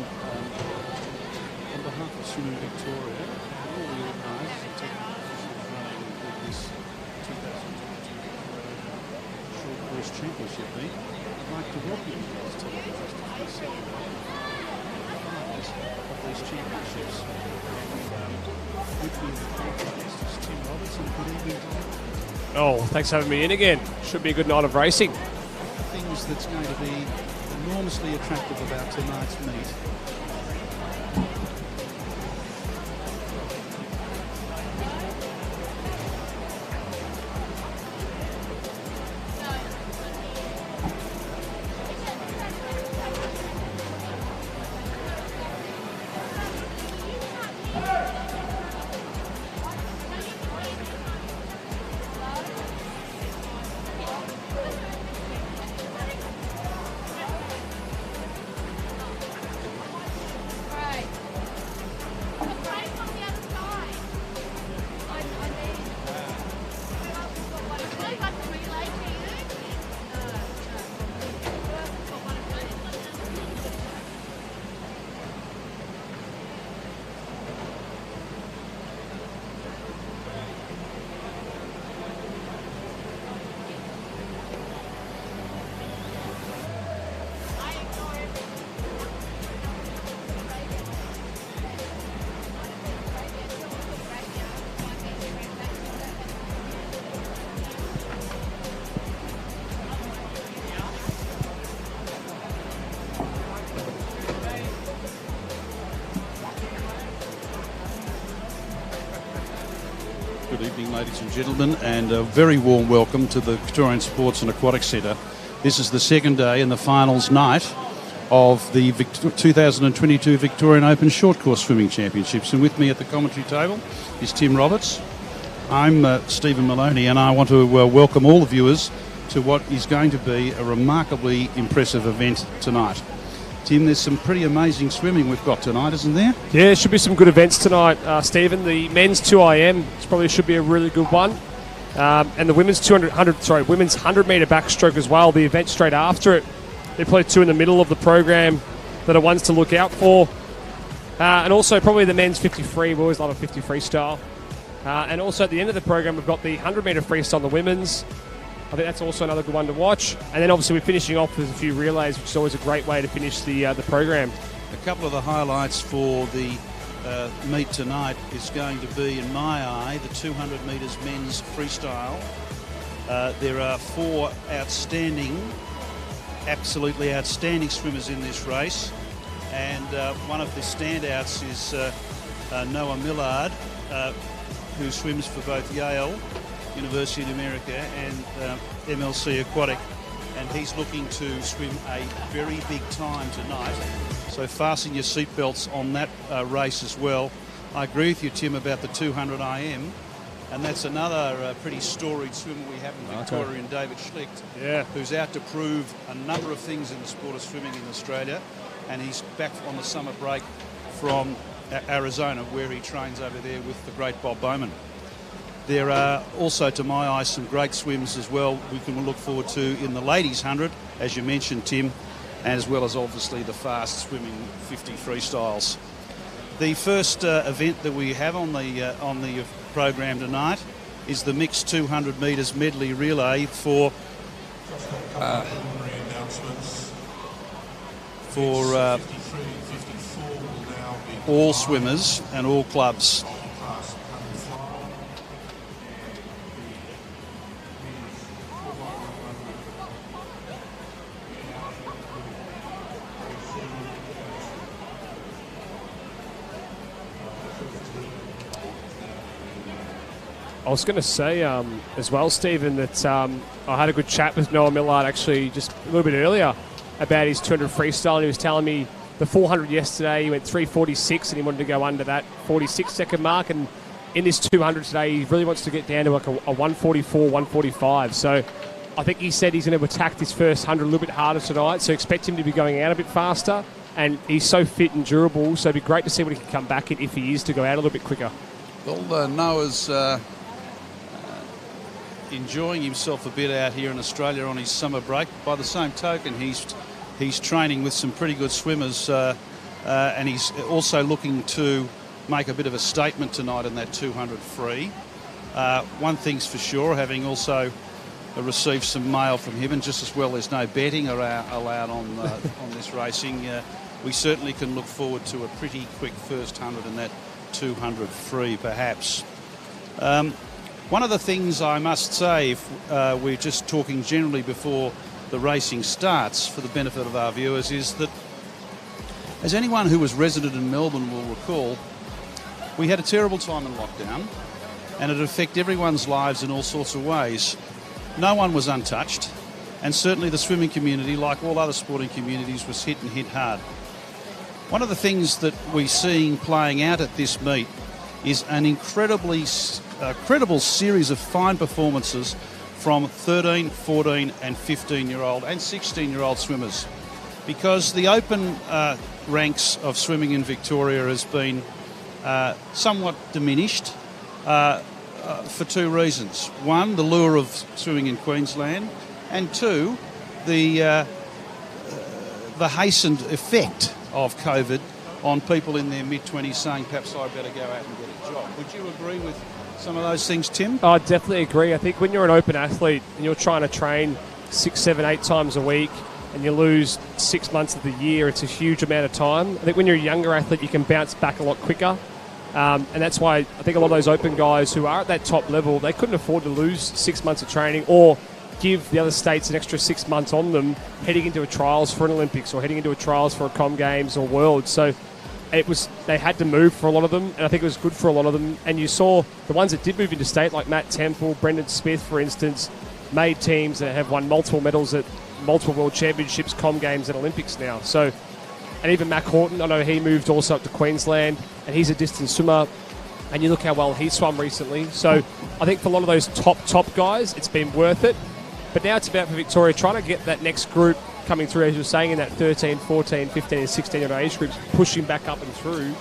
on behalf of Swimming Victoria and all the organisers and technical officials running with this 2022 Short Course Championship meet, I'd like to welcome you guys to the first of the second finals of these championships. And with me in the contest is Tim Robertson. Good evening, Tim. Oh, thanks for having me in again. Should be a good night of racing. Things that's going to be enormously attractive about tonight's meet. Good evening, ladies and gentlemen, and a very warm welcome to the Victorian Sports and Aquatic Centre. This is the second day and the finals night of the 2022 Victorian Open Short Course Swimming Championships. And with me at the commentary table is Tim Roberts. I'm Stephen Maloney, and I want to welcome all the viewers to what is going to be a remarkably impressive event tonight. Tim, there's some pretty amazing swimming we've got tonight, isn't there? Yeah, there should be some good events tonight, Stephen. The men's 2IM probably should be a really good one. And the women's women's 100-metre backstroke as well, the event straight after it. There are probably two in the middle of the program that are ones to look out for. And also probably the men's 50 free. We always love a 50 freestyle. And also at the end of the program, we've got the 100-metre freestyle on the women's. I think that's also another good one to watch. And then obviously we're finishing off with a few relays, which is always a great way to finish the program. A couple of the highlights for the meet tonight is going to be, in my eye, the 200 metres men's freestyle. There are four absolutely outstanding swimmers in this race. And one of the standouts is Noah Millard, who swims for both Yale University in America and MLC Aquatic, and he's looking to swim a very big time tonight, so fasten your seatbelts on that race as well. I agree with you, Tim, about the 200 IM, and that's another pretty storied swimmer we have in Victorian, David Schlicht, who's out to prove a number of things in the sport of swimming in Australia, and he's back on the summer break from Arizona, where he trains over there with the great Bob Bowman. There are also, to my eye, some great swims as well we can look forward to in the ladies 100, as you mentioned, Tim, as well as obviously the fast swimming 50 freestyles. The first event that we have on the program tonight is the mixed 200 metres medley relay for all swimmers and all clubs. I was going to say as well, Stephen, that I had a good chat with Noah Millard actually just a little bit earlier about his 200 freestyle, and he was telling me the 400 yesterday he went 3:46 and he wanted to go under that 46-second mark, and in this 200 today he really wants to get down to like a 144, 145. So I think he said he's going to attack this first 100 a little bit harder tonight, so expect him to be going out a bit faster, and he's so fit and durable, so it'd be great to see what he can come back in if he is to go out a little bit quicker. Well, Noah's enjoying himself a bit out here in Australia on his summer break. By the same token, he's training with some pretty good swimmers and he's also looking to make a bit of a statement tonight in that 200 free. One thing's for sure, having also received some mail from him, and just as well there's no betting allowed on this racing, we certainly can look forward to a pretty quick first 100 in that 200 free perhaps. One of the things I must say, if we're just talking generally before the racing starts for the benefit of our viewers, is that as anyone who was resident in Melbourne will recall, we had a terrible time in lockdown and it affected everyone's lives in all sorts of ways. No one was untouched, and certainly the swimming community, like all other sporting communities, was hit hard. One of the things that we're seeing playing out at this meet is an incredible series of fine performances from 13, 14 and 15-year-old and 16-year-old swimmers, because the open ranks of swimming in Victoria has been somewhat diminished for two reasons. One, the lure of swimming in Queensland, and two, the hastened effect of COVID on people in their mid-20s saying, perhaps I better go out and get a job. Would you agree with some of those things, Tim? I definitely agree. I think when you're an open athlete and you're trying to train 6, 7, 8 times a week and you lose 6 months of the year, it's a huge amount of time. I think when you're a younger athlete, you can bounce back a lot quicker. And that's why I think a lot of those open guys who are at that top level, they couldn't afford to lose 6 months of training or give the other states an extra 6 months on them heading into a trials for an Olympics or heading into a trials for a Com Games or Worlds. So they had to move for a lot of them, and I think it was good for a lot of them. And you saw the ones that did move into state, like Matt Temple, Brendan Smith, for instance, made teams that have won multiple medals at multiple World Championships, Com Games and Olympics now. So, and even Mac Horton, I know he moved also up to Queensland, and he's a distance swimmer, and you look how well he swum recently. So I think for a lot of those top guys, it's been worth it. But now it's about for Victoria trying to get that next group coming through, as you're saying, in that 13, 14, 15 and 16 age groups, pushing back up and through.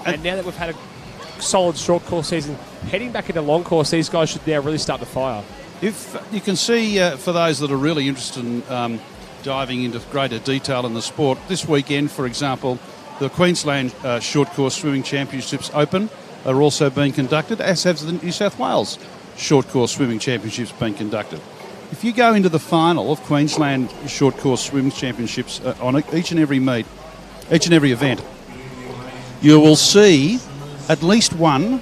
And now that we've had a solid short course season, heading back into long course, these guys should now really start to fire. If you can see, for those that are really interested in diving into greater detail in the sport, this weekend, for example, the Queensland Short Course Swimming Championships Open are also being conducted, as have the New South Wales Short Course Swimming Championships being conducted. If you go into the final of Queensland Short Course Swimming Championships on each and every meet, each and every event, you will see at least one,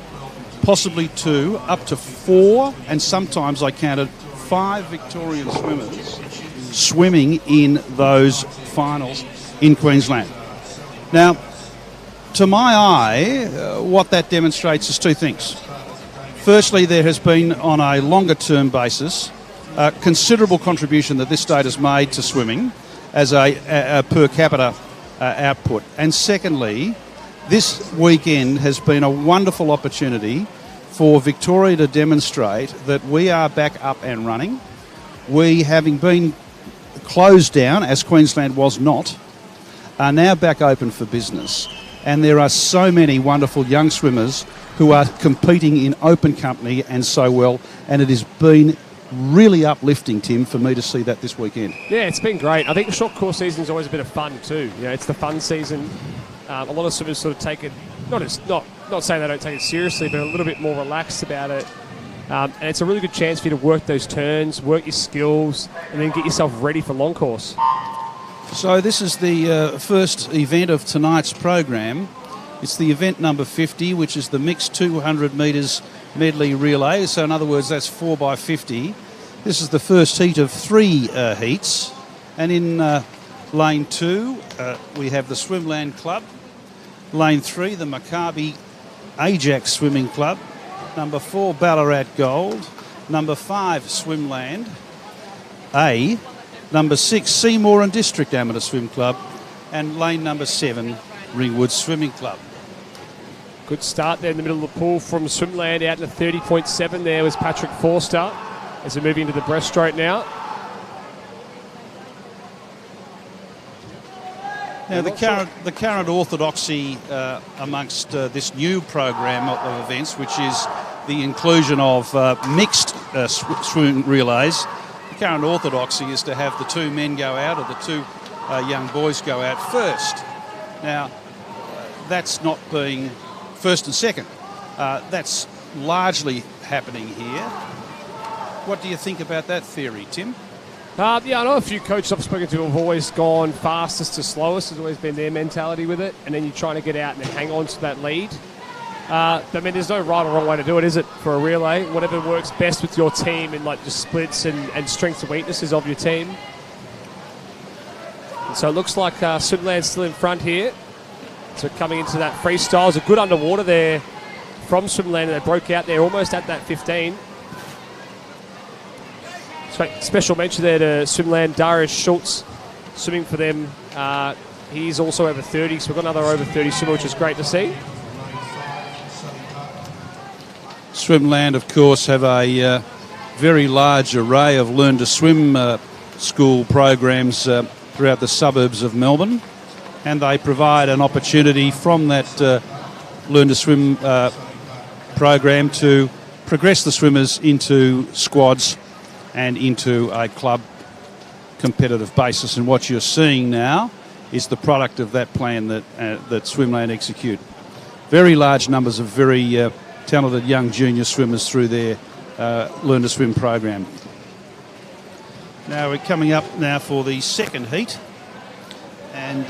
possibly two, up to 4, and sometimes I counted 5 Victorian swimmers swimming in those finals in Queensland. Now, to my eye, what that demonstrates is two things. Firstly, there has been, on a longer-term basis, considerable contribution that this state has made to swimming as a per capita output. And secondly, this weekend has been a wonderful opportunity for Victoria to demonstrate that we are back up and running. We, having been closed down, as Queensland was not, are now back open for business. And there are so many wonderful young swimmers who are competing in open company and so well, and it has been really uplifting, Tim, for me to see that this weekend. Yeah, it's been great. I think the short course season is always a bit of fun too. You know, it's the fun season. A lot of swimmers sort of take it, not saying they don't take it seriously, but a little bit more relaxed about it. And it's a really good chance for you to work those turns, work your skills, and then get yourself ready for long course. So this is the first event of tonight's program. It's the event number 50, which is the mixed 200 metres medley relay. So in other words, that's 4x50. This is the first heat of 3 heats. And in lane 2, we have the Swimland Club. Lane 3, the Maccabi Ajax Swimming Club. Number 4, Ballarat Gold. Number 5, Swimland A. Number 6, Seymour and District Amateur Swim Club. And lane number 7, Ringwood Swimming Club. Good start there in the middle of the pool from Swimland. Out in the 30.7 there was Patrick Forster as they're moving into the breaststroke now. Now the current orthodoxy amongst this new program of events, which is the inclusion of mixed swimming relays, the current orthodoxy is to have the 2 men go out or the 2 young boys go out first. Now, that's not being first and second. That's largely happening here. What do you think about that theory, Tim? Yeah, I know a few coaches I've spoken to have always gone fastest to slowest, has always been their mentality with it, and then you're trying to get out and then hang on to that lead. I mean, there's no right or wrong way to do it, is it, for a relay? Whatever works best with your team in like the splits and strengths and weaknesses of your team. And so it looks like Swimland's still in front here. So coming into that freestyle, is a good underwater there from Swimland, and they broke out there almost at that 15. So special mention there to Swimland, Darius Schultz swimming for them. He's also over 30, so we've got another over 30 swimmer, which is great to see. Swimland, of course, have a very large array of learn-to-swim school programs throughout the suburbs of Melbourne, and they provide an opportunity from that learn-to-swim program to progress the swimmers into squads and into a club competitive basis. And what you're seeing now is the product of that plan that Swimland execute. Very large numbers of very talented young junior swimmers through their Learn to Swim program. Now we're coming up now for the second heat, and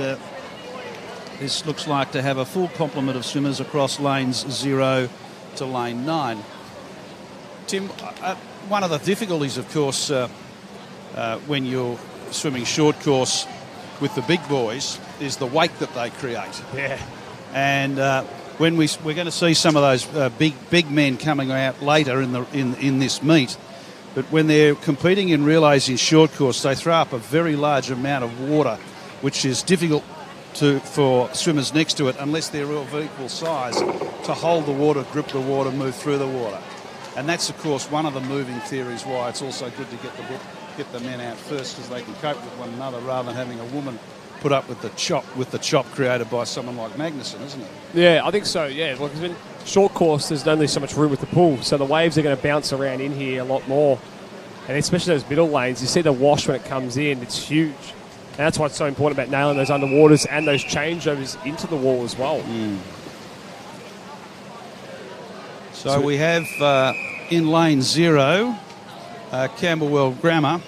this looks like to have a full complement of swimmers across lanes 0 to lane 9. Tim, one of the difficulties, of course, when you're swimming short course with the big boys is the wake that they create. Yeah. And when we're going to see some of those big men coming out later in this meet, but when they're competing in relays in short course, they throw up a very large amount of water, which is difficult for swimmers next to it, unless they're of equal size, to hold the water, grip the water, move through the water. And that's, of course, one of the moving theories why it's also good to get the men out first, because they can cope with one another rather than having a woman put up with the chop created by someone like Magnussen, isn't it? Yeah, I think so, yeah. Well, because in short course, there's only so much room with the pool, so the waves are going to bounce around in here a lot more. And especially those middle lanes, you see the wash when it comes in, it's huge. And that's why it's so important about nailing those underwaters and those changeovers into the wall as well. Mm. So we have in lane 0, Camberwell Grammar.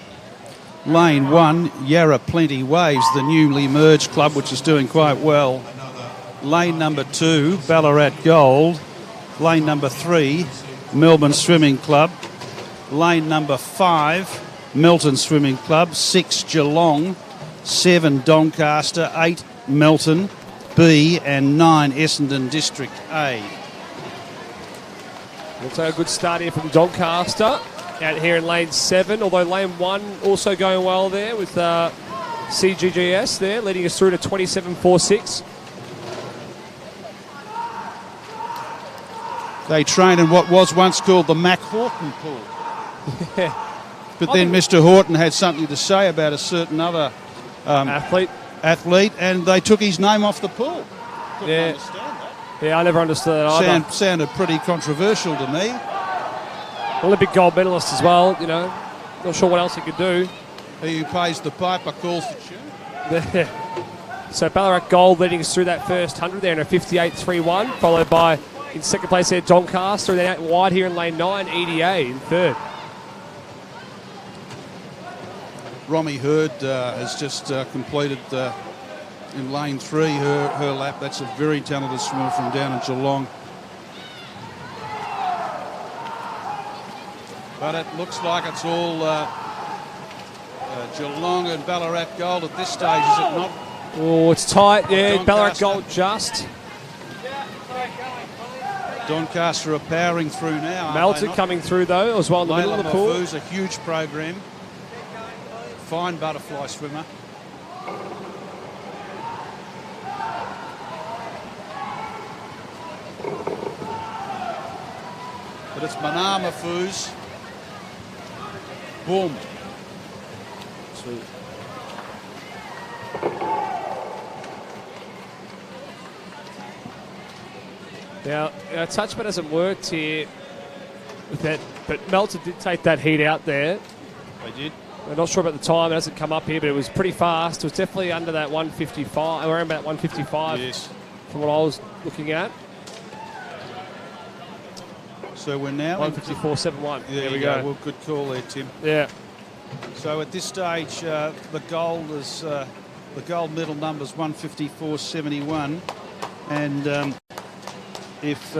Lane 1, Yarra Plenty Waves, the newly merged club, which is doing quite well. Lane number 2, Ballarat Gold. Lane number 3, Melbourne Swimming Club. Lane number 5, Melton Swimming Club. 6, Geelong. 7, Doncaster. 8, Melton B. And 9, Essendon District A. Looks like a good start here from Doncaster out here in lane 7, although lane 1 also going well there with CGGS there, leading us through to 27.46. They train in what was once called the Mac Horton pool. Yeah. But then Mr. Horton had something to say about a certain other athlete, and they took his name off the pool. Couldn't understand that. Yeah, I never understood that either. Sounded pretty controversial to me. Olympic gold medalist as well, you know. Not sure what else he could do. He who pays the piper calls the tune. So Ballarat Gold leading us through that first 100 there in a 58.31, followed by, in second place there, Doncaster, and then out wide here in lane 9, EDA in third. Romy Hurd has just completed in lane 3 her lap. That's a very talented swimmer from down in Geelong. But it looks like it's all Geelong and Ballarat Gold at this stage, is it not? Oh, it's tight, yeah. Ballarat Gold just. Doncaster are powering through now. Melton coming through, though, as well in the middle of the pool. Mafu's a huge program. Fine butterfly swimmer. But it's Manama Foos. Boom. Sweet. Now, touchback hasn't worked here with that, but Melton did take that heat out there. They did. I'm not sure about the time. It hasn't come up here, but it was pretty fast. It was definitely under that 155, around about 155. Yes. from what I was looking at. So we're now 154.71. There we go. Well, good call there, Tim. Yeah. So at this stage, the gold medal number is 154.71, and if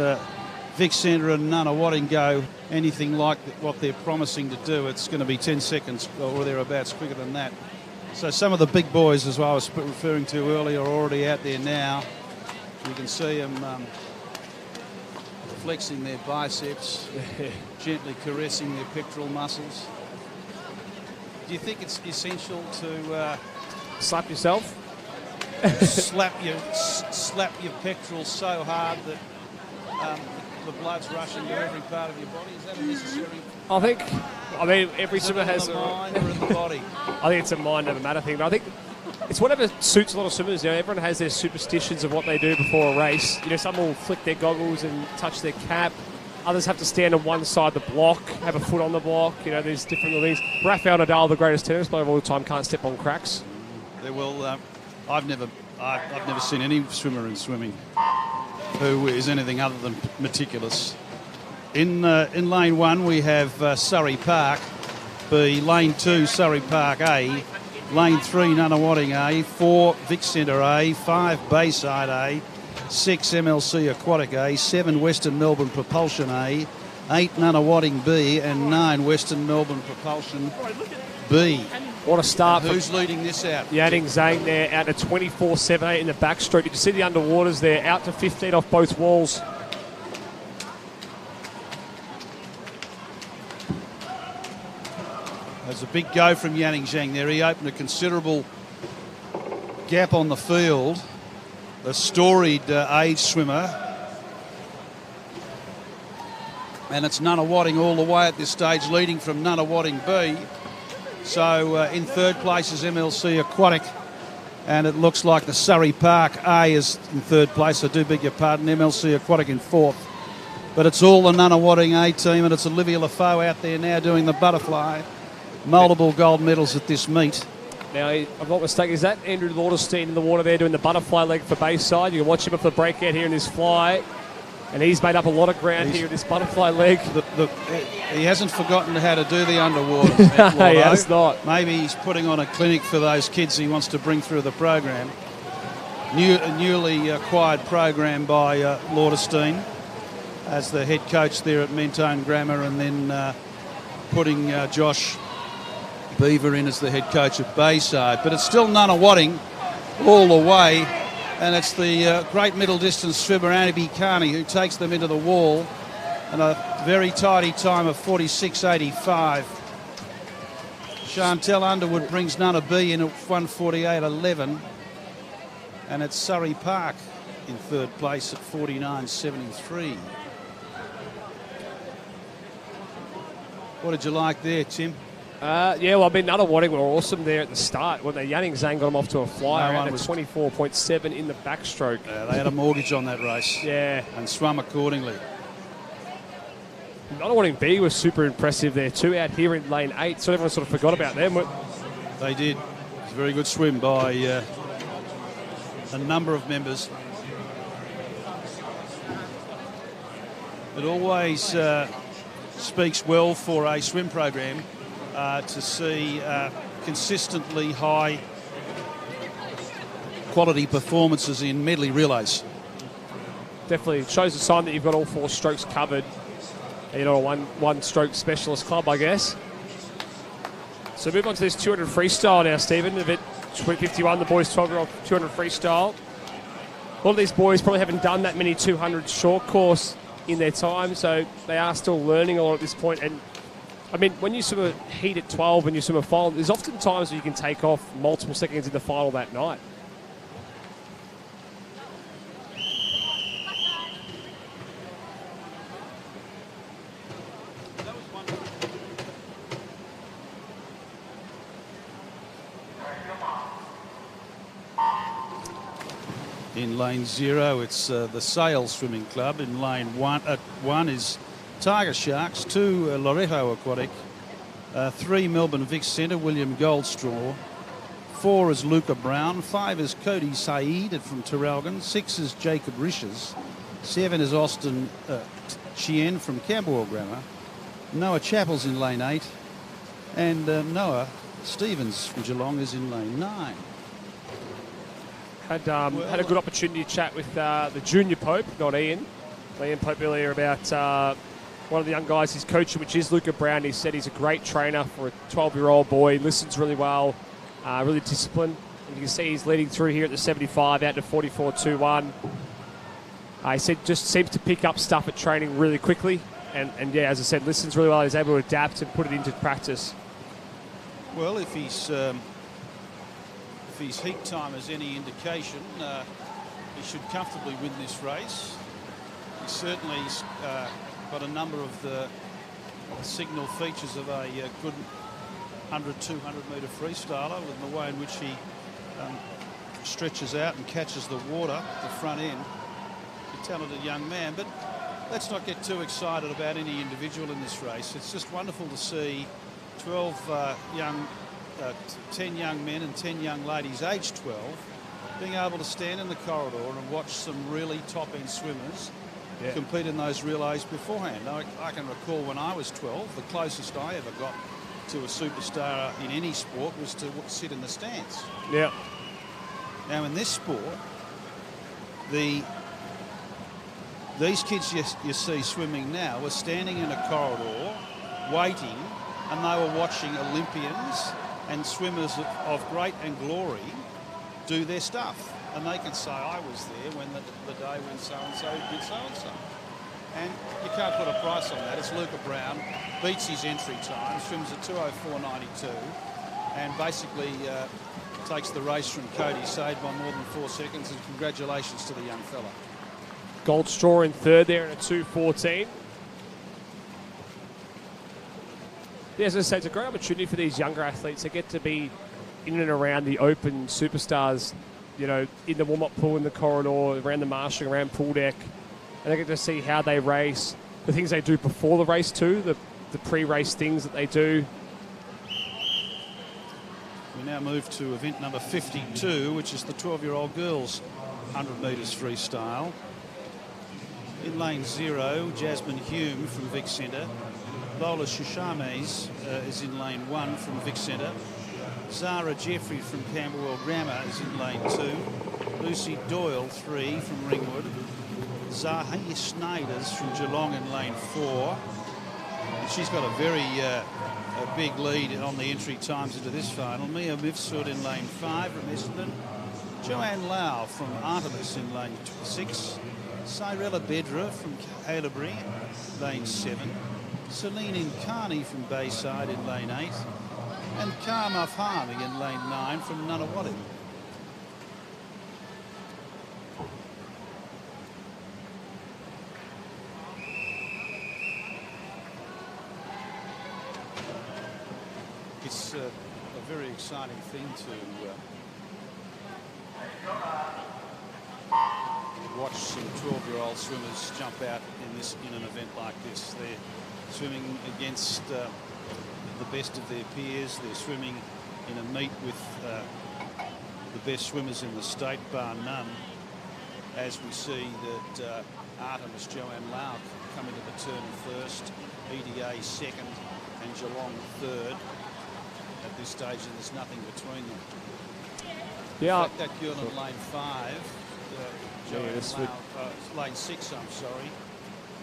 Vic Centre and Nunawading go anything like what they're promising to do, it's going to be 10 seconds or thereabouts quicker than that. So some of the big boys, as I was referring to earlier, are already out there now. You can see them flexing their biceps, gently caressing their pectoral muscles. Do you think it's essential to Slap yourself? slap your pectorals so hard that the blood's rushing to every part of your body? Is that a necessary? I mean, every swimmer has a mind or in the body. I think it's a mind over matter thing, but I think it's whatever suits a lot of swimmers. You know, everyone has their superstitions of what they do before a race. You know, some will flick their goggles and touch their cap. Others have to stand on one side of the block, have a foot on the block. You know, there's different little things. Rafael Nadal, the greatest tennis player of all time, can't step on cracks. I've never seen any swimmer in swimming who is anything other than meticulous. In lane 1 we have Surrey Park B, lane 2 Surrey Park A, lane 3 Nunawading A, 4 Vic Centre A, 5 Bayside A, 6 MLC Aquatic A, 7 Western Melbourne Propulsion A, 8 Nunawading B, and 9 Western Melbourne Propulsion B. What a start. Who's leading this out? Yanning Zhang there out to 24.78 in the backstroke. Did you see the underwaters there? Out to 15 off both walls. There's a big go from Yanning Zhang there. He opened a considerable gap on the field. A storied age swimmer. And it's Nunawading all the way at this stage, leading from Nunawading B. So in third place is MLC Aquatic, and it looks like the Surrey Park A is in third place. I do beg your pardon, MLC Aquatic in fourth. But it's all the Nunawading A team, and it's Olivia Lafoe out there now doing the butterfly. Multiple gold medals at this meet. Now, if I'm not mistaken, is that Andrew Lauderstein in the water there doing the butterfly leg for Bayside? You can watch him at the breakout here in this fly. And he's made up a lot of ground here in this butterfly leg. He hasn't forgotten how to do the underwater. He has not. Maybe he's putting on a clinic for those kids he wants to bring through the program. A newly acquired program by Lauderstein as the head coach there at Mentone Grammar, and then putting Josh Beaver in as the head coach at Bayside. But it's still Nunawading all the way. And it's the great middle distance swimmer Annie Carney who takes them into the wall, and a very tidy time of 46.85. Chantel Underwood brings Nunna B in at 148.11, and it's Surrey Park in third place at 49.73. What did you like there, Tim? Yeah, well, I mean, Nunawading were awesome there at the start when Yanning Zhang got them off to a flyer at 24.7 in the backstroke. They had a mortgage on that race. Yeah. And swum accordingly. Nunawading B was super impressive there too, out here in lane 8, so everyone sort of forgot about them. They did. It's a very good swim by a number of members. It always speaks well for a swim program to see consistently high quality performances in medley relays. Definitely shows a sign that you've got all 4 strokes covered. You're not a one stroke specialist club, I guess. So move on to this 200 freestyle now, Stephen. Event 51, the boys 12-year-old 200 freestyle. A lot of these boys probably haven't done that many 200 short course in their time, so they are still learning a lot at this point. And I mean, when you sort of heat at 12 and you swim a final, there's often times where you can take off multiple seconds in the final that night. In lane 0, it's the Sale Swimming Club. In lane 1 is Tiger Sharks, 2 Loreto Aquatic, 3 Melbourne Vic Centre, William Goldstraw, 4 is Luca Brown. 5 is Cody Saeed from Terrelgan. 6 is Jacob Rishes. 7 is Austin Chien from Camberwell Grammar. Noah Chappell's in lane 8. And Noah Stevens from Geelong is in lane 9. Had a good opportunity to chat with the junior Pope, not Ian. Ian Pope earlier about one of the young guys he's coaching, which is Luca Brown. He said he's a great trainer for a 12-year-old boy. Listens really well, really disciplined. And you can see he's leading through here at the 75 out to 44.21. He said just seems to pick up stuff at training really quickly. And yeah, as I said, listens really well. He's able to adapt and put it into practice. Well, if his heat time is any indication, he should comfortably win this race. He certainly got a number of the signal features of a good 100, 200 metre freestyler with the way in which he stretches out and catches the water at the front end. A talented young man, but let's not get too excited about any individual in this race. It's just wonderful to see 10 young men and 10 young ladies aged 12 being able to stand in the corridor and watch some really top-end swimmers compete in those relays beforehand. I can recall when I was 12, the closest I ever got to a superstar in any sport was to sit in the stands. Yeah. Now in this sport, these kids you see swimming now are standing in a corridor, waiting, and they were watching Olympians and swimmers of great and glory do their stuff. And they can say, I was there when the day when so-and-so did so-and-so. And you can't put a price on that. It's Luca Brown, beats his entry time, swims at 2:04.92, and basically takes the race from Cody Said by more than 4 seconds, and congratulations to the young fella. Gold straw in third there in a 2:14. Yeah, as I say, it's a great opportunity for these younger athletes. They get to be in and around the open superstars, you know, in the warm-up pool, in the corridor, around the marshalling, around pool deck. And they get to see how they race, the things they do before the race too, the pre-race things that they do. We now move to event number 52, which is the 12-year-old girls 100 metres freestyle. In lane 0, Jasmine Hume from Vic Centre. Lola Shishames is in lane 1 from Vic Centre. Zara Jeffrey from Camberwell Grammar is in lane 2. Lucy Doyle, 3 from Ringwood. Zahia Snyders from Geelong in lane 4. And she's got a very a big lead on the entry times into this final. Mia Mifsud in lane 5 from Essendon. Joanne Lau from Artemis in lane 6. Cyrella Bedra from Haileybury, lane 7. Celine Incarni from Bayside in lane 8. And Karma Farming in lane 9 from Nunawading. It's a very exciting thing to watch some 12-year-old swimmers jump out in an event like this. They're swimming against the best of their peers. They're swimming in a meet with the best swimmers in the state, bar none. As we see that Artemis Joanne Lau come into the turn first, EDA second, and Geelong third at this stage, and there's nothing between them. Yeah, that girl in lane 5, Joanne Lau, lane 6, I'm sorry.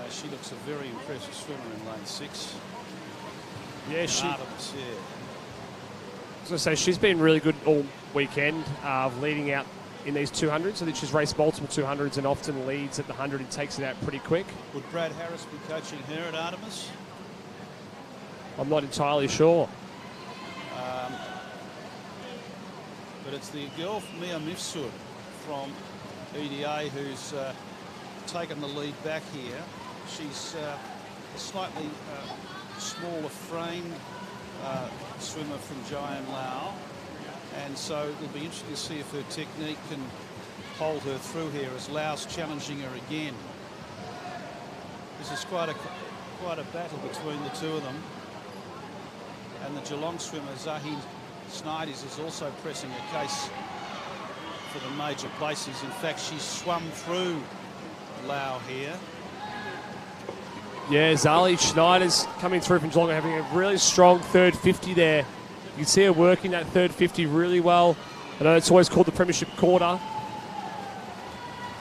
She looks a very impressive swimmer in lane 6. Yeah, she. Artemis, yeah. I was going to say, she's been really good all weekend, leading out in these 200s. I think she's raced multiple 200s and often leads at the 100 and takes it out pretty quick. Would Brad Harris be coaching her at Artemis? I'm not entirely sure. But it's the girl Mia Mifsud from EDA who's taken the lead back here. She's a slightly smaller framed swimmer from Joanne Lau, and so it'll be interesting to see if her technique can hold her through here as Lau's challenging her again. This is quite a battle between the two of them. And the Geelong swimmer Zahid Sniders is also pressing a case for the major places. In fact, she's swum through Lau here. Yeah, Zali Schneider's coming through from Geelong, having a really strong third 50 there. You can see her working that third 50 really well. I know it's always called the Premiership Quarter.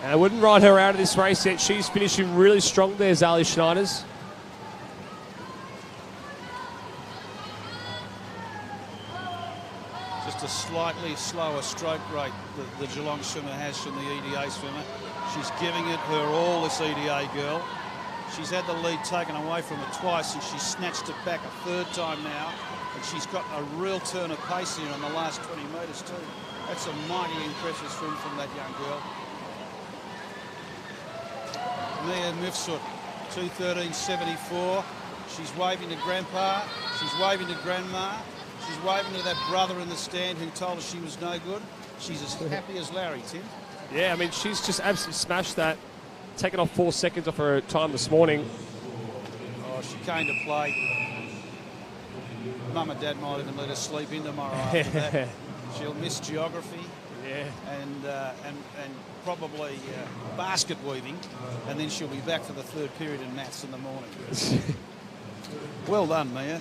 And I wouldn't ride her out of this race yet. She's finishing really strong there, Zali Schneider's. Just a slightly slower stroke rate the Geelong swimmer has from the EDA swimmer. She's giving it her all, this EDA girl. She's had the lead taken away from her twice, and she's snatched it back a third time now. And she's got a real turn of pace here in the last 20 metres too. That's a mighty impressive swim from that young girl. Mia Mifsut, 2:13.74. She's waving to Grandpa. She's waving to Grandma. She's waving to that brother in the stand who told her she was no good. She's as happy as Larry, Tim. Yeah, I mean, she's just absolutely smashed that. Taken off 4 seconds off her time this morning. Oh, she came to play. Mum and Dad might even let her sleep in tomorrow after that. She'll miss geography. Yeah. And probably basket weaving, and then she'll be back for the third period in maths in the morning. Well done, Mia.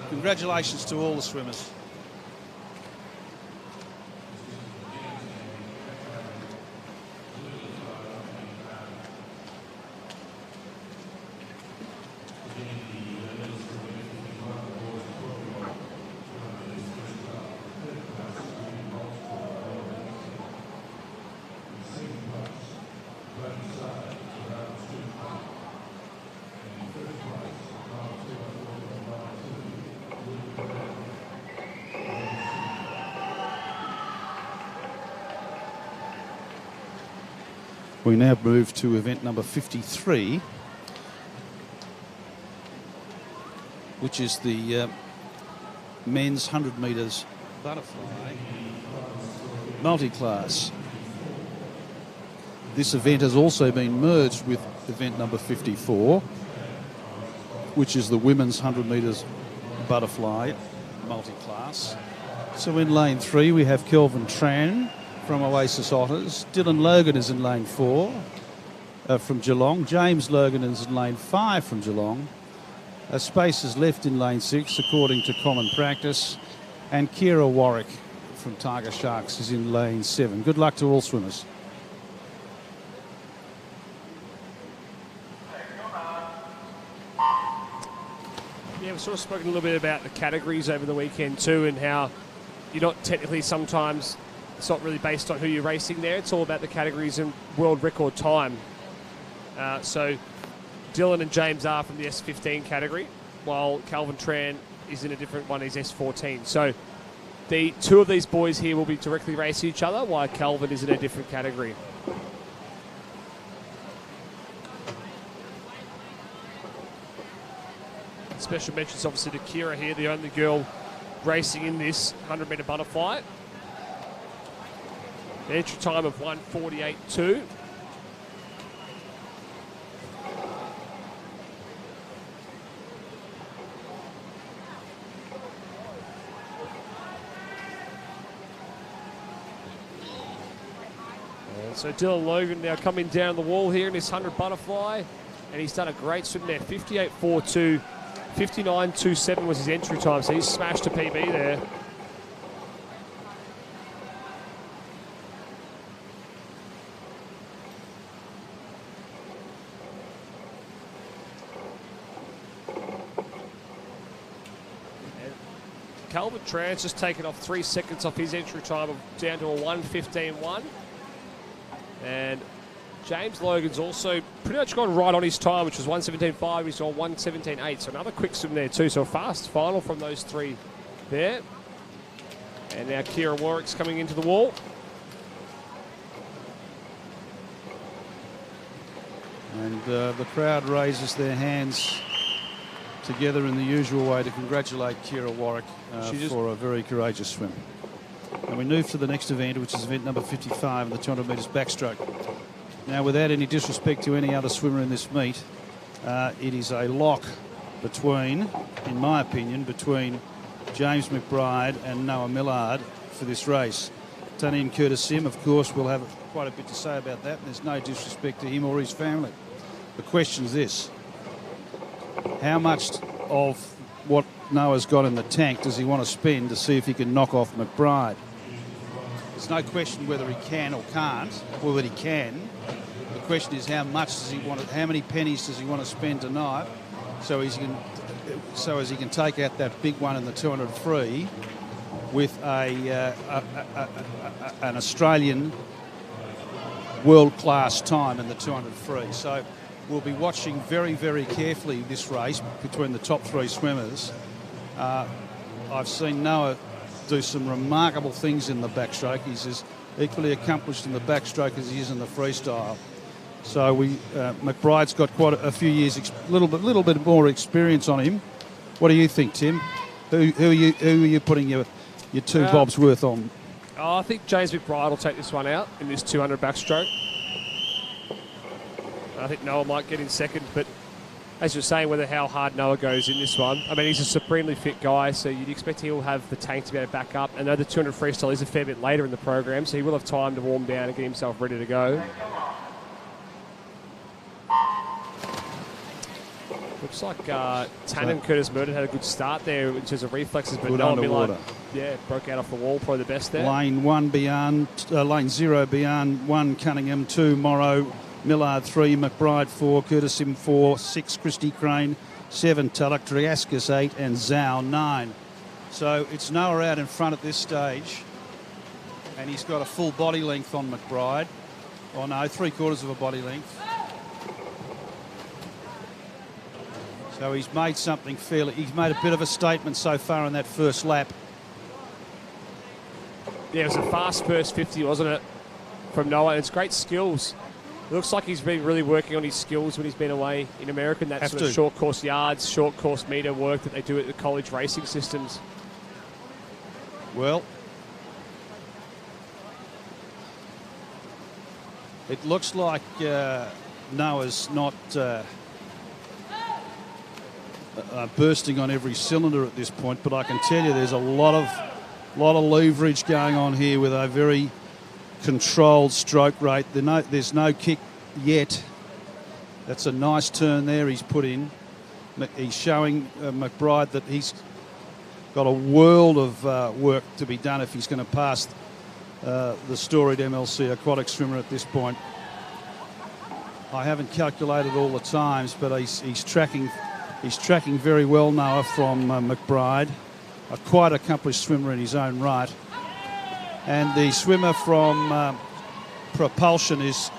Congratulations to all the swimmers. We now move to event number 53, which is the men's 100 metres butterfly multi-class. This event has also been merged with event number 54, which is the women's 100 metres butterfly multi-class. So in lane 3 we have Kelvin Tran from Oasis Otters. Dylan Logan is in lane 4 from Geelong. James Logan is in lane 5 from Geelong. A space is left in lane 6 according to common practice. And Kira Warwick from Tiger Sharks is in lane 7. Good luck to all swimmers. Yeah, we've sort of spoken a little bit about the categories over the weekend too, and how you're not technically sometimes, it's not really based on who you're racing there. It's all about the categories and world record time. So Dylan and James are from the S15 category, while Calvin Tran is in a different one, he's S14. So the two of these boys here will be directly racing each other, while Calvin is in a different category. Special mentions obviously to Kira here, the only girl racing in this 100 metre butterfly. The entry time of 1:48.2. So Dylan Logan now coming down the wall here in this 100 butterfly, and he's done a great swim there. 58.42, 59.27 was his entry time, so he's smashed a PB there. Calvin Tran's just taken off 3 seconds off his entry time down to a 1:15.1. And James Logan's also pretty much gone right on his time, which was 1:17.5. He's on 1:17.8. So another quick swim there too. So a fast final from those three there. And now Kira Warwick's coming into the wall. And the crowd raises their hands together in the usual way to congratulate Kira Warwick for a very courageous swim. And we move to the next event, which is event number 55, the 200 metres backstroke. Now, without any disrespect to any other swimmer in this meet, it is a lock between, in my opinion, between James McBride and Noah Millard for this race. Tanim Curtis-Sim, of course, will have quite a bit to say about that. There's no disrespect to him or his family. The question's this: how much of what Noah's got in the tank does he want to spend to see if he can knock off McBride? There's no question whether he can or can't, or that he can. The question is how much does he want to, how many pennies does he want to spend tonight so as he can take out that big one in the 200 free with an Australian world-class time in the 200 free. So we'll be watching very, very carefully this race between the top three swimmers. I've seen Noah do some remarkable things in the backstroke. He's as equally accomplished in the backstroke as he is in the freestyle. So McBride's got quite a few years, little bit more experience on him. What do you think, Tim? Who are you putting your two bobs worth on? I think James McBride will take this one out in this 200 backstroke. I think Noah might get in second, but as you're saying, whether how hard Noah goes in this one. I mean, he's a supremely fit guy, so you'd expect he'll have the tank to be able to back up. I know the 200 freestyle is a fair bit later in the program, so he will have time to warm down and get himself ready to go. Looks like Tannen Curtis-Murden had a good start there in terms of reflexes, but Noah Millard, broke out off the wall, probably the best there. Lane 1 beyond, lane 0 beyond 1 Cunningham, 2 Morrow, Millard 3, McBride 4, Curtis-Sim 4, 6 Christy Crane, 7 Tulloch, Driascus 8 and Zhao 9. So it's Noah out in front at this stage, and he's got a full body length on McBride. Oh no, 3/4 of a body length. So he's made something he's made a bit of a statement so far in that first lap. Yeah, it was a fast first 50, wasn't it, from Noah? And it's great skills. It looks like he's been really working on his skills when he's been away in America, and that sort of short course yards, short course meter work that they do at the college racing systems. Well, it looks like Noah's not bursting on every cylinder at this point, but I can tell you there's a lot of leverage going on here with a very controlled stroke rate. There's no kick yet. That's a nice turn there he's put in. He's showing McBride that he's got a world of work to be done if he's going to pass the storied MLC aquatic swimmer at this point. I haven't calculated all the times, but he's tracking very well, Noah, from McBride, a quite accomplished swimmer in his own right. And the swimmer from Propulsion is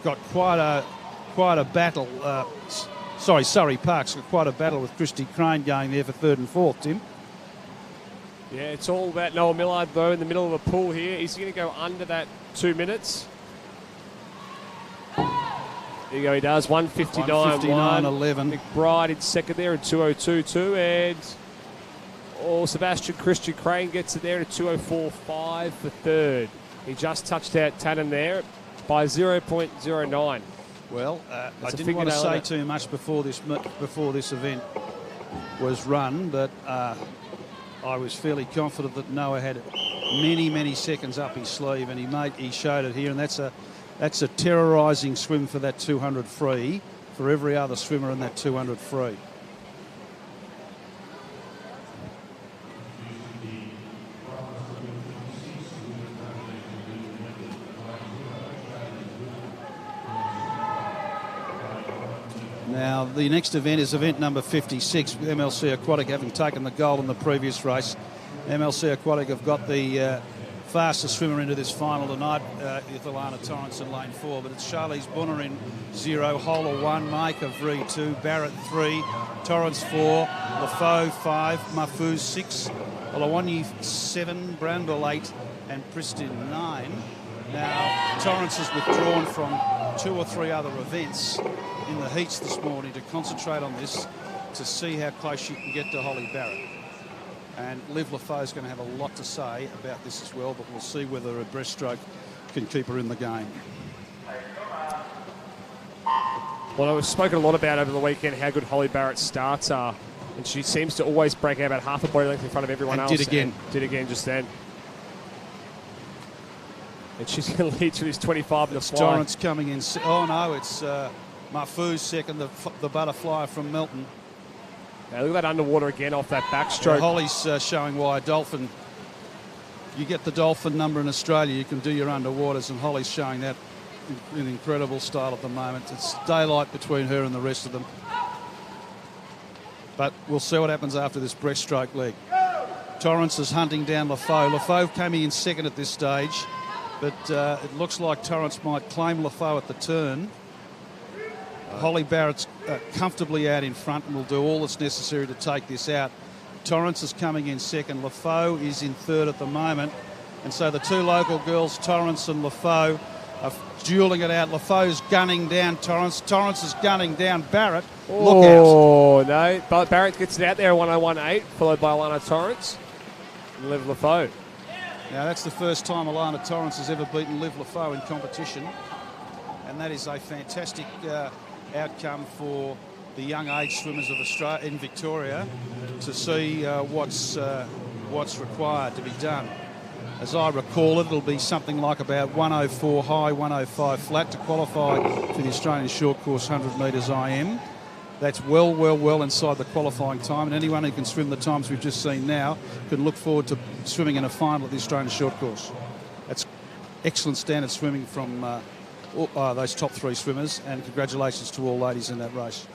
got quite a battle. Surrey Park's got quite a battle with Christy Crane going there for 3rd and 4th, Tim. Yeah, it's all about Noah Millard, though, in the middle of a pool here. He's going to go under that 2 minutes. There you go, he does. 1:59.11. McBride in second there at 2:02.2. And Sebastian Christian Crane gets it there at 2:04.5 for third. He just touched out Tannen there by 0.09. Well, I didn't want to say too much before this event was run, but I was fairly confident that Noah had many seconds up his sleeve, and he showed it here, and that's a terrorising swim for that 200 free for every other swimmer in that 200 free. Now, the next event is event number 56, with MLC Aquatic having taken the gold in the previous race. MLC Aquatic have got the fastest swimmer into this final tonight, Ilana Torrance in lane 4, but it's Charlize Bunner in 0, Holer 1, Maika Vree 2, Barrett 3, Torrance 4, Lafoe 5, Mafuz 6, Olawanyi 7, Brandel 8 and Pristin 9. Now, Torrance has withdrawn from 2 or 3 other events in the heats this morning to concentrate on this, to see how close she can get to Holly Barrett. And Liv Lafoe is going to have a lot to say about this as well, but we'll see whether a breaststroke can keep her in the game. Well, I've spoken a lot about over the weekend how good Holly Barrett's starts are And she seems to always break out about half a body length in front of everyone else. Did again. And did again just then. And she's going to lead through this 25 in the fly. Torrance coming in. Oh, no, it's Marfou's second, the butterfly from Melton. Now look at that underwater again off that backstroke. Holly's showing why a dolphin, you get the dolphin number in Australia, you can do your underwaters, and Holly's showing that in incredible style at the moment. It's daylight between her and the rest of them. But we'll see what happens after this breaststroke leg. Torrance is hunting down LaFoe. LaFoe coming in second at this stage, but it looks like Torrance might claim LaFoe at the turn. Holly Barrett's comfortably out in front and will do all that's necessary to take this out. Torrance is coming in second. LaFoe is in third at the moment. And so the two local girls, Torrance and LaFoe, are dueling it out. LaFoe's gunning down Torrance. Torrance is gunning down Barrett. Look out. Oh, no. But Barrett gets it out there, 101.8, followed by Alana Torrance and Liv LaFoe. Now, that's the first time Alana Torrance has ever beaten Liv LaFoe in competition. And that is a fantastic outcome for the young age swimmers of Australia in Victoria to see what's required to be done. As I recall it, it'll be something like about 104 high, 105 flat to qualify for the Australian short course 100 metres IM. That's well inside the qualifying time, and anyone who can swim the times we've just seen now can look forward to swimming in a final at the Australian short course. That's excellent standard swimming from those top three swimmers, and congratulations to all ladies in that race.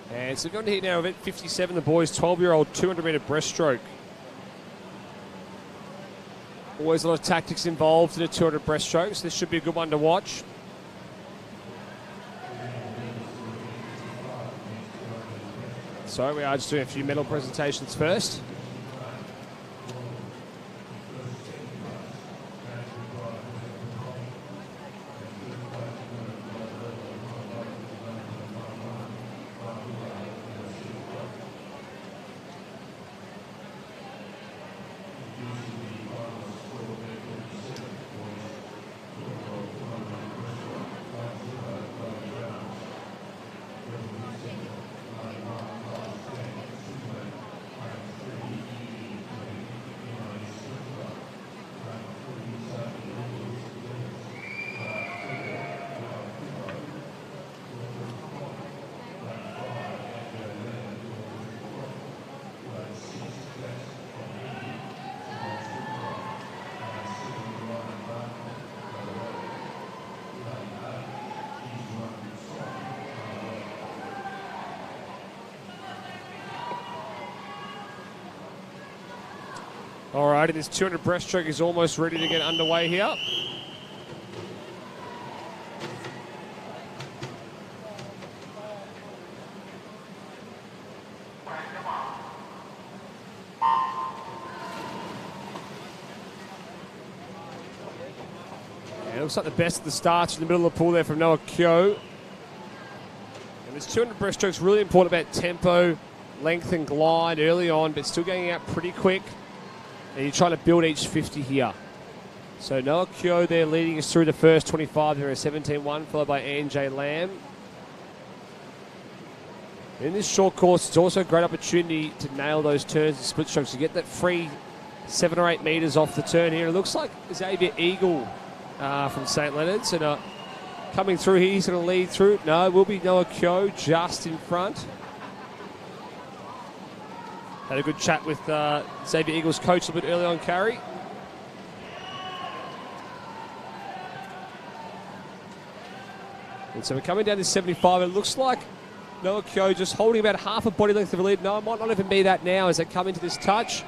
And so going to hit now event 57, the boys 12-year-old 200-metre breaststroke. Always a lot of tactics involved in a 200 breaststroke, so this should be a good one to watch. So we are just doing a few medal presentations first. All right, and this 200 breaststroke is almost ready to get underway here. Yeah, it looks like the best of the starts in the middle of the pool there from Noah Kyo. And this 200 breaststroke is really important about tempo, length and glide early on, but still going out pretty quick. And you're trying to build each 50 here. So Noah Kyo there leading us through the first 25 there at 17.1, followed by Anne J. Lamb. In this short course, it's also a great opportunity to nail those turns and split strokes. You get that free 7 or 8 metres off the turn here. It looks like Xavier Eagle from St. Leonard's. And coming through here, he's going to lead through. No, it will be Noah Kyo just in front. Had a good chat with Xavier Eagle's coach a little bit early on, Carrie. And so we're coming down to 75. It looks like Noah Keogh just holding about half a body length of a lead. No, it might not even be that now as they come into this touch.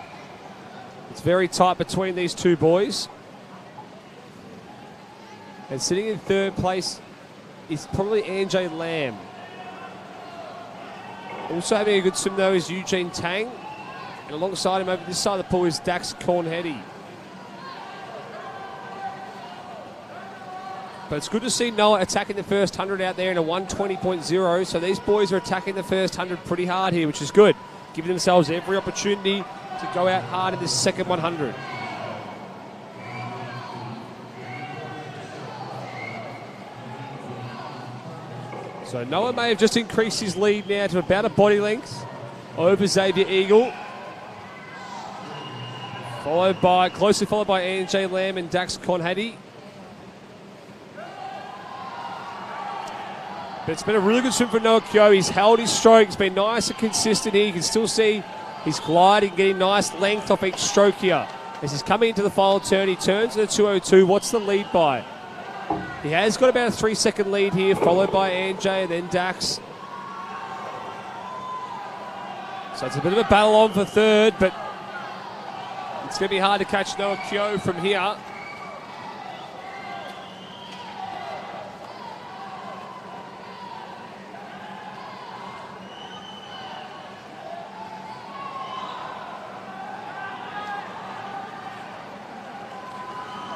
It's very tight between these two boys. And sitting in third place is probably Anjay Lamb. Also having a good swim though is Eugene Tang. And alongside him over this side of the pool is Dax Cornheady. But it's good to see Noah attacking the first 100 out there in a 120.0. So these boys are attacking the first 100 pretty hard here, which is good. Giving themselves every opportunity to go out hard in this second 100. So Noah may have just increased his lead now to about a body length over Xavier Eagle. Closely followed by Anjay Lamb and Dax Cornheady. But it's been a really good swim for Noah Keogh. He's held his stroke. He's been nice and consistent here. You can still see he's gliding, getting nice length off each stroke here. As he's coming into the final turn, he turns to the 202. What's the lead by? He has got about a 3-second lead here, followed by Anjay and then Dax. So it's a bit of a battle on for third, but it's going to be hard to catch Noah Keogh from here.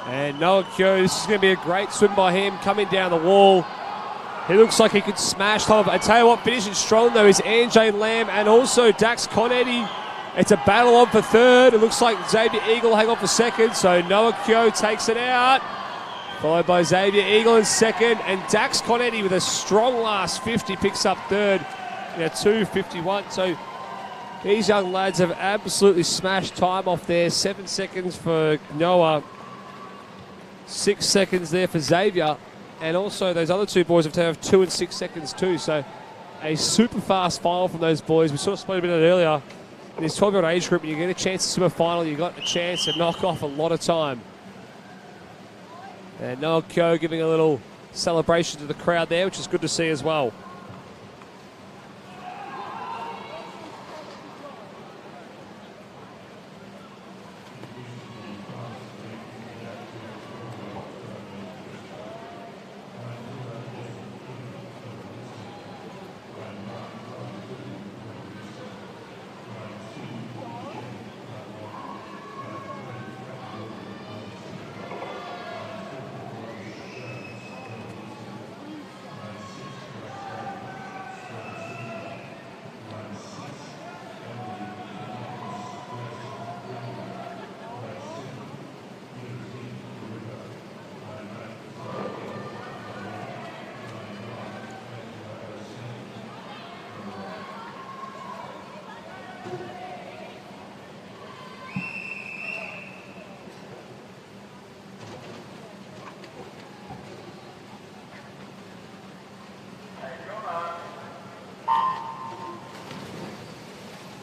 And Noah Keogh, this is going to be a great swim by him, coming down the wall. He looks like he could smash top. I tell you what, finishing strong though is Anjay Lamb and also Dax Cornheady. It's a battle on for third. It looks like Xavier Eagle hang on for second, so Noah Keogh takes it out. Followed by Xavier Eagle in second, and Dax Cornheady with a strong last 50 picks up third in a 2:51. So these young lads have absolutely smashed time off there. 7 seconds for Noah. 6 seconds there for Xavier, and also those other two boys have to have 2 and 6 seconds too. So a super fast final from those boys. We sort of spoke about it earlier. In this 12-year-old age group, when you get a chance to swim a final, you got a chance to knock off a lot of time. And Noah Keogh giving a little celebration to the crowd there, which is good to see as well.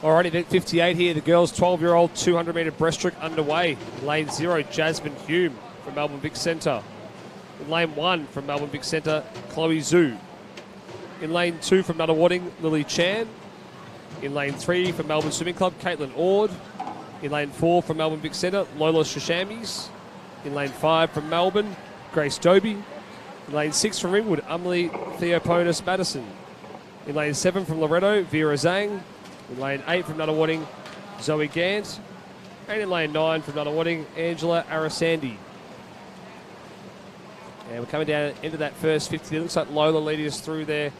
Alrighty, event 58 here. The girls' 12-year-old 200-metre breaststroke underway. In lane 0, Jasmine Hume from Melbourne Vic Centre. In lane 1 from Melbourne Vic Centre, Chloe Zhu. In lane 2 from Nunawading, Lily Chan. In lane 3 from Melbourne Swimming Club, Caitlin Ord. In lane 4 from Melbourne Vic Centre, Lola Shashamis. In lane 5 from Melbourne, Grace Doby. In lane 6 from Ringwood, Emily Theoponis Madison. In lane 7 from Loretto, Vera Zhang. In lane 8 from Nunawading, Zoe Gant. And in lane 9 from Nunawading, Angela Arasandi. And we're coming down into that first 50. It looks like Lola leading us through there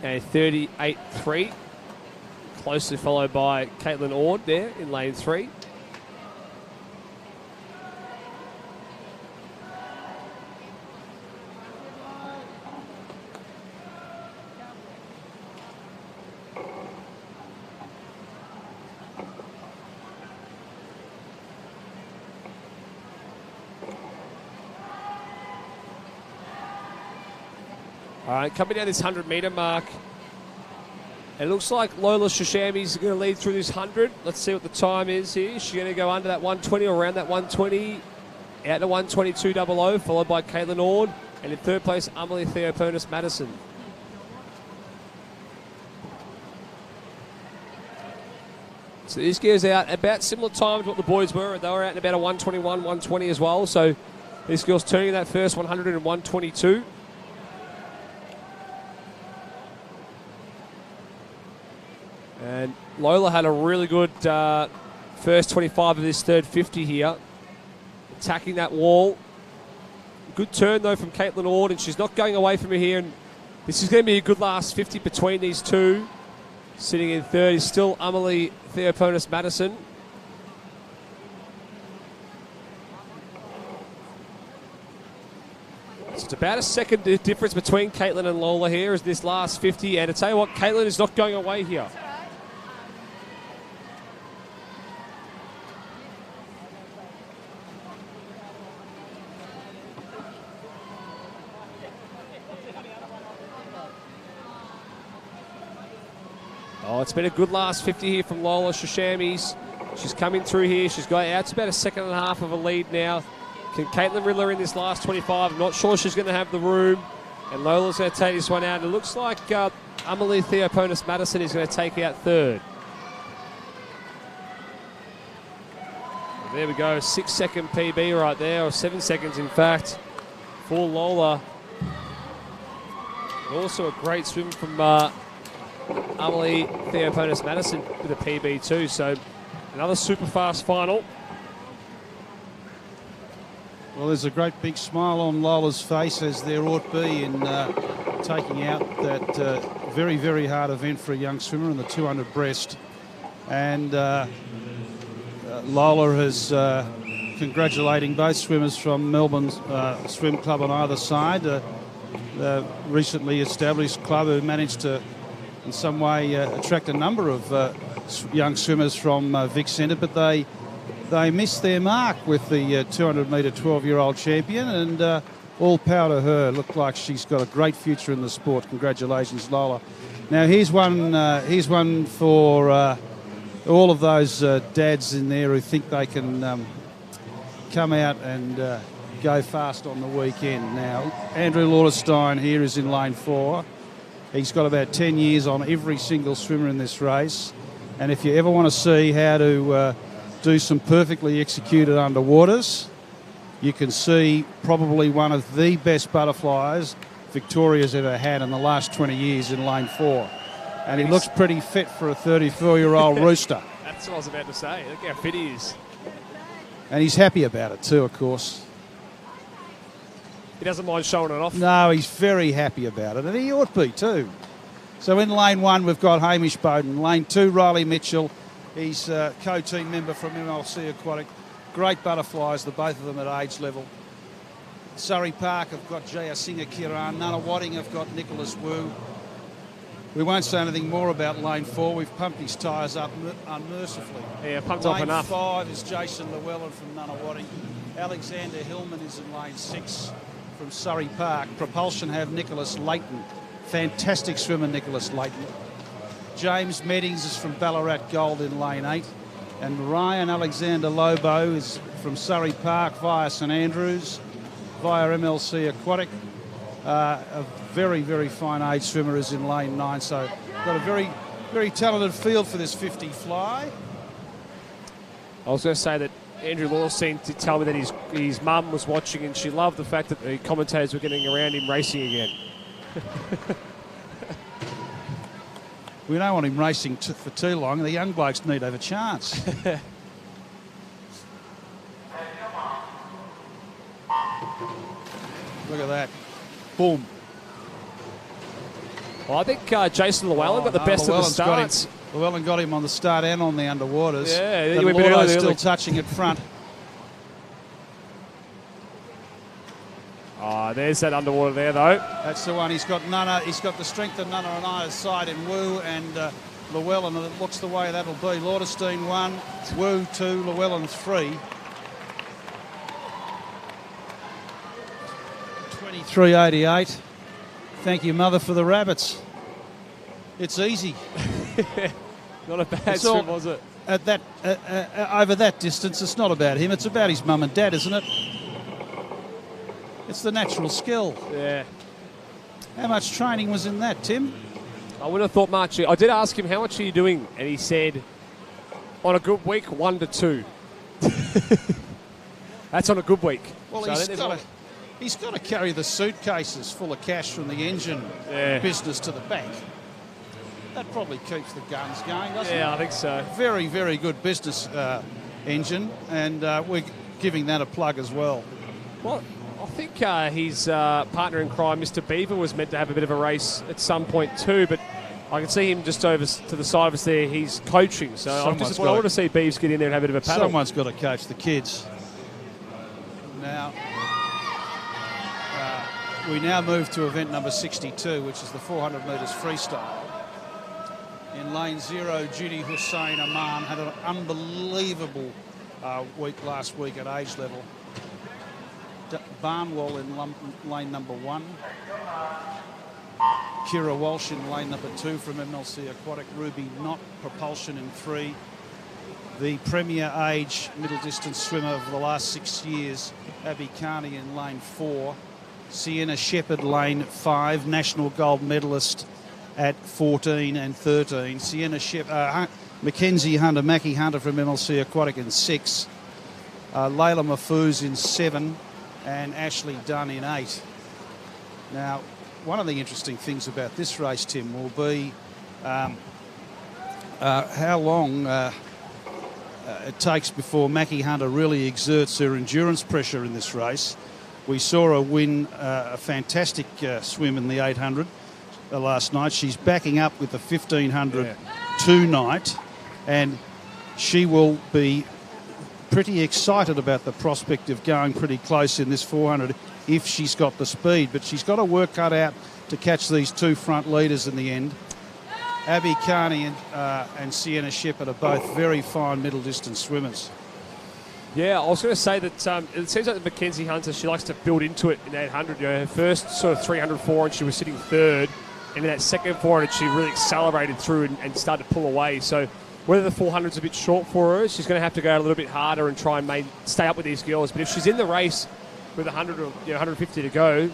at 38.3. Closely followed by Caitlin Ord there in lane 3. All right, coming down this 100-metre mark. It looks like Lola Shashami is going to lead through this 100. Let's see what the time is here. She's going to go under that 120 or around that 120. Out to 122.00, followed by Caitlin Ord. And in third place, Emily Theoponis Madison. So these girls out about similar time to what the boys were. They were out in about a 121, 120 as well. So these girls turning that first 100 and 122. And Lola had a really good first 25 of this third 50 here. Attacking that wall. Good turn, though, from Caitlin Ord, and she's not going away from her here. And this is going to be a good last 50 between these two. Sitting in third is still Amelie Theoponis-Madison. So it's about a second difference between Caitlin and Lola here as this last 50. And to tell you what, Caitlin is not going away here. Oh, it's been a good last 50 here from Lola Shashamis. She's coming through here. She's got out to about a second and a half of a lead now. Can Caitlin Riddler in this last 25? I'm not sure she's going to have the room. And Lola's going to take this one out. It looks like Amelie Theoponis-Madison is going to take out third. There we go, 6-second PB right there, or 7 seconds in fact, for Lola. Also a great swim from Amelie Theoponis-Madison with a PB too, so another super fast final. Well, there's a great big smile on Lola's face, as there ought to be, in taking out that very, very hard event for a young swimmer in the 200 breast. And Lola is congratulating both swimmers from Melbourne Swim Club on either side. The recently established club who managed to in some way attract a number of young swimmers from Vic Centre, but they missed their mark with the 200-metre 12-year-old champion, and all power to her. Looked like she's got a great future in the sport. Congratulations, Lola. Now here's one for all of those dads in there who think they can come out and go fast on the weekend. Now Andrew Lauderstein here is in lane 4. He's got about 10 years on every single swimmer in this race. And if you ever want to see how to do some perfectly executed underwaters, you can see probably one of the best butterflies Victoria's ever had in the last 20 years in lane 4. And he looks pretty fit for a 34-year-old rooster. That's what I was about to say. Look how fit he is. And he's happy about it too, of course. He doesn't mind showing it off. No, he's very happy about it, and he ought to be too. So in lane 1, we've got Hamish Bowden. Lane 2, Riley Mitchell. He's a co-team member from MLC Aquatic. Great butterflies, the both of them at age level. Surrey Park have got Jayasinghe Kiran. Nunawading have got Nicholas Wu. We won't say anything more about lane 4. We've pumped his tyres up unmercifully. Yeah, pumped up enough. Lane 5 is Jason Llewellyn from Nunawading. Alexander Hillman is in lane 6 from Surrey Park. Propulsion have Nicholas Leighton. Fantastic swimmer, Nicholas Leighton. James Meddings is from Ballarat Gold in lane 8. And Ryan Alexander Lobo is from Surrey Park via St Andrews, via MLC Aquatic. A very, very fine age swimmer is in lane 9. So got a very, very talented field for this 50 fly. I was going to say that Andrew Lawson did tell me that his mum was watching, and she loved the fact that the commentators were getting around him racing again. We don't want him racing for too long. The young blokes need to have a chance. Look at that. Boom. Well, I think Jason Llewellyn got the best of the starts. Llewellyn got him on the start and on the underwaters. Yeah, but Lordo's still touching it front. Oh, there's that underwater there, though. That's the one. He's got the strength of Nunna on either side in Wu and Llewellyn, and it looks the way that'll be. Lauderstein 1, Wu 2, Llewellyn 3. 23.88. Thank you, Mother, for the rabbits. It's easy. Not a bad swim, was it? At that, over that distance, it's not about him. It's about his mum and dad, isn't it? It's the natural skill. Yeah. How much training was in that, Tim? I wouldn't have thought much. I did ask him, how much are you doing? And he said On a good week, 1 to 2. That's on a good week. Well, So he's got to carry the suitcases full of cash from the engine business to the bank. That probably keeps the guns going, doesn't it? Yeah, I think so. Very, very good business engine, and we're giving that a plug as well. Well, I think his partner in crime, Mr. Beaver, was meant to have a bit of a race at some point too, but I can see him just over to the side of us there. He's coaching, so I want to see Beaves get in there and have a bit of a paddle. Someone's got to coach the kids. Now, we now move to event number 62, which is the 400 metres freestyle. In lane 0, Judy Hussein Aman had an unbelievable week last week at age level. Barnwell in lane number 1. Kira Walsh in lane number 2 from MLC Aquatic. Ruby Knott Propulsion in 3. The premier age middle distance swimmer of the last 6 years, Abby Carney in lane 4. Sienna Shepherd lane 5, national gold medalist at 14 and 13. Sienna Shepherd, Mackenzie Hunter, Mackie Hunter from MLC Aquatic in 6. Layla Mahfouz in 7 and Ashley Dunn in 8. Now, one of the interesting things about this race, Tim, will be how long it takes before Mackie Hunter really exerts her endurance pressure in this race. We saw her win a fantastic swim in the 800 last night. She's backing up with the 1500 tonight, and she will be pretty excited about the prospect of going pretty close in this 400 if she's got the speed. But she's got to work cut out to catch these two front leaders in the end. Abby Carney and Sienna Shepherd are both very fine middle distance swimmers. Yeah, I was going to say that it seems like Mackenzie Hunter, she likes to build into it in 800. You know, her first sort of 300 400, she was sitting third, and in that second 400, she really accelerated through and started to pull away. So whether the 400's a bit short for her, she's going to have to go a little bit harder and try and stay up with these girls. But if she's in the race with 100 or 150 to go,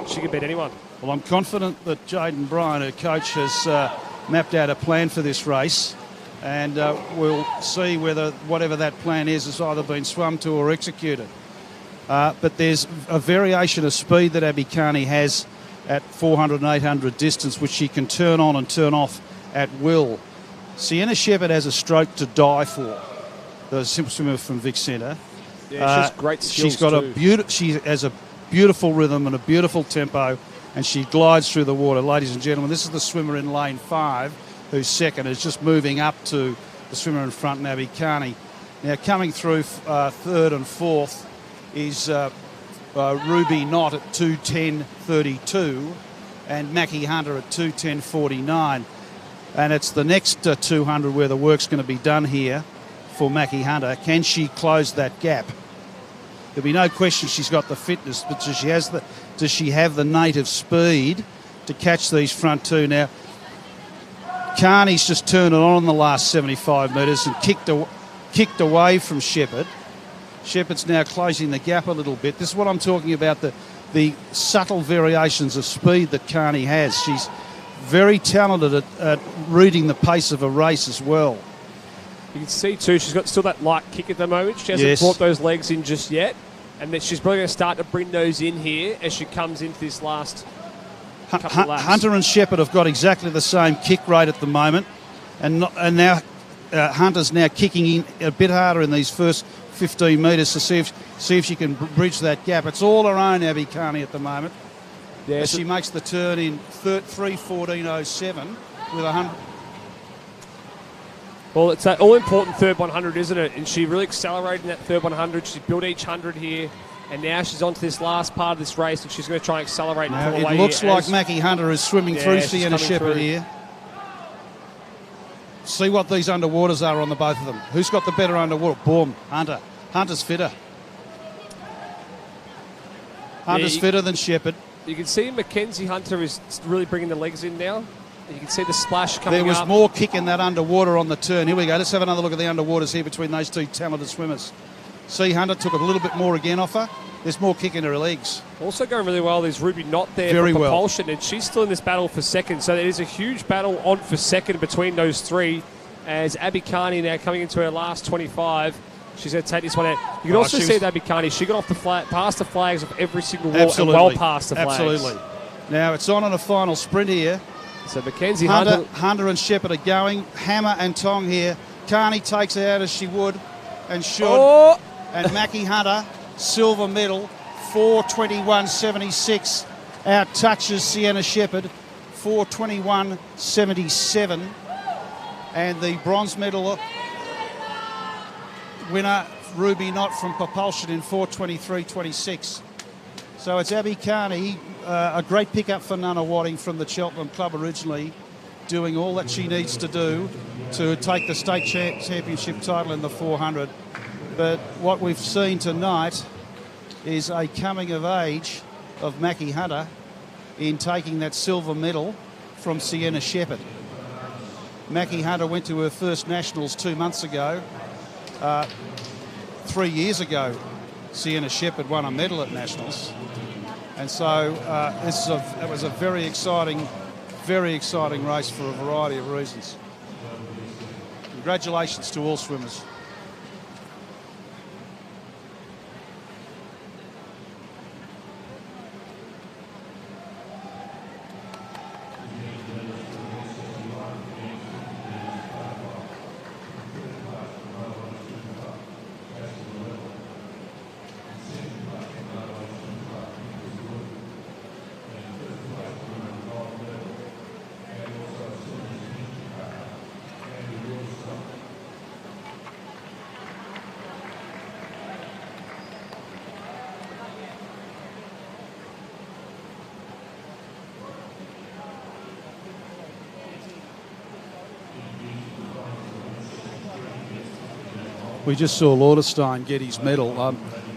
she can beat anyone. Well, I'm confident that Jaden Bryan, her coach, has mapped out a plan for this race, and we'll see whether whatever that plan is has either been swum to or executed. But there's a variation of speed that Abby Carney has at 400 and 800 distance, which she can turn on and turn off at will. Sienna Shepherd has a stroke to die for, the simple swimmer from Vic Centre. Yeah, she's great skills. She has a beautiful rhythm and a beautiful tempo, and she glides through the water. Ladies and gentlemen, this is the swimmer in lane 5, who's second, is just moving up to the swimmer in front, Abby Carney. Now, coming through third and fourth is Ruby Knott at 2:10.32 and Mackie Hunter at 2:10.49. And it's the next 200 where the work's going to be done here for Mackie Hunter. Can she close that gap? There'll be no question she's got the fitness, but does she have the native speed to catch these front two? Now, Carney's just turned it on the last 75 metres and kicked away from Shepherd. Shepherd's now closing the gap a little bit. This is what I'm talking about, the subtle variations of speed that Carney has. She's very talented at reading the pace of a race as well. You can see too, she's got still that light kick at the moment. She hasn't brought those legs in just yet, and that she's probably going to start to bring those in here as she comes into this last couple of laps. Hunter and Shepherd have got exactly the same kick rate at the moment, and now Hunter's now kicking in a bit harder in these first 15 metres to see if she can bridge that gap. It's all her own, Abby Carney, at the moment. Yeah, as she makes the turn in 3:14.07 with 100. Well, it's that all-important third 100, isn't it? And she really accelerated in that third 100. She built each 100 here, and now she's on to this last part of this race, and she's going to try and accelerate and pull away. It looks like Mackie Hunter is swimming through Sienna Shepherd here. See what these underwaters are on the both of them. Who's got the better underwater? Boom, Hunter. Hunter's fitter. Hunter's fitter than Shepherd. You can see Mackenzie Hunter is really bringing the legs in now. You can see the splash coming up. There was more kick in that underwater on the turn. Here we go. Let's have another look at the underwaters here between those two talented swimmers. See, Hunter took a little bit more again off her. There's more kick in her legs. Also going really well, there's Ruby Knott there for propulsion, and she's still in this battle for second. So there is a huge battle on for second between those three. as Abby Carney now coming into her last 25. She's going to take this one out. You can also see that Abby Carney, she got off the flag, past the flags of every single wall, and well past the flags. Absolutely. Now it's on a final sprint here. So Mackenzie Hunter and Shepherd are going. Hammer and Tong here. Carney takes it out as she would and should. Oh. And Mackie Hunter, silver medal, 4:21.76. Out touches Sienna Shepherd, 4:21.77. And the bronze medal winner, Ruby Knott from Propulsion, in 4:23.26. So it's Abby Carney, a great pickup for Nana Wadding from the Cheltenham Club originally, doing all that she needs to do to take the state championship title in the 400. But what we've seen tonight is a coming of age of Mackie Hunter in taking that silver medal from Sienna Shepherd. Mackie Hunter went to her first Nationals 2 months ago. 3 years ago, Sienna Shepherd won a medal at Nationals. And so it was a very exciting race for a variety of reasons. Congratulations to all swimmers. We just saw Lauderstein get his medal.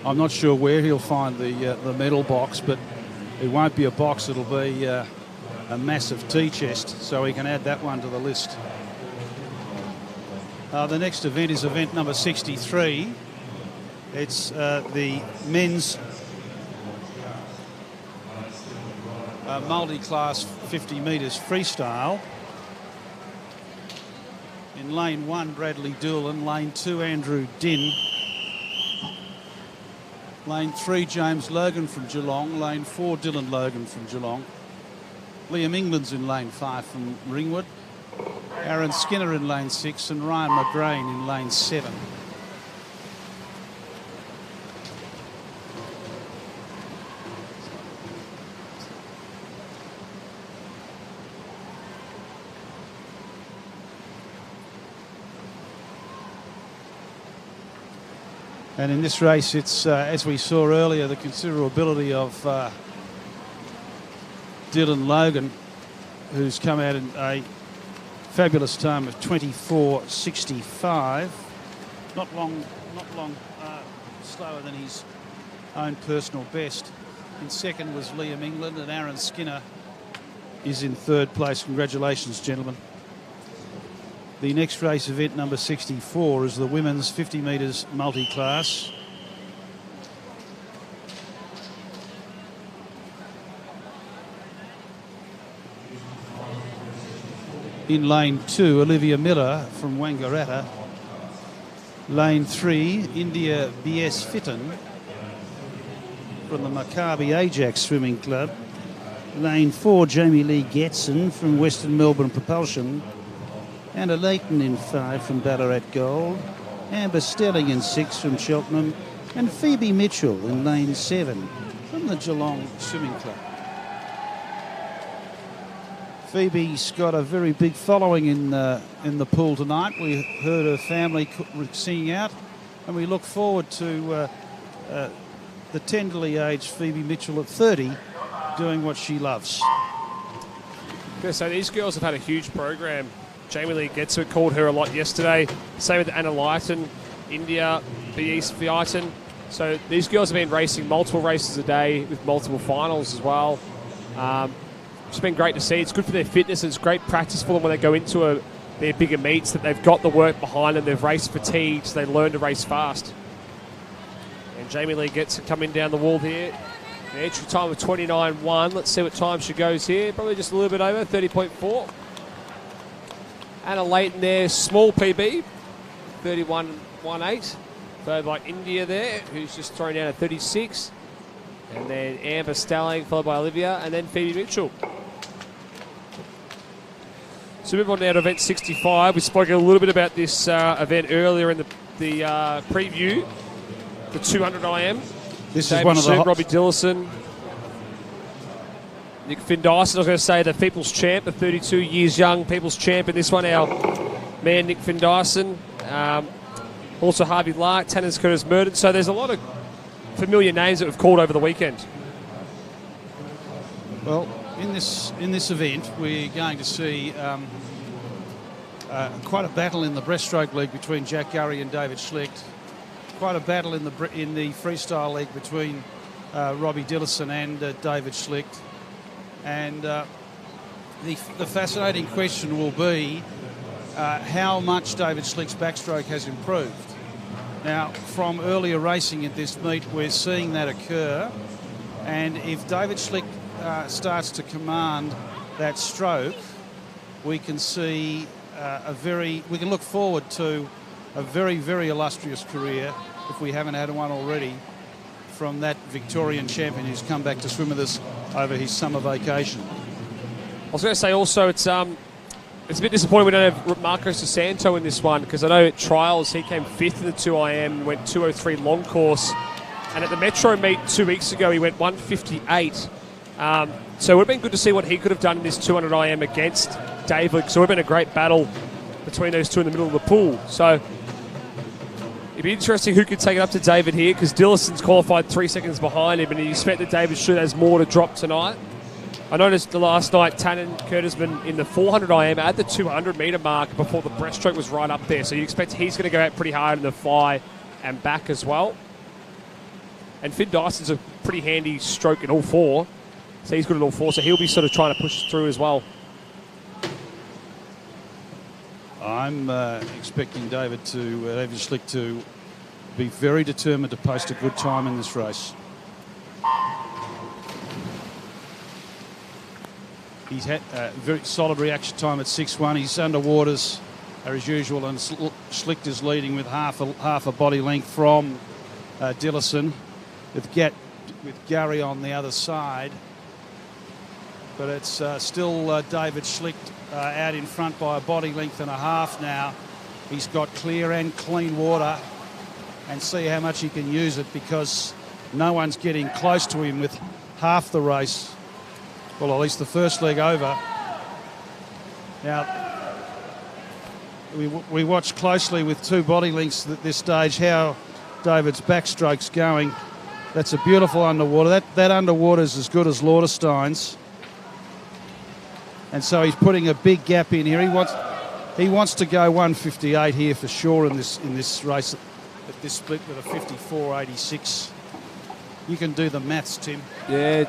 I'm not sure where he'll find the medal box, but it won't be a box. It'll be a massive tea chest, so he can add that one to the list. The next event is event number 63. It's the men's multi-class 50 metres freestyle. In lane 1, Bradley Doolan. Lane 2, Andrew Dinn. Lane 3, James Logan from Geelong. Lane 4, Dylan Logan from Geelong. Liam England's in lane 5 from Ringwood. Aaron Skinner in lane 6 and Ryan McGrain in lane 7. And in this race, it's, as we saw earlier, the considerability of Dylan Logan, who's come out in a fabulous time of 24.65. Not long slower than his own personal best. In second was Liam England, and Aaron Skinner is in third place. Congratulations, gentlemen. The next race, event number 64, is the women's 50 metres multi-class. In lane 2, Olivia Miller from Wangaratta. Lane 3, India B.S. Fitton from the Maccabi Ajax Swimming Club. Lane 4, Jamie Lee Getson from Western Melbourne Propulsion. Anna Leighton in 5 from Ballarat Gold. Amber Stelling in 6 from Cheltenham. And Phoebe Mitchell in lane 7 from the Geelong Swimming Club. Phoebe's got a very big following in the pool tonight. We heard her family singing out, and we look forward to the tenderly aged Phoebe Mitchell at 30 doing what she loves. So these girls have had a huge program. Jamie Lee Getson called her a lot yesterday. Same with Anna Lighton, India, Beast Viaton. So these girls have been racing multiple races a day with multiple finals as well. It's been great to see. It's good for their fitness. It's great practice for them when they go into their bigger meets, that they've got the work behind them. They've raced fatigued, so they learn to race fast. And Jamie Lee Getson coming down the wall here. An entry time of 29.1. Let's see what time she goes here. Probably just a little bit over, 30.4. Anna Leighton there, small PB, 31.18. Followed by India there, who's just thrown down a 36. And then Amber Stalling, followed by Olivia, and then Phoebe Mitchell. So move on now to event 65. We spoke a little bit about this event earlier in the preview. The 200 IM. This David is one of the Robbie Dillison, Nick Finn Dyson. I was going to say the People's Champ, the 32 years young People's Champ. In this one, our man Nick Finn Dyson. Also Harvey Lark, Tanners Curtis Murden. So there's a lot of familiar names that we've called over the weekend. Well, in this event, we're going to see quite a battle in the breaststroke league between Jack Gurry and David Schlicht. Quite a battle in the freestyle league between Robbie Dillison and David Schlicht. And the fascinating question will be how much David Schlicht's backstroke has improved. Now, from earlier racing at this meet, we're seeing that occur. And if David Schlicht starts to command that stroke, we can see we can look forward to a very, very illustrious career, if we haven't had one already, from that Victorian champion who's come back to swim with us over his summer vacation. I was going to say also it's a bit disappointing we don't have Marco Sasanto in this one, because I know at trials he came 5th in the 2IM, went 203 long course, and at the Metro meet 2 weeks ago he went 158. So it would have been good to see what he could have done in this 200 IM against David, so it would have been a great battle between those two in the middle of the pool. So it'd be interesting who could take it up to David here, because Dillison's qualified 3 seconds behind him, and you expect that David should has more to drop tonight. I noticed the last night Tannen Curtisman in the 400 IM at the 200 metre mark before the breaststroke was right up there, so you expect he's going to go out pretty hard in the fly and back as well. And Finn Dyson's a pretty handy stroke in all four, so he's good at all four, so he'll be sort of trying to push through as well. I'm expecting David Schlicht to be very determined to post a good time in this race. He's had a very solid reaction time at 6-1. He's under waters as usual, and Schlicht is leading with half a body length from Dillison, with Gurry on the other side. But it's still David Schlicht out in front by a body length and a half now. He's got clear and clean water, and see how much he can use it, because no one's getting close to him with half the race. Well, at least the first leg over. Now, we watch closely with 2 body lengths at this stage how David's backstroke's going. That's a beautiful underwater. That underwater is as good as Lauderstein's. And so he's putting a big gap in here. He wants to go 158 here for sure in this race at this split with a 54.86. You can do the maths, Tim. Yeah,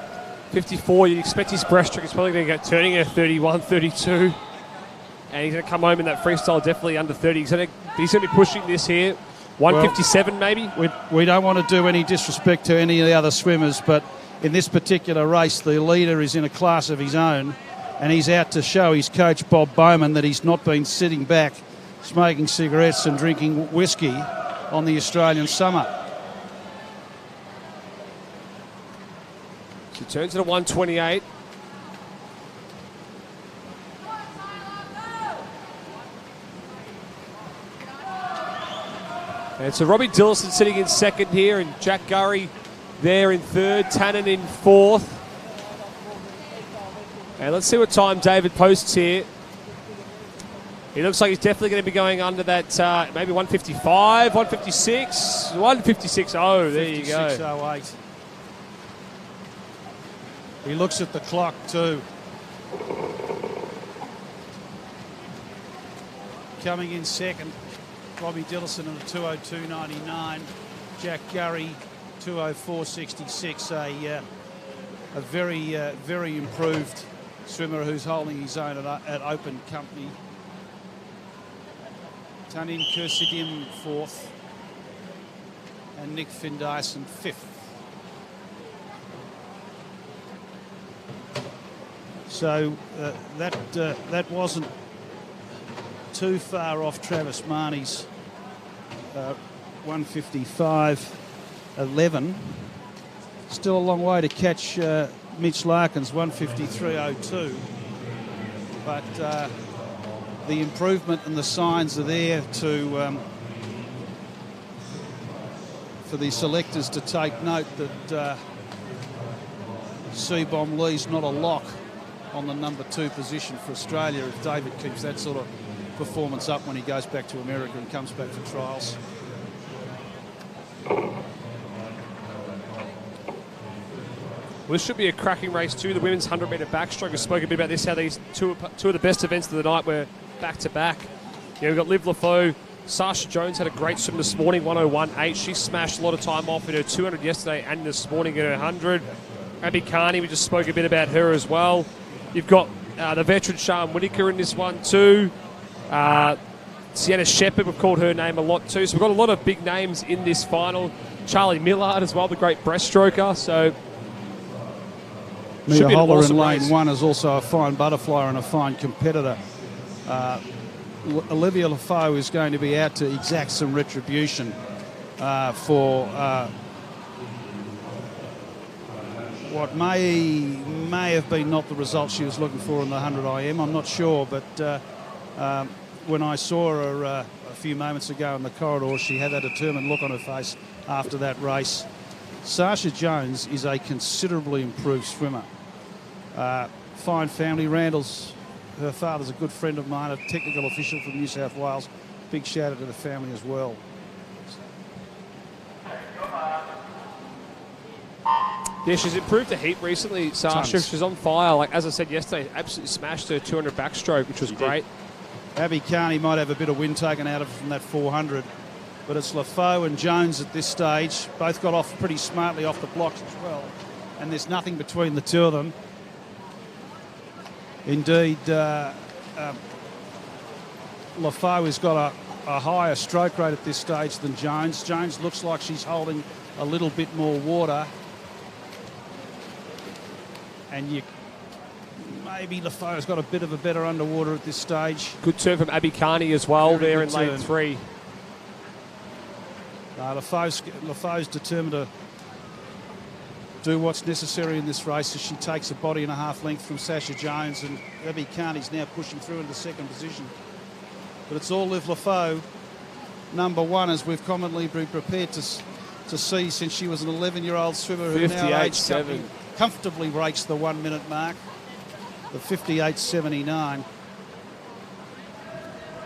54. You'd expect his breaststroke is probably going to get turning at 31, 32. And he's going to come home in that freestyle definitely under 30. He's going to be pushing this here. 157 maybe? We don't want to do any disrespect to any of the other swimmers, but in this particular race, the leader is in a class of his own, and he's out to show his coach, Bob Bowman, that he's not been sitting back, smoking cigarettes and drinking whiskey on the Australian summer. So turns it to 128. And so Robbie Dillison sitting in second here, and Jack Gurry there in third, Tannen in fourth. And let's see what time David posts here. He looks like he's definitely going to be going under that, maybe 155, 156, 156. Oh, there you go. 56.08. He looks at the clock too. Coming in second, Robbie Dillison at a 202.99. Jack Gurry, 204.66. A very improved swimmer who's holding his own at open company. Tanin Kursidim fourth, and Nick Finn Dyson fifth. So that wasn't too far off Travis Marnie's 155.11. Still a long way to catch Mitch Larkin's 153.02. But the improvement and the signs are there to for the selectors to take note that Seabom Lee's not a lock on the number 2 position for Australia if David keeps that sort of performance up when he goes back to America and comes back for trials. Well, this should be a cracking race too. The women's 100-metre backstroke. I spoke a bit about this, how these two of the best events of the night were back-to-back. We've got Liv Lafoe. Sasha Jones had a great swim this morning, 101.8. She smashed a lot of time off in her 200 yesterday and this morning in her 100. Abby Carney, we just spoke a bit about her as well. You've got the veteran Sian Whittaker in this one too. Sienna Shepherd, we've called her name a lot too. So we've got a lot of big names in this final. Charlie Millard as well, the great breaststroker. So Mia Holler awesome in lane race. 1 is also a fine butterfly and a fine competitor. Olivia Lafoe is going to be out to exact some retribution for what may have been not the result she was looking for in the 100 IM. I'm not sure, but when I saw her a few moments ago in the corridor, she had that determined look on her face after that race. Sasha Jones is a considerably improved swimmer. Fine family. Her father's a good friend of mine, a technical official from New South Wales. Big shout out to the family as well. Yeah, she's improved a heap recently, Sasha. Tons. She's on fire. Like as I said yesterday, absolutely smashed her 200 backstroke, which was great. Abby Carney might have a bit of wind taken out of her from that 400, but it's Lafoe and Jones at this stage. Both got off pretty smartly off the blocks as well, and there's nothing between the two of them. Indeed, Lafoe has got a higher stroke rate at this stage than Jones. Jones looks like she's holding a little bit more water, and maybe Lafoe's got a bit of a better underwater at this stage. Good turn from Abby Carney as well. Very there in good lane turn. 3. Lafoe's determined to do what's necessary in this race as she takes a body and a half length from Sasha Jones, and Abby Carney's now pushing through into second position. But it's all Liv Lafoe, number 1, as we've commonly been prepared to see since she was an 11-year-old swimmer who now aged 58.7. comfortably breaks the 1 minute mark, the 58.79.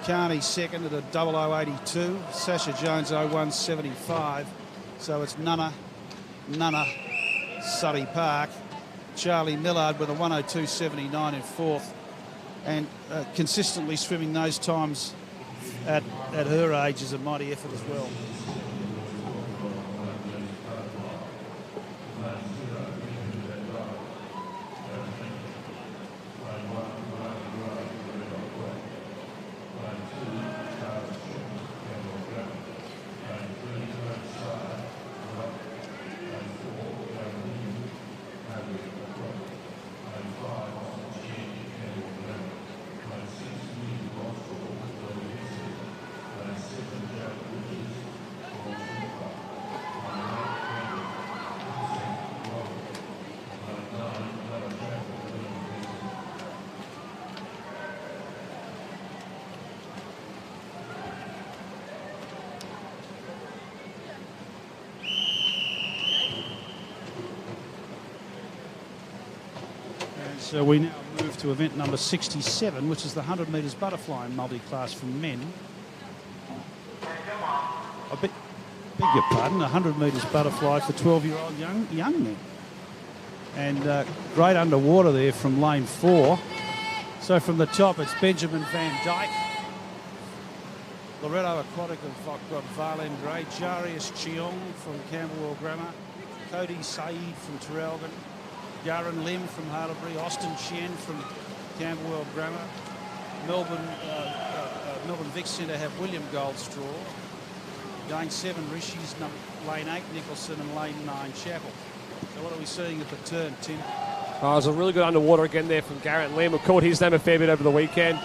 Carney second at a 00.82. Sasha Jones 01.75. So it's Nunna, Surrey Park. Charlie Millard with a 102.79 in fourth, and consistently swimming those times at her age is a mighty effort as well. So we now move to event number 67, which is the 100 metres butterfly in multi-class for men. I beg your pardon, 100 metres butterfly for 12-year-old young men. And great underwater there from lane 4. So from the top, it's Benjamin Van Dyke, Loretto Aquatic have got Valen Gray, Jarius Cheong from Camberwell Grammar, Cody Saeed from Traralgon, Garen Lim from Hartlebury, Austin Chen from Camberwell Grammar, Melbourne Vic Centre have William Goldstraw. Going 7, Rishi's lane 8, Nicholson, and lane 9, Chapel. So what are we seeing at the turn, Tim? Oh, it was a really good underwater again there from Garrett Lim. We called his name a fair bit over the weekend.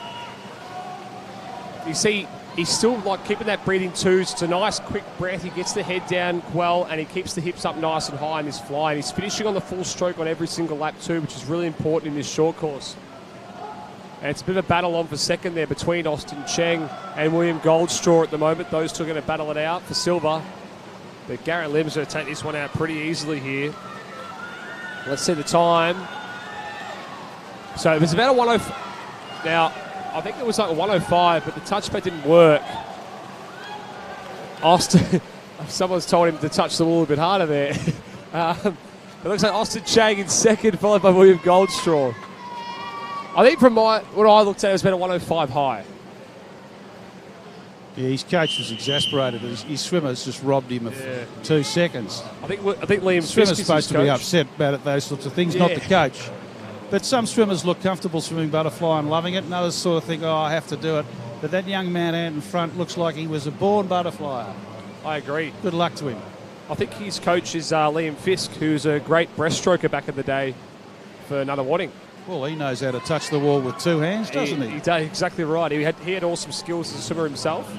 you see he's still like keeping that breathing too. So it's a nice quick breath. He gets the head down well and he keeps the hips up nice and high in his fly. And he's finishing on the full stroke on every single lap too, which is really important in this short course. And it's a bit of a battle on for second there between Austin Cheng and William Goldstraw at the moment. Those two are going to battle it out for silver. But Garrett Lim's going to take this one out pretty easily here. Let's see the time. So it was about a 105. Now, I think it was like a 105, but the touchpad didn't work. Austin, someone's told him to touch the wall a bit harder there. It looks like Austin Chang in second, followed by William Goldstraw. I think from what I looked at, it was about a 105 high. Yeah, his coach was exasperated. His swimmer's just robbed him of 2 seconds. I think Liam swimmer's supposed to be upset about those sorts of things, not the coach. But some swimmers look comfortable swimming butterfly and loving it, and others sort of think, oh, I have to do it. But that young man out in front looks like he was a born butterflyer. I agree. Good luck to him. I think his coach is Liam Fisk, who's a great breaststroker back in the day for Nunawading. Well, he knows how to touch the wall with 2 hands, doesn't he? He does, exactly right. He had awesome skills as a swimmer himself.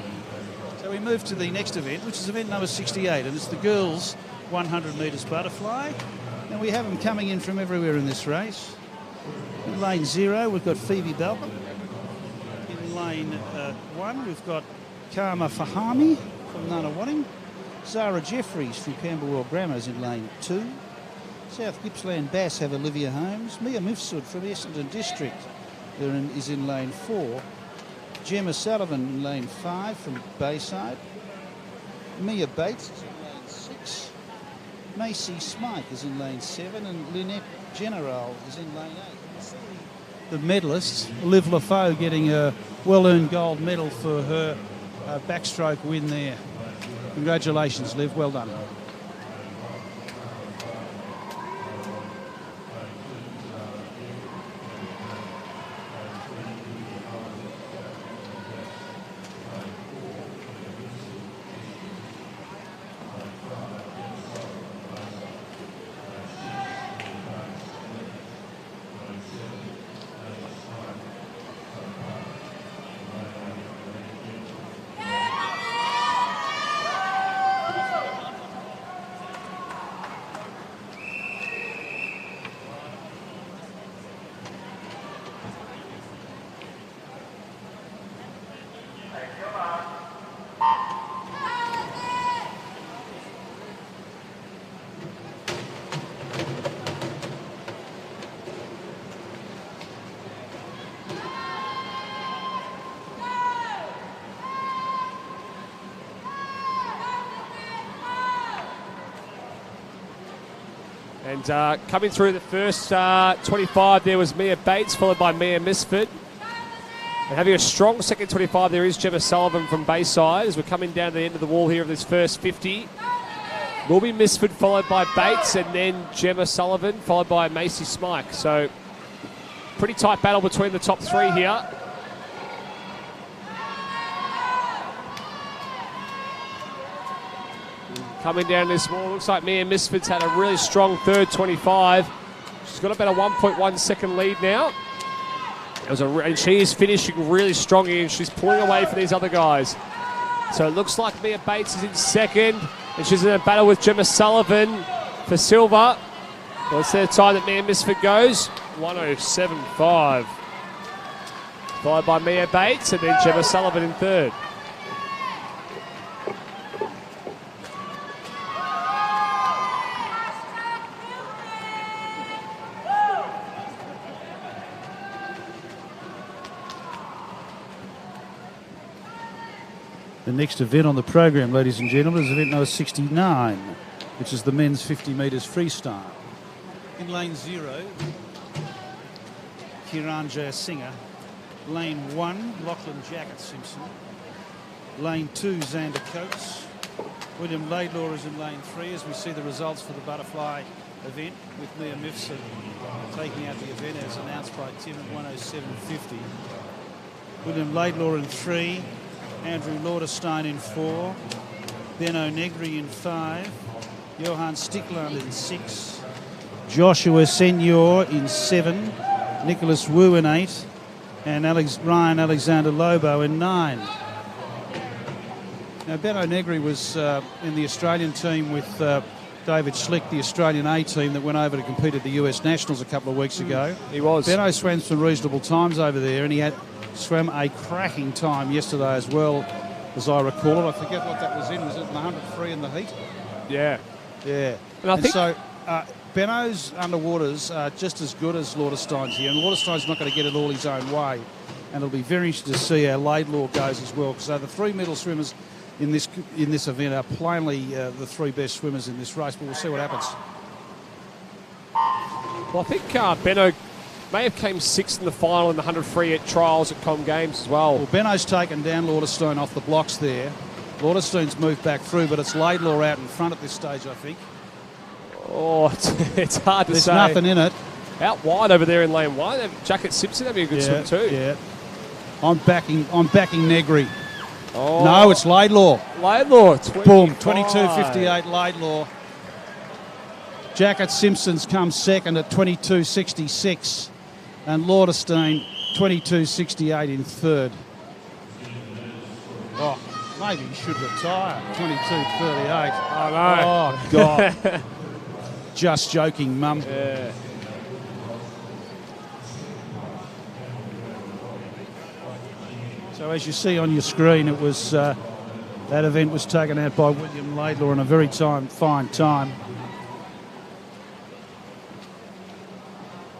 So we move to the next event, which is event number 68, and it's the girls' 100 metres butterfly. Now we have them coming in from everywhere in this race. In lane 0, we've got Phoebe Balcom. In lane 1, we've got Karma Fahami from Nunawading. Zara Jeffries from Camberwell Grammars in lane 2. South Gippsland Bass have Olivia Holmes. Mia Mifsud from Essendon District is in lane 4. Gemma Sullivan in lane 5 from Bayside. Mia Bates is in lane 6. Macy Smythe is in lane 7, and Lynette General is in lane 8. The medalists, Liv Lafoe, getting a well-earned gold medal for her backstroke win there. Congratulations, Liv. Well done. And coming through the first 25, there was Mia Bates, followed by Mia Misford. And having a strong second 25, there is Gemma Sullivan from Bayside. As we're coming down to the end of the wall here of this first 50, will be Misford, followed by Bates, and then Gemma Sullivan, followed by Macy Smyke. So pretty tight battle between the top 3 here. Coming down this wall, looks like Mia Misford's had a really strong third 25. She's got about a 1.1 second lead now. And she is finishing really strong here, and she's pulling away for these other guys. So it looks like Mia Bates is in second, and she's in a battle with Gemma Sullivan for silver. Let's see the time that Mia Misford goes. 1:07.5. Followed by Mia Bates, and then Gemma Sullivan in third. The next event on the program, ladies and gentlemen, is event number 69, which is the men's 50 metres freestyle. In lane 0, Kiranja Singer. Lane 1, Lachlan Jacket Simpson. Lane 2, Xander Coates. William Laidlaw is in lane 3 as we see the results for the butterfly event, with Mia Mifsud taking out the event as announced by Tim at 1:07.50. William Laidlaw in 3. Andrew Lauderstein in 4, Benno Negri in 5, Johan Stickland in 6, Joshua Senor in 7, Nicholas Wu in 8, and Ryan Alexander Lobo in 9. Now, Benno Negri was in the Australian team with David Schlick, the Australian A team that went over to compete at the US Nationals a couple of weeks ago. He was. Benno swam some reasonable times over there, and he swam a cracking time yesterday as well, as I recall it. I forget what that was in. Was it in the 100 free in the heat? Yeah. Yeah. And I think so Benno's underwaters are just as good as Lauderstein's here, and Lauderstein's not going to get it all his own way. And it'll be very interesting to see how Laidlaw goes as well, because the three medal swimmers in this event are plainly the three best swimmers in this race, but we'll see what happens. Well, I think Benno may have came 6th in the final in the 100 free at trials at Com Games as well. Well, Benno's taken down Lauderstein off the blocks there. Lauderstein's moved back through, but it's Laidlaw out in front at this stage, I think. Oh, it's hard to say. There's nothing in it. Out wide over there in lane 1. Jacket Simpson having a good swim too. Yeah. I'm backing Negri. Oh. No, it's Laidlaw. Laidlaw. Boom, 22.58 Laidlaw. Jacket Simpson's come second at 22.66. And Lauderstein, 22.68 in third. Oh, maybe he should retire. 22.38. Oh, no. Oh, God. Just joking, Mum. Yeah. So as you see on your screen, it was that event was taken out by William Laidlaw in a very fine time.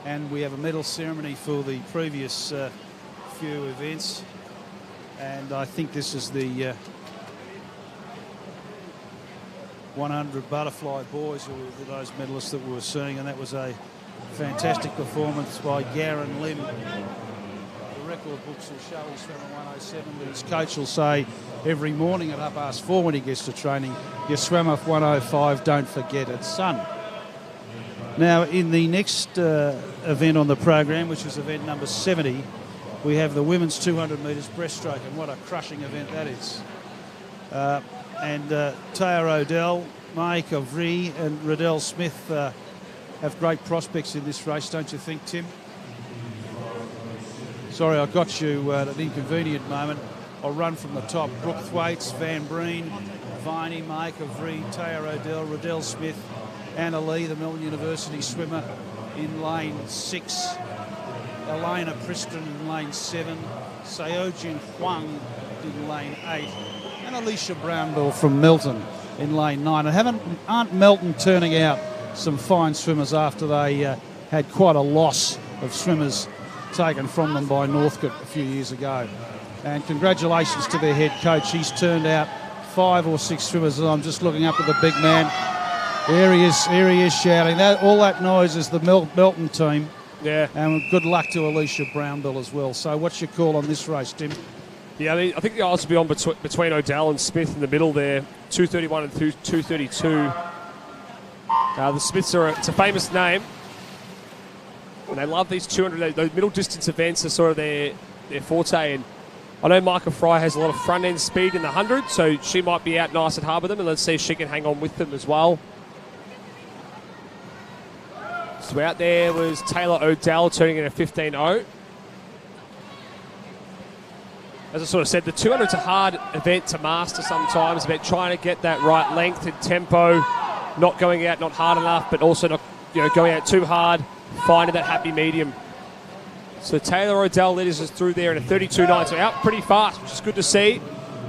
And we have a medal ceremony for the previous few events. And I think this is the 100 butterfly boys who were those medalists that we were seeing, and that was a fantastic performance by Garen Lim. The record books will show he swam a 107, but his coach will say every morning at 4:30 when he gets to training, you swam off 105, don't forget it, son. Now, in the next event on the program, which is event number 70, we have the women's 200 metres breaststroke, and what a crushing event that is. And Taya Odell, Mae Kovri and Riddell Smith have great prospects in this race, don't you think, Tim? Sorry, I got you at an inconvenient moment. I'll run from the top. Brooke Thwaites, Van Breen, Viney, Mae Kovri, Taya Odell, Riddell Smith, Anna Lee, the Melbourne University swimmer, in lane 6. Elena Preston in lane 7. Seojin Huang in lane 8. And Alicia Brownbill from Melton in lane 9. And aren't Melton turning out some fine swimmers after they had quite a loss of swimmers taken from them by Northcote a few years ago? And congratulations to their head coach. He's turned out 5 or 6 swimmers, and I'm just looking up at the big man. There he is shouting. All that noise is the Melton team. Yeah. And good luck to Alicia Brownbill as well. So what's your call on this race, Tim? Yeah, I think the odds will be on between Odell and Smith in the middle there. 231 and 232. The Smiths it's a famous name. And they love these 200, those middle distance events are sort of their forte. And I know Micah Fry has a lot of front end speed in the 100, so she might be out nice at harbour them, and let's see if she can hang on with them as well. So out there was Taylor Odell turning in a 15.0. As I sort of said, the 200's a hard event to master sometimes, about trying to get that right length and tempo, not going out not hard enough, but also not going out too hard, finding that happy medium. So Taylor Odell leads us through there in a 32.9, so out pretty fast, which is good to see.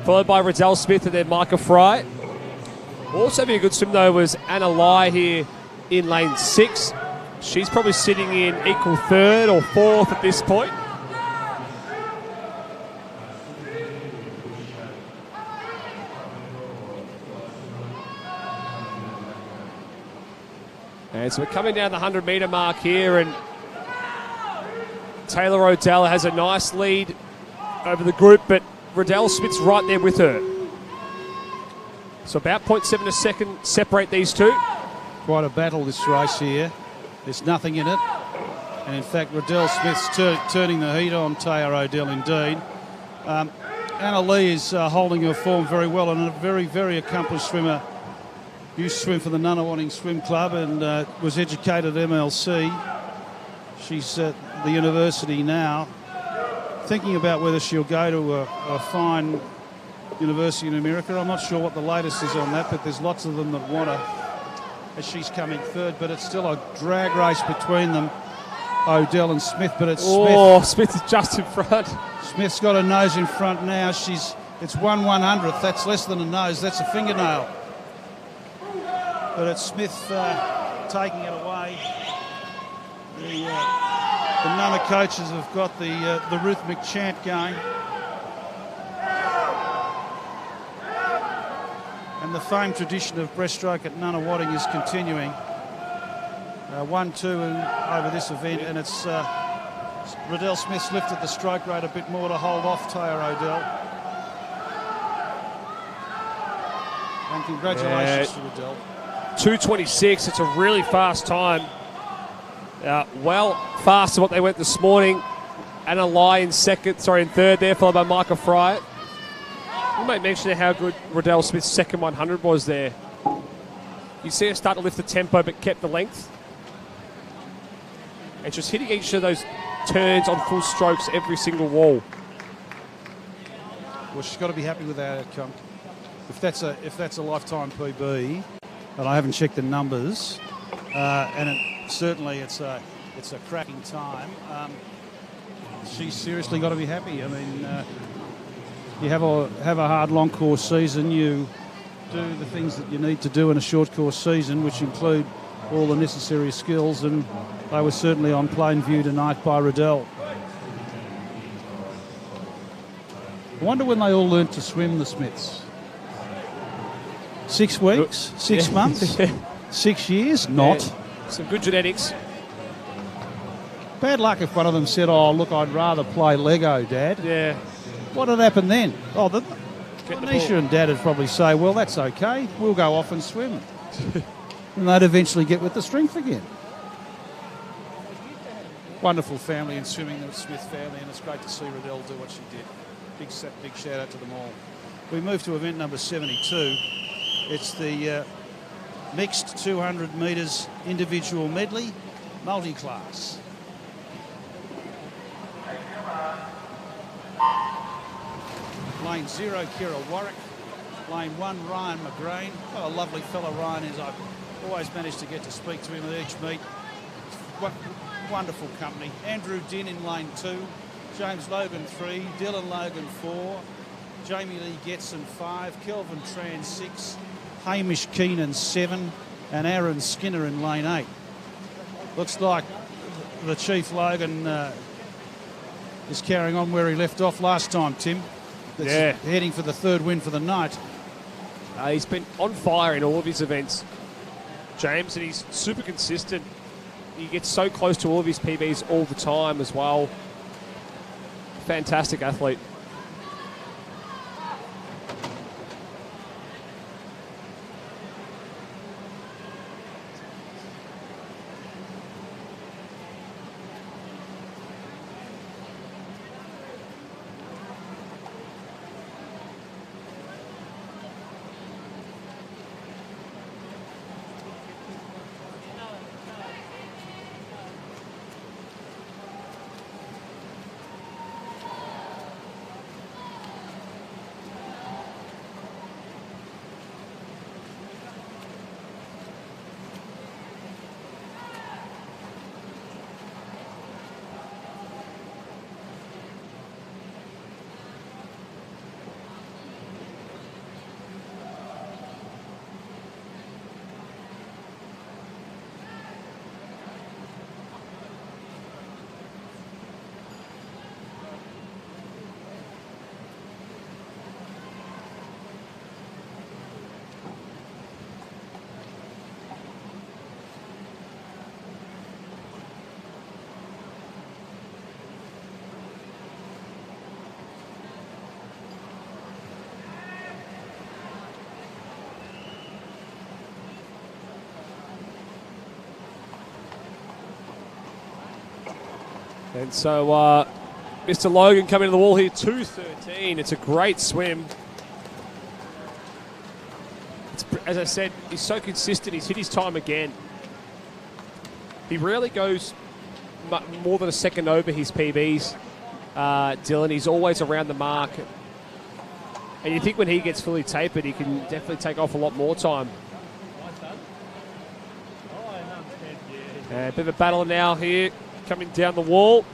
Followed by Riddell Smith and then Micah Fry. Also having a good swim though was Anna Lai here in lane 6. She's probably sitting in equal 3rd or 4th at this point. And so we're coming down the 100-metre mark here, and Taylor Odell has a nice lead over the group, but Riddell Smith's right there with her. So about 0.7 a second separate these two. Quite a battle, this race here. There's nothing in it. And in fact, Riddell Smith's turning the heat on Taya Odell indeed. Anna Lee is holding her form very well, and a very, very accomplished swimmer. Used to swim for the Nunawading Swim Club and was educated at MLC. She's at the university now. thinking about whether she'll go to a fine university in America. I'm not sure what the latest is on that, but there's lots of them that want her as she's coming third. But it's still a drag race between them, Odell and Smith. But it's Smith is just in front. Smith's got her nose in front now. It's 1/100th. That's less than a nose. That's a fingernail. But it's Smith taking it away. The Nunna coaches have got the rhythmic chant going. And the famed tradition of breaststroke at Nunawading is continuing. 1-2 over this event, and it's Riddell Smith's lifted the stroke rate a bit more to hold off Taya Odell. And congratulations to Riddell. 2:26. It's a really fast time. Well, faster what they went this morning. Anna Lai in third there, followed by Micah Fry. You might mention how good Riddell Smith's second 100 was there. You see her start to lift the tempo, but kept the length. And just hitting each of those turns on full strokes every single wall. Well, she's got to be happy with that outcome. If that's a lifetime PB, and I haven't checked the numbers, and certainly it's a cracking time. She's seriously got to be happy. I mean, you have a hard long course season. You do the things that you need to do in a short course season, which include all the necessary skills, and they were certainly on plain view tonight by Riddell. I wonder when they all learnt to swim, the Smiths. 6 weeks? 6 months? 6 years? Not. Yeah. Some good genetics. Bad luck if one of them said, "Oh, look, I'd rather play Lego, Dad." Yeah. What had happened then? Oh, Anisha and Dad would probably say, "Well, that's okay. We'll go off and swim." And they'd eventually get with the strength again. Wonderful family in swimming, the Smith family, and it's great to see Riddell do what she did. Big shout out to them all. We move to event number 72. It's the mixed 200 metres individual medley multi-class. Lane 0, Kira Warwick. Lane 1, Ryan McGrain. What a lovely fellow Ryan is. I've always managed to get to speak to him at each meet. Wonderful company. Andrew Din in lane 2. James Logan 3. Dylan Logan 4. Jamie Lee Getson 5. Kelvin Tran 6. Hamish Keenan 7. And Aaron Skinner in lane 8. Looks like the Chief Logan is carrying on where he left off last time, Tim. Yeah. Heading for the third win for the night. He's been on fire in all of his events, James, and he's super consistent. He gets so close to all of his PBs all the time as well. Fantastic athlete. And so Mr. Logan coming to the wall here, 2:13. It's a great swim. As I said, he's so consistent. He's hit his time again. He rarely goes more than a second over his PBs. Dylan. He's always around the mark. And you think when he gets fully tapered, he can definitely take off a lot more time. A bit of a battle now here, coming down the wall.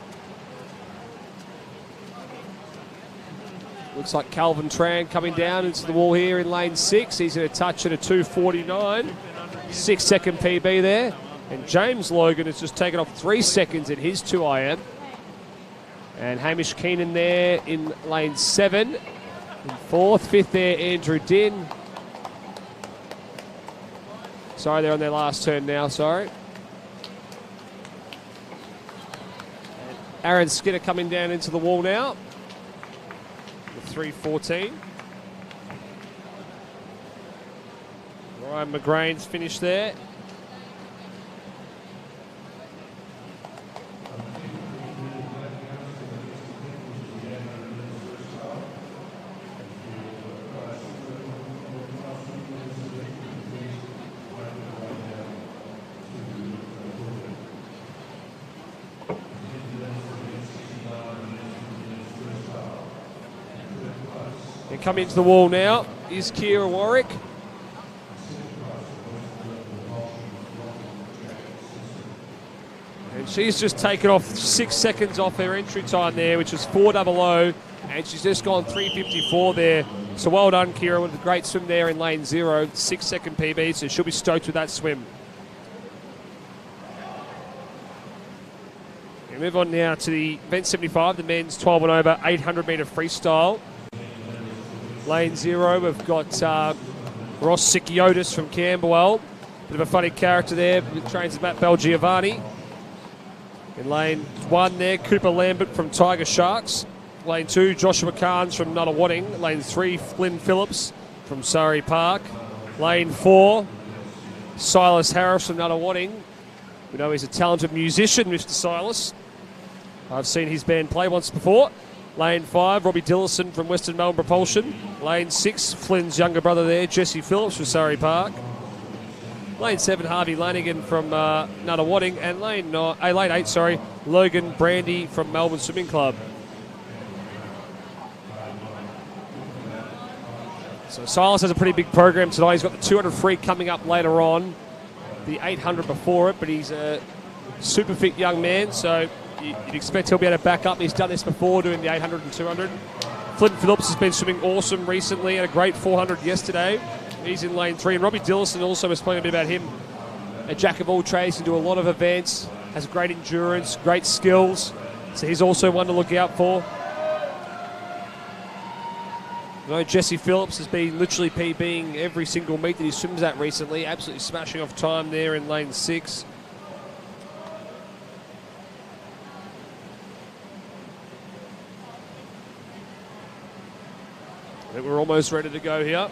Looks like Calvin Tran coming down into the wall here in lane 6. He's going to touch at a 2:49. 6-second PB there. And James Logan has just taken off 3 seconds in his 2IM. And Hamish Keenan there in lane 7. In 4th, 5th there, Andrew Din. Sorry, they're on their last turn now, sorry. Aaron Skinner coming down into the wall now. The 3:14. Ryan McGrain's finished there. And coming into the wall now is Kira Warwick. And she's just taken off 6 seconds off her entry time there, which is 4:00, and she's just gone 3:54 there. So well done, Kira, with a great swim there in lane 0, 6-second PB, so she'll be stoked with that swim. We move on now to the event 75, the men's 12 and over 800 metre freestyle. Lane 0, we've got Ross Sikiotis from Camberwell. Bit of a funny character there, trains with Matt Belgiovanni. In lane 1 there, Cooper Lambert from Tiger Sharks. Lane 2, Joshua Carnes from Nunawading. Lane 3, Flynn Phillips from Surrey Park. Lane 4, Silas Harris from Nunawading. We know he's a talented musician, Mr. Silas. I've seen his band play once before. Lane 5, Robbie Dillison from Western Melbourne Propulsion. Lane 6, Flynn's younger brother there, Jesse Phillips from Surrey Park. Lane 7, Harvey Lanigan from Nunawading. And lane 8, Logan Brandy from Melbourne Swimming Club. So Silas has a pretty big program tonight. He's got the 200 free coming up later on. The 800 before it, but he's a super fit young man, so you'd expect he'll be able to back up. He's done this before, doing the 800 and 200. Flynn Phillips has been swimming awesome recently, had a great 400 yesterday. He's in lane 3. And Robbie Dillison also was playing a bit about him. A jack of all trades, can do a lot of events, has great endurance, great skills. So he's also one to look out for. I know Jesse Phillips has been literally PBing every single meet that he swims at recently, absolutely smashing off time there in lane 6. I think we're almost ready to go here.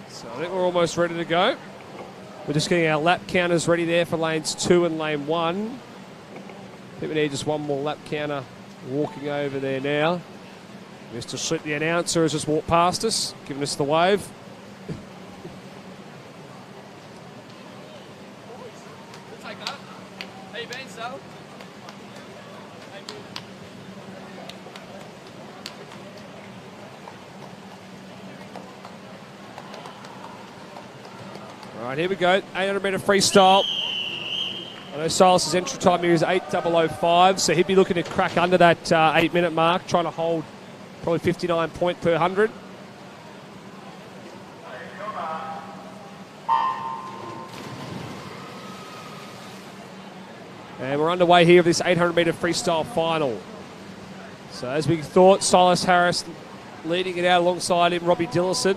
So I think we're almost ready to go. We're just getting our lap counters ready there for lanes 2 and lane 1. I think we need just one more lap counter walking over there now. Mr. Schlitt, the announcer, has just walked past us, giving us the wave. We'll take that. How you been, Sal? All right, here we go. 800 metre freestyle. I know Silas's entry time here is 8:005, so he'd be looking to crack under that 8-minute mark, trying to hold probably 59 point per 100. And we're underway here with this 800 metre freestyle final. So as we thought, Silas Harris leading it out alongside him, Robbie Dillison.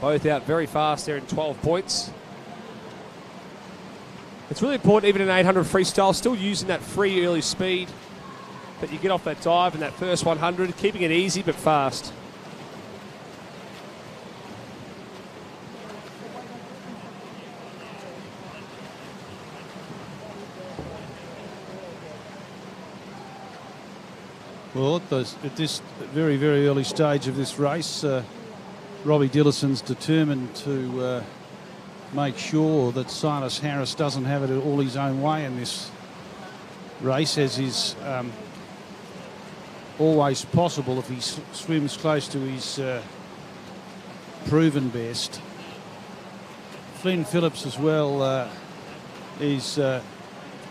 Both out very fast there in 12 points. It's really important, even in 800 freestyle, still using that free early speed But you get off that dive in that first 100, keeping it easy but fast. Well, at this very, very early stage of this race, Robbie Dillison's determined to make sure that Silas Harris doesn't have it all his own way in this race, as is always possible if he swims close to his proven best. Flynn Phillips as well is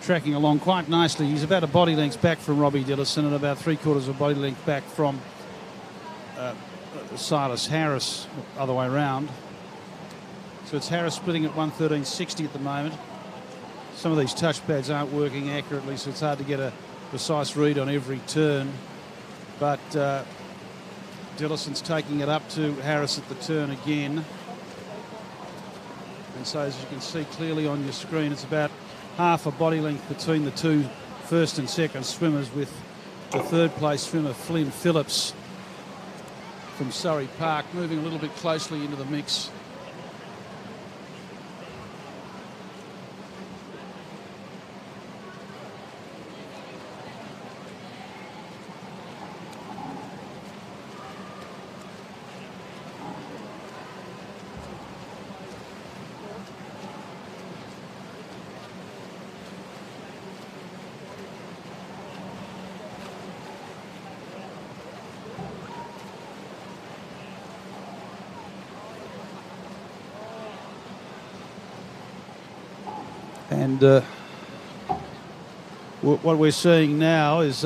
tracking along quite nicely. He's about a body length back from Robbie Dillison and about 3/4 of a body length back from Silas Harris, other way around. So it's Harris splitting at 1:13.60 at the moment. Some of these touchpads aren't working accurately, so it's hard to get a precise read on every turn. But Dillison's taking it up to Harris at the turn again. And so as you can see clearly on your screen, it's about half a body length between the two first and second swimmers, with the third place swimmer Flynn Phillips from Surrey Park moving a little bit closely into the mix. And what we're seeing now is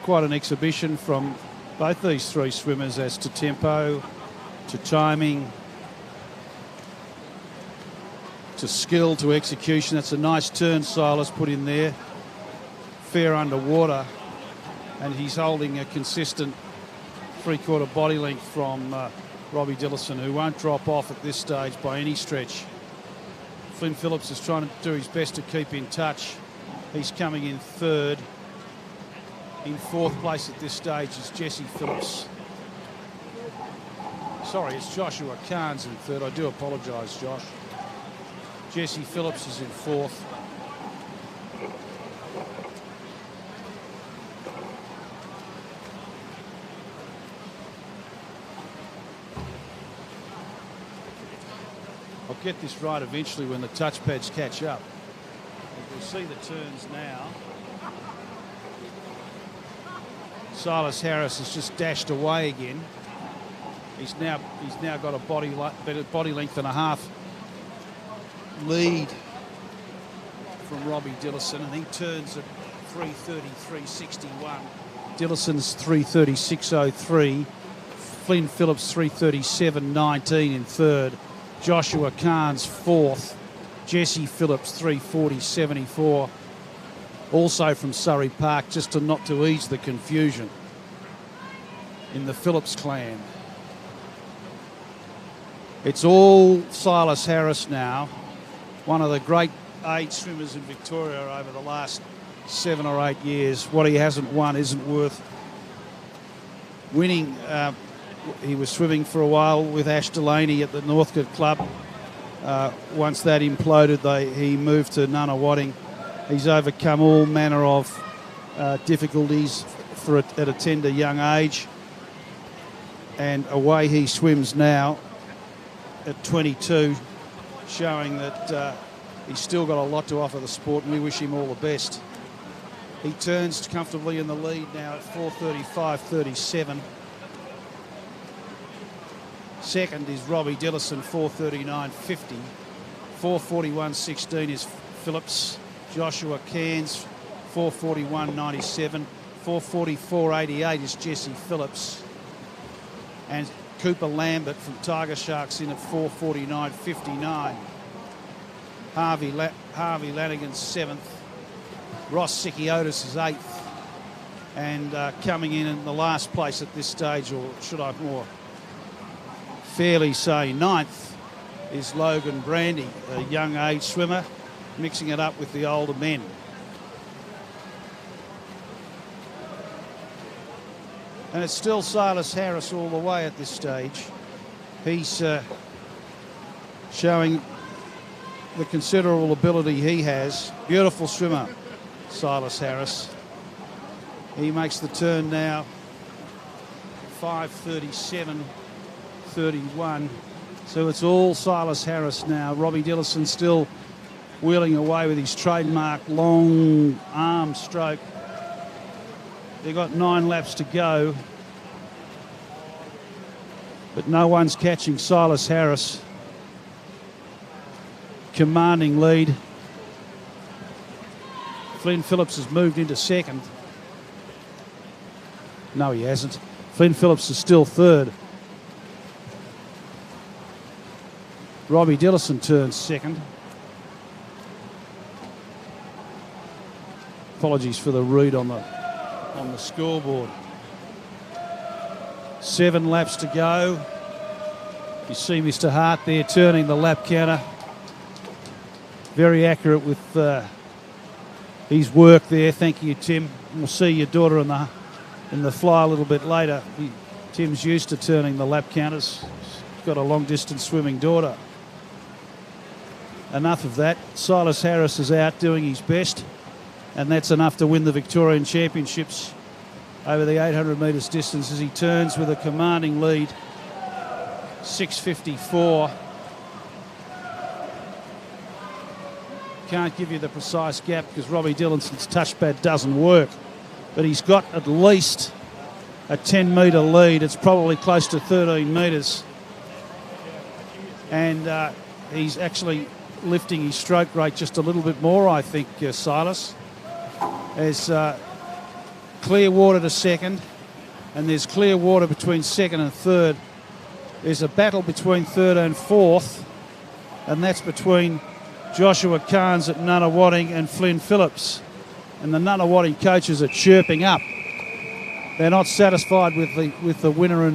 quite an exhibition from both these three swimmers as to tempo, to timing, to skill, to execution. That's a nice turn Silas put in there, fair underwater, and he's holding a consistent 3/4 body length from Robbie Dillison, who won't drop off at this stage by any stretch. Flynn Phillips is trying to do his best to keep in touch. He's coming in third. In fourth place at this stage is Jesse Phillips. Sorry, it's Joshua Carnes in third. I do apologise, Josh. Jesse Phillips is in fourth. I'll get this right eventually when the touchpads catch up. We'll see the turns now. Silas Harris has just dashed away again. He's now got a body length and a half lead from Robbie Dillison, and he turns at 3:33.61. Dillison's 3:36.03. Flynn Phillips 3:37.19 in third. Joshua Carnes fourth. Jesse Phillips 3:40.74. Also from Surrey Park, just not to ease the confusion in the Phillips clan. It's all Silas Harris now, one of the great age swimmers in Victoria over the last 7 or 8 years. What he hasn't won isn't worth winning. He was swimming for a while with Ash Delaney at the Northcote Club. Once that imploded, he moved to Nunawading. He's overcome all manner of difficulties at a tender young age. And away he swims now at 22, showing that he's still got a lot to offer the sport, and we wish him all the best. He turns comfortably in the lead now at 4:35.37. Second is Robbie Dillison, 4:39.50. 4:41.16 is Phillips. Joshua Cairns, 4:41.97. 4:44.88 is Jesse Phillips. And Cooper Lambert from Tiger Sharks in at 4:49.59. Harvey Lanigan's 7th. Ross Sikiotis is 8th. And coming in the last place at this stage, or should I more fairly say 9th, is Logan Brandy, a young age swimmer, mixing it up with the older men. And it's still Silas Harris all the way at this stage. He's showing the considerable ability he has. Beautiful swimmer, Silas Harris. He makes the turn now. 5:37.31. So it's all Silas Harris now. Robbie Dillison still wheeling away with his trademark long arm stroke. They've got 9 laps to go. But no one's catching Silas Harris. Commanding lead. Flynn Phillips has moved into second. No, he hasn't. Flynn Phillips is still third. Robbie Dillison turns second. Apologies for the read on the scoreboard. 7 laps to go. You see Mr. Hart there turning the lap counter. Very accurate with his work there. Thank you, Tim. We'll see your daughter in the fly a little bit later. Tim's used to turning the lap counters. He's got a long distance swimming daughter. Enough of that. Silas Harris is out doing his best, and that's enough to win the Victorian Championships over the 800 metres distance as he turns with a commanding lead. 6:54. Can't give you the precise gap because Robbie Dillison's touchpad doesn't work, but he's got at least a 10-metre lead. It's probably close to 13 metres, and he's actually lifting his stroke rate just a little bit more, I think, Silas. There's clear water to second, and there's clear water between second and third. There's a battle between third and fourth, and that's between Joshua Carnes at Nunawading and Flynn Phillips. And the Nunawading coaches are chirping up. They're not satisfied with the winner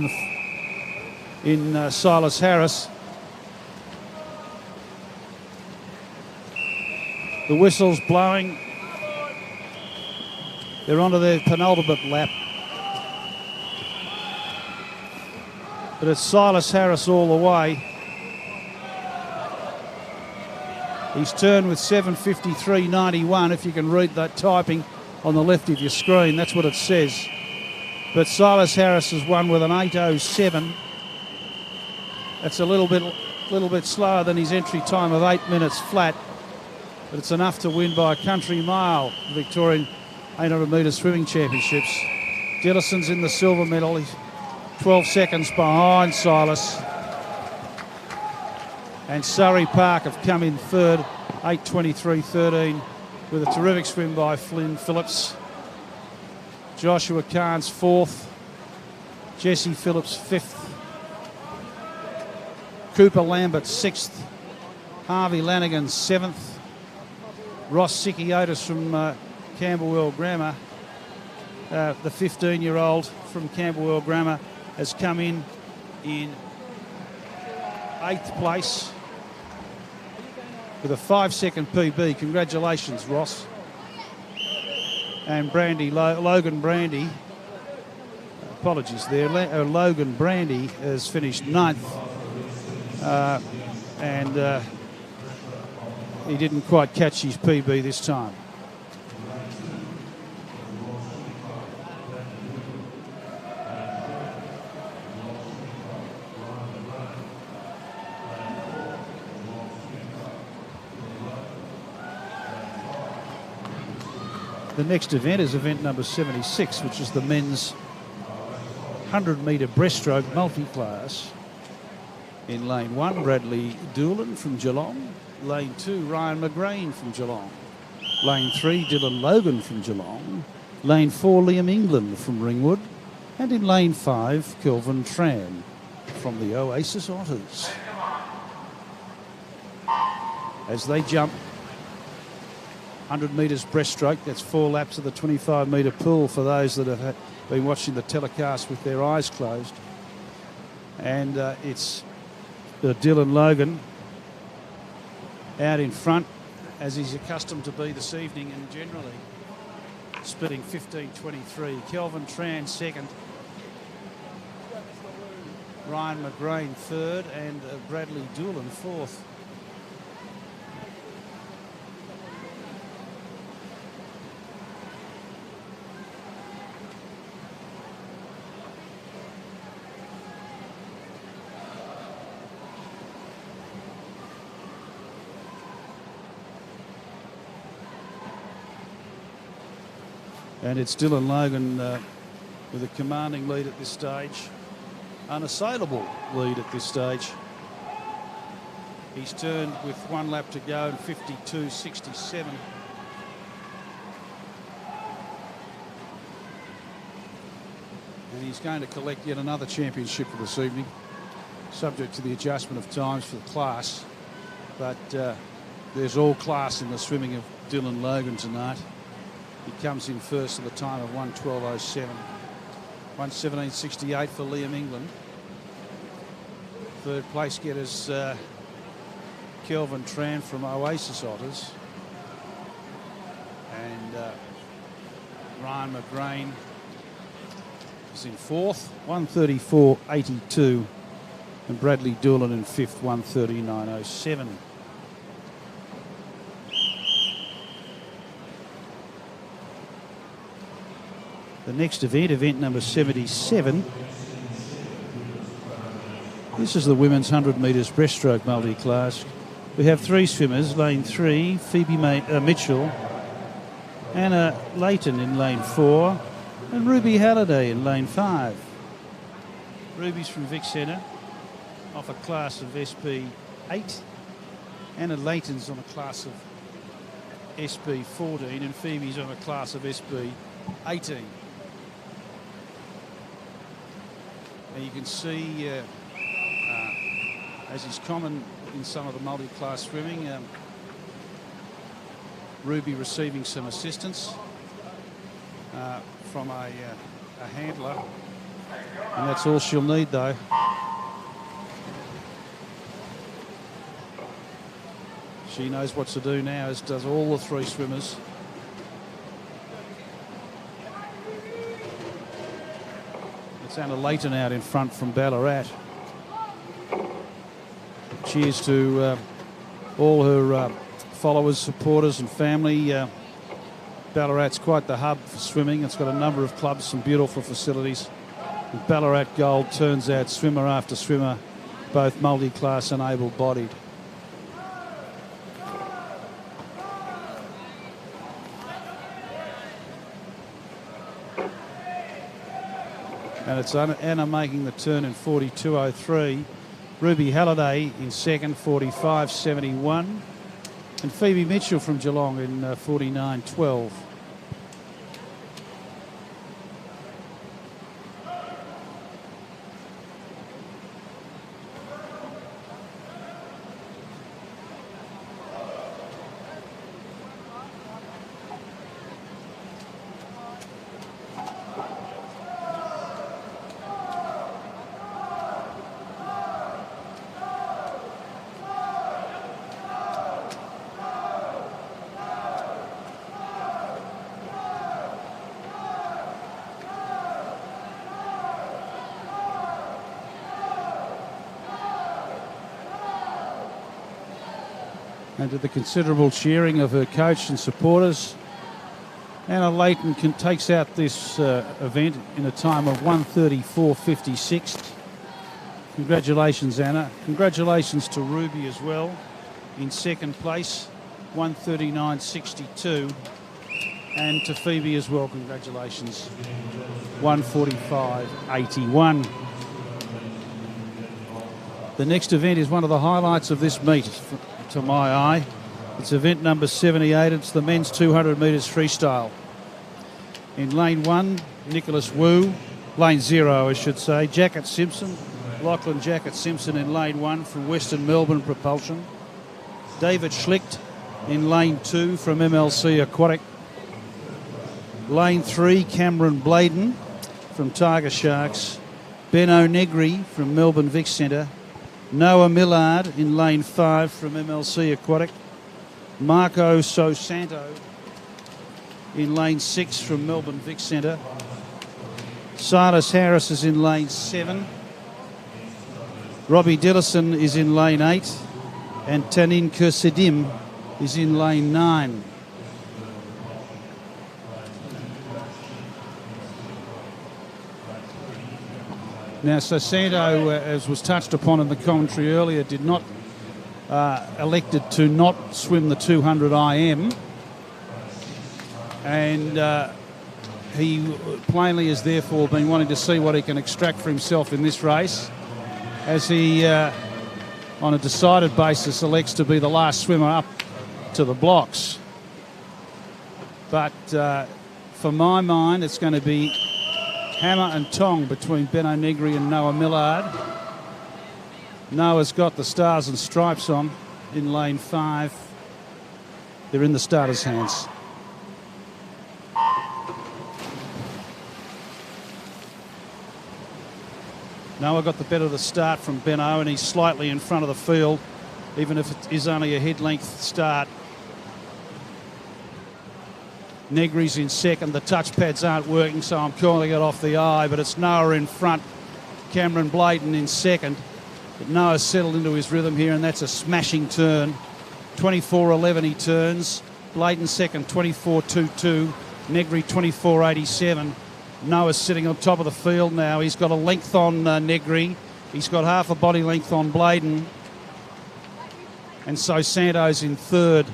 in Silas Harris. The whistle's blowing. They're onto their penultimate lap. But it's Silas Harris all the way. He's turned with 7:53.91. If you can read that typing on the left of your screen, that's what it says. But Silas Harris has won with an 8:07. That's a little bit slower than his entry time of 8 minutes flat, but it's enough to win by a country mile the Victorian 800 metre swimming championships. Dillison's in the silver medal. He's 12 seconds behind Silas. And Surrey Park have come in third, 8:23.13, with a terrific swim by Flynn Phillips. Joshua Carnes fourth, Jesse Phillips fifth, Cooper Lambert sixth, Harvey Lanigan seventh, Ross Sikiotis from Camberwell Grammar, the 15-year-old from Camberwell Grammar, has come in 8th place with a 5-second PB. Congratulations, Ross. And Logan Brandy, apologies there, Logan Brandy has finished 9th, and he didn't quite catch his PB this time. The next event is event number 76, which is the men's 100-metre breaststroke multi-class. In lane 1, Bradley Doolan from Geelong. Lane 2, Ryan McGrain from Geelong. Lane 3, Dylan Logan from Geelong. Lane 4, Liam England from Ringwood. And in lane 5, Kelvin Tran from the Oasis Otters. As they jump 100 metres breaststroke, that's 4 laps of the 25-metre pool for those that have been watching the telecast with their eyes closed. And it's Dylan Logan out in front, as he's accustomed to be this evening, and generally splitting 15.23. Kelvin Tran second, Ryan McGrain third, and Bradley Doolan fourth. And it's Dylan Logan with a commanding lead at this stage. Unassailable lead at this stage. He's turned with 1 lap to go and 52.67. And he's going to collect yet another championship for this evening, subject to the adjustment of times for the class. But there's all class in the swimming of Dylan Logan tonight. He comes in first at the time of 1:12.07. 1:17.68 for Liam England. Third place getters Kelvin Tran from Oasis Otters. And Ryan McGrain is in fourth, 1:34.82. And Bradley Doolan in fifth, 1:39.07. The next event, event number 77. This is the women's 100 metres breaststroke multi-class. We have 3 swimmers, lane 3, Phoebe Mitchell, Anna Layton in lane 4, and Ruby Halliday in lane 5. Ruby's from Vic Centre, off a class of SB8. Anna Layton's on a class of SB14, and Phoebe's on a class of SB18. And you can see, as is common in some of the multi-class swimming, Ruby receiving some assistance from a handler. And that's all she'll need, though. She knows what to do now, as does all the 3 swimmers. It's Anna Layton out in front from Ballarat. Cheers to all her followers, supporters and family. Ballarat's quite the hub for swimming. It's got a number of clubs, some beautiful facilities. And Ballarat Gold turns out swimmer after swimmer, both multi-class and able-bodied. And it's Anna making the turn in 42.03. Ruby Halliday in second, 45.71. And Phoebe Mitchell from Geelong in 49.12. And to the considerable cheering of her coach and supporters, Anna Layton takes out this event in a time of 1:34.56. Congratulations, Anna. Congratulations to Ruby as well in second place, 1:39.62. And to Phoebe as well, congratulations, 1:45.81. The next event is one of the highlights of this meet, to my eye. It's event number 78. It's the men's 200 metres freestyle. In lane 1, Nicholas Wu. Lane 0, I should say. Jacket Simpson. Lachlan Jacket Simpson in lane 1 from Western Melbourne Propulsion. David Schlicht in lane 2 from MLC Aquatic. Lane 3, Cameron Bladen from Tiger Sharks. Ben O'Negri from Melbourne Vic Centre. Noah Millard in lane 5 from MLC Aquatic. Marco Sosanto in lane 6 from Melbourne Vic Centre. Silas Harris is in lane 7. Robbie Dillison is in lane 8, and Tanin Kursedim is in lane 9. Now, Sosanto, as was touched upon in the commentary earlier, did not elected to not swim the 200 IM, and he plainly has therefore been wanting to see what he can extract for himself in this race, as he, on a decided basis, elects to be the last swimmer up to the blocks. But for my mind, it's going to be hammer and tong between Benno Negri and Noah Millard. Noah's got the stars and stripes on in lane 5. They're in the starter's hands. Noah got the better of the start from Benno, and he's slightly in front of the field, even if it is only a head-length start. Negri's in second. The touchpads aren't working, so I'm calling it off the eye, but it's Noah in front. Cameron Bladen in second. But Noah's settled into his rhythm here, and that's a smashing turn. 24.11 he turns. Bladen second, 24.22. Negri 24.87. Noah's sitting on top of the field now. He's got a length on Negri. He's got half a body length on Bladen. And so Santo's in third.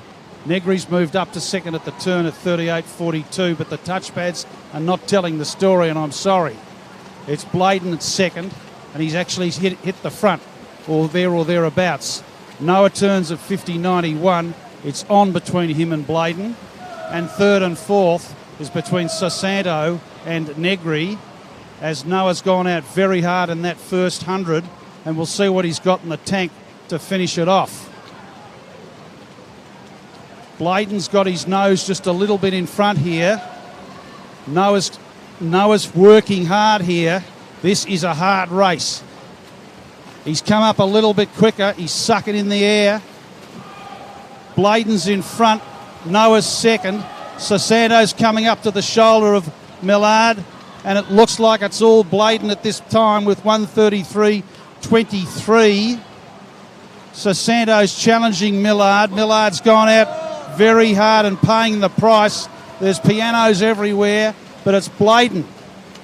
Negri's moved up to second at the turn at 38.42, but the touchpads are not telling the story, and I'm sorry. It's Bladen at second, and he's actually hit the front, or thereabouts. Noah turns at 50.91. It's on between him and Bladen. And third and fourth is between Sosanto and Negri, as Noah's gone out very hard in that first 100, and we'll see what he's got in the tank to finish it off. Bladen's got his nose just a little bit in front here. Noah's working hard here. This is a hard race. He's come up a little bit quicker. He's sucking in the air. Bladen's in front. Noah's second. Sosanto's coming up to the shoulder of Millard, and it looks like it's all Bladen at this time with 1:33.23. Sosanto's challenging Millard. Millard's gone out very hard and paying the price. There's pianos everywhere, but it's Bladen.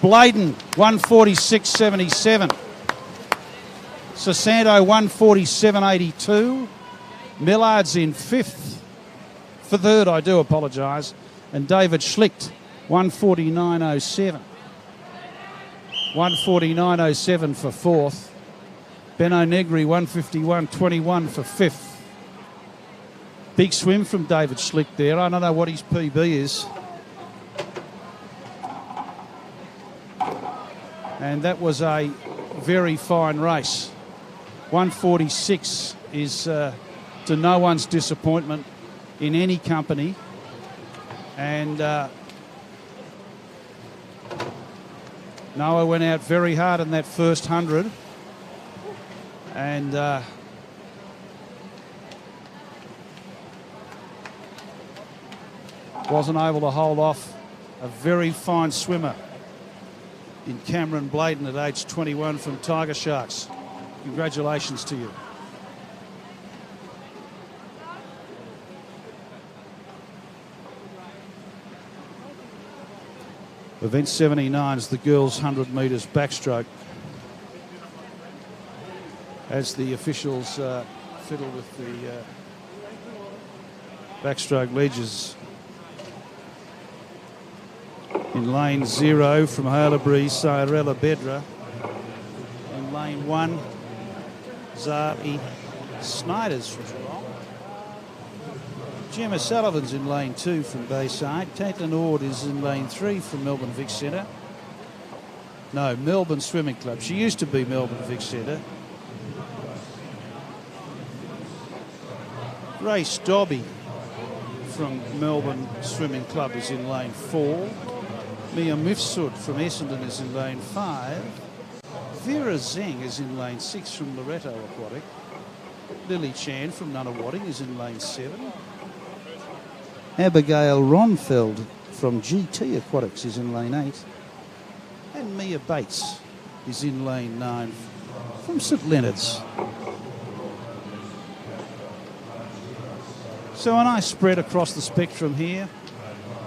Bladen, 1:46.77. Sosanto, 1:47.82. Millard's in fifth. For third, I do apologise. And David Schlicht, 1:49.07. 1:49.07 for fourth. Benno Negri, 1:51.21 for fifth. Big swim from David Schlicht there. I don't know what his PB is. And that was a very fine race. 1:46 is to no one's disappointment in any company. And Noah went out very hard in that first 100. And wasn't able to hold off a very fine swimmer in Cameron Bladen at age 21 from Tiger Sharks. Congratulations to you. Event 79 is the girls' 100 metres backstroke, as the officials fiddle with the backstroke ledges. In lane 0 from Halebreeze, Sayarella Bedra. In lane 1, Zari Snyders from Geelong. Gemma Sullivan's in lane 2 from Bayside. Caitlin Ord is in lane 3 from Melbourne Vic Centre. No, Melbourne Swimming Club. She used to be Melbourne Vic Centre. Grace Dobby from Melbourne Swimming Club is in lane 4. Mia Mifsud from Essendon is in lane 5. Vera Zeng is in lane 6 from Loretto Aquatic. Lily Chan from Nunawading is in lane 7. Abigail Ronfeld from GT Aquatics is in lane 8. And Mia Bates is in lane 9 for from St Leonard's. So a nice spread across the spectrum here.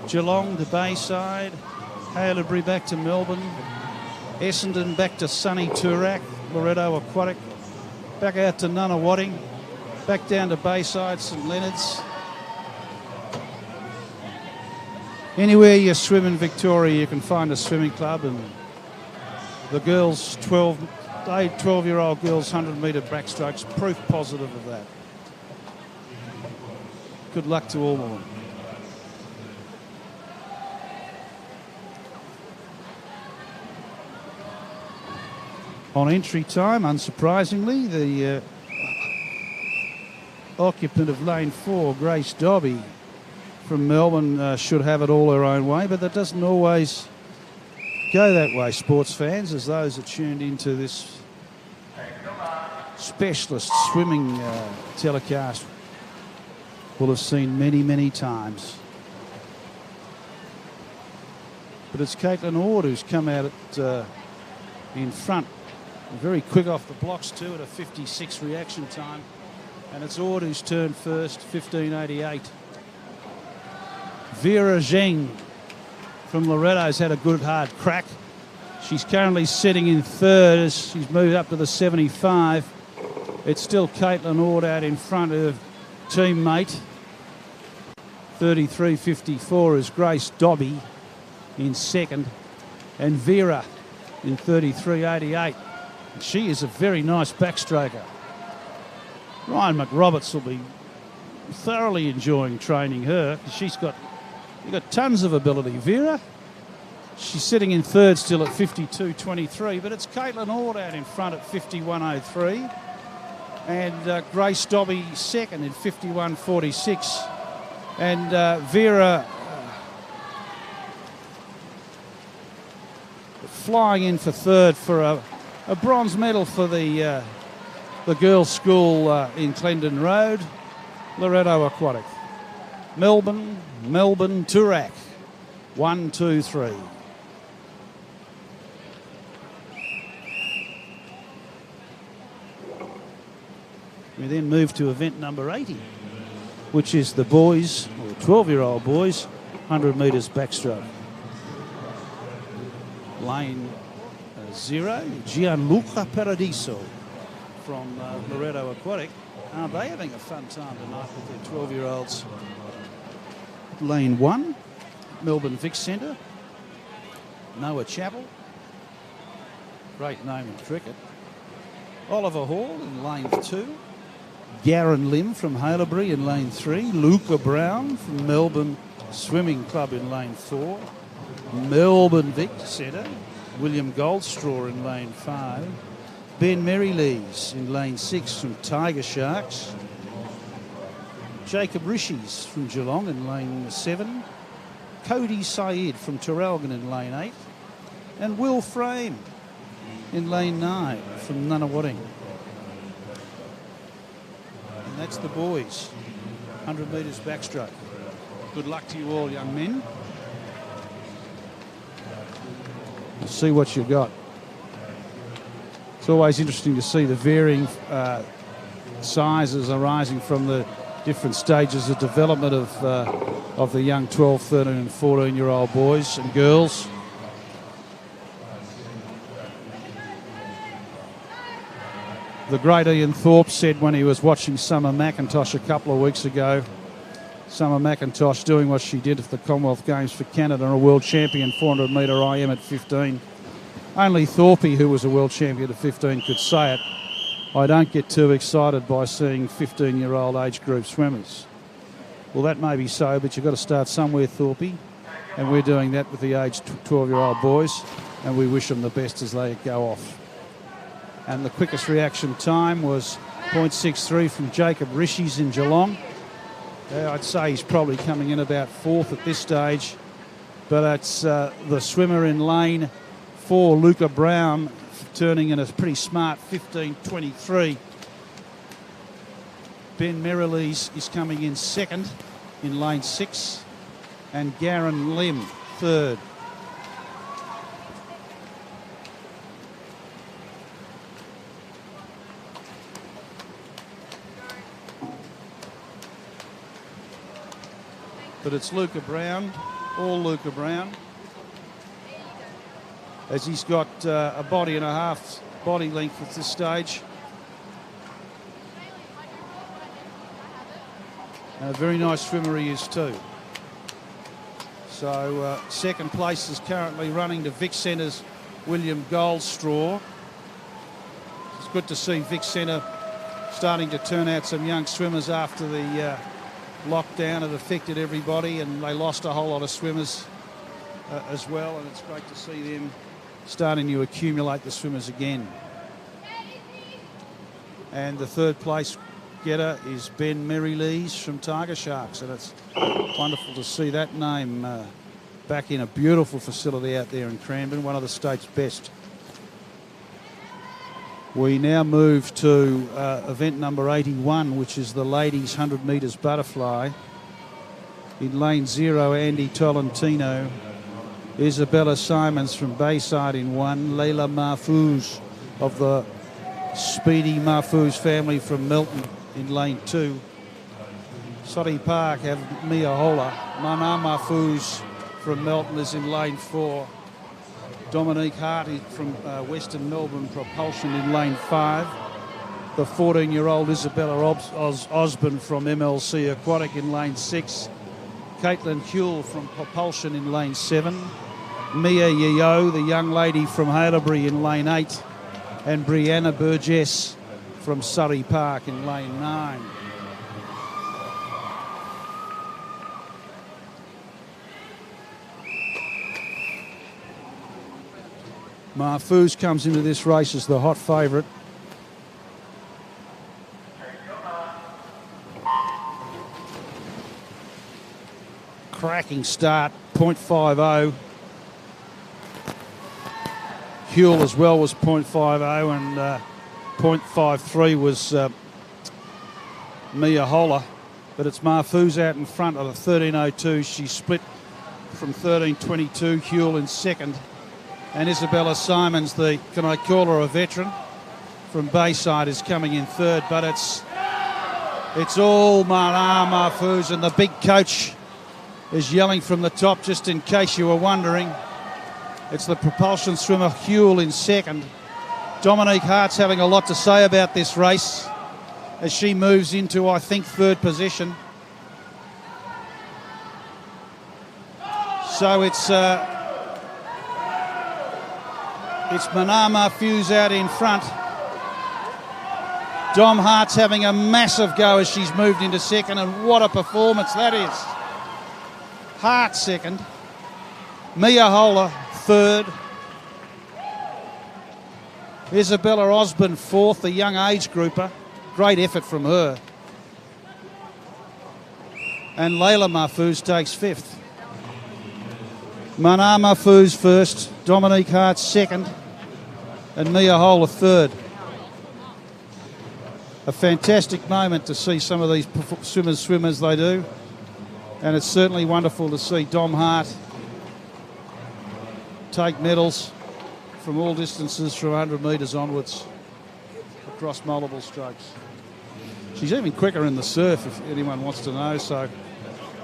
Geelong to Bayside, Haileybury back to Melbourne, Essendon back to sunny Toorak, Loretto Aquatic, back out to Nunawading, back down to Bayside, St Leonard's. Anywhere you swim in Victoria, you can find a swimming club, and the girls, 12-year-old girls 100-metre backstrokes, proof positive of that. Good luck to all of them. On entry time, unsurprisingly, the occupant of lane 4, Grace Dobby from Melbourne, should have it all her own way, but that doesn't always go that way, sports fans, as those that tuned into this specialist swimming telecast will have seen many, many times. But it's Caitlin Ord who's come out at, in front. Very quick off the blocks too at a 56 reaction time. And it's Ord who's turned first, 15.88. Vera Zheng from Loretto's had a good hard crack. She's currently sitting in third as she's moved up to the 75. It's still Caitlin Ord out in front of teammate. 33.54 is Grace Dobby in second. And Vera in 33.88. She is a very nice backstroker. Ryan McRoberts will be thoroughly enjoying training her. You've got tons of ability. Vera, she's sitting in third still at 52.23, but it's Caitlin Ord out in front at 51.03, and Grace Dobby second in 51.46, and Vera flying in for third for a bronze medal for the girls' school in Clendon Road, Loretto Aquatic. Melbourne, Toorak, 1, 2, 3. We then move to event number 80, which is the boys, or 12-year-old boys, 100 metres backstroke. Lane 0, Gianluca Paradiso from Loretto Aquatic. Aren't they having a fun time tonight with their 12-year-olds? Lane 1, Melbourne Vic Centre, Noah Chappell, great name in cricket. Oliver Hall in lane 2, Garen Lim from Haileybury in lane 3, Luca Brown from Melbourne Swimming Club in lane 4, Melbourne Vic Centre, William Goldstraw in lane 5, Ben Merrilees in lane 6 from Tiger Sharks, Jacob Rishis from Geelong in lane 7, Cody Said from Traralgon in lane 8, and Will Frame in lane 9 from Nunawading. And that's the boys, 100 metres backstroke. Good luck to you all, young men. See what you've got. It's always interesting to see the varying sizes arising from the different stages of development of the young 12, 13 and 14-year-old boys and girls. The great Ian Thorpe said when he was watching Summer McIntosh a couple of weeks ago, Summer McIntosh doing what she did at the Commonwealth Games for Canada, a world champion 400 metre IM at 15. Only Thorpe, who was a world champion at 15, could say it. I don't get too excited by seeing 15-year-old age group swimmers. Well, that may be so, but you've got to start somewhere, Thorpe. And we're doing that with the aged 12-year-old boys, and we wish them the best as they go off. And the quickest reaction time was 0.63 from Jacob Rishis in Geelong. I'd say he's probably coming in about fourth at this stage, but it's the swimmer in lane 4, Luca Brown, turning in a pretty smart 15.23. Ben Merrilees is coming in second in lane 6, and Garen Lim third. but it's Luca Brown, all Luca Brown, as he's got a body and a half body length at this stage. And a very nice swimmer he is too. So second place is currently running to Vic Centre's William Goldstraw. It's good to see Vic Centre starting to turn out some young swimmers after the lockdown. It affected everybody and they lost a whole lot of swimmers as well, and it's great to see them starting to accumulate the swimmers again. And the third place getter is Ben Merrylees from Tiger Sharks, and it's wonderful to see that name back in a beautiful facility out there in Cranbourne, one of the state's best. We now move to event number 81, which is the ladies 100 metres butterfly. In lane 0, Andy Tolentino, Isabella Simons from Bayside in 1, Layla Mahfouz of the speedy Mahfouz family from Melton in lane 2. Surrey Park have Mia Hola. Mana Mahfouz from Melton is in lane 4. Dominique Harty from Western Melbourne Propulsion in lane 5. The 14-year-old Isabella Osborne from MLC Aquatic in lane 6. Caitlin Huell from Propulsion in lane 7. Mia Yeo, the young lady from Haileybury in lane 8. And Brianna Burgess from Surrey Park in lane 9. Mahfouz comes into this race as the hot favourite. Cracking start, 0.50. Huell as well was 0.50 and 0.53 was Mia Hola. But it's Mahfouz out in front at a 13.02. She split from 13.22. Huell in second. And Isabella Simons, can I call her a veteran, from Bayside, is coming in third. But it's all Mana Mahfouz, and the big coach is yelling from the top, just in case you were wondering. It's the propulsion swimmer Huell in second. Dominique Hart's having a lot to say about this race as she moves into, I think, third position. So it's Mana Mahfouz out in front. Dom Hart's having a massive go as she's moved into second, and what a performance that is. Hart second. Mia Hola third. Isabella Osborne fourth, the young age grouper. Great effort from her. And Layla Mahfouz takes fifth. Mana Mahfouz first, Dominique Hart second, and Mia Hola third. A fantastic moment to see some of these swimmers swim as they do, and it's certainly wonderful to see Dom Hart take medals from all distances from 100 metres onwards across multiple strokes. She's even quicker in the surf if anyone wants to know, so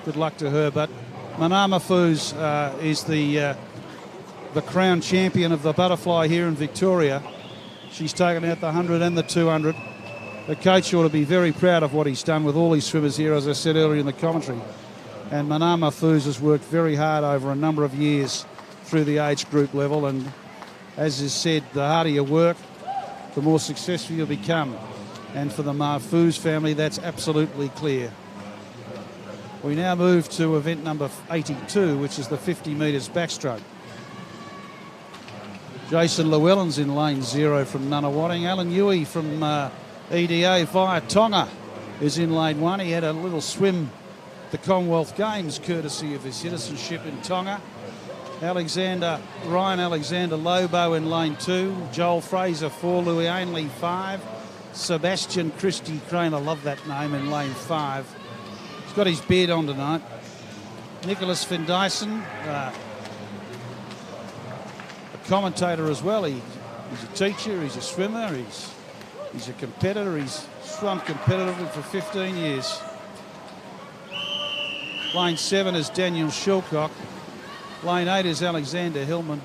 good luck to her. But Mana Mahfouz is the crown champion of the butterfly here in Victoria. She's taken out the 100 and the 200. The coach ought to be very proud of what he's done with all these swimmers here, as I said earlier in the commentary. And Mana Mahfouz has worked very hard over a number of years through the age group level, and as is said, the harder you work, the more successful you'll become. And for the Mahfouz family, that's absolutely clear. We now move to event number 82, which is the 50 metres backstroke. Jason Llewellyn's in lane 0 from Nunawading. Alan Huey from EDA via Tonga is in lane 1. He had a little swim at the Commonwealth Games courtesy of his citizenship in Tonga. Ryan Alexander Lobo in lane 2. Joel Fraser 4. Louis Ainley 5. Sebastian Christie Crane, I love that name, in lane 5. He's got his beard on tonight. Nicholas Van Dyson, a commentator as well. He's a teacher, he's a swimmer, he's a competitor. He's swum competitively for 15 years. Lane 7 is Daniel Shilcock. Lane 8 is Alexander Hillman.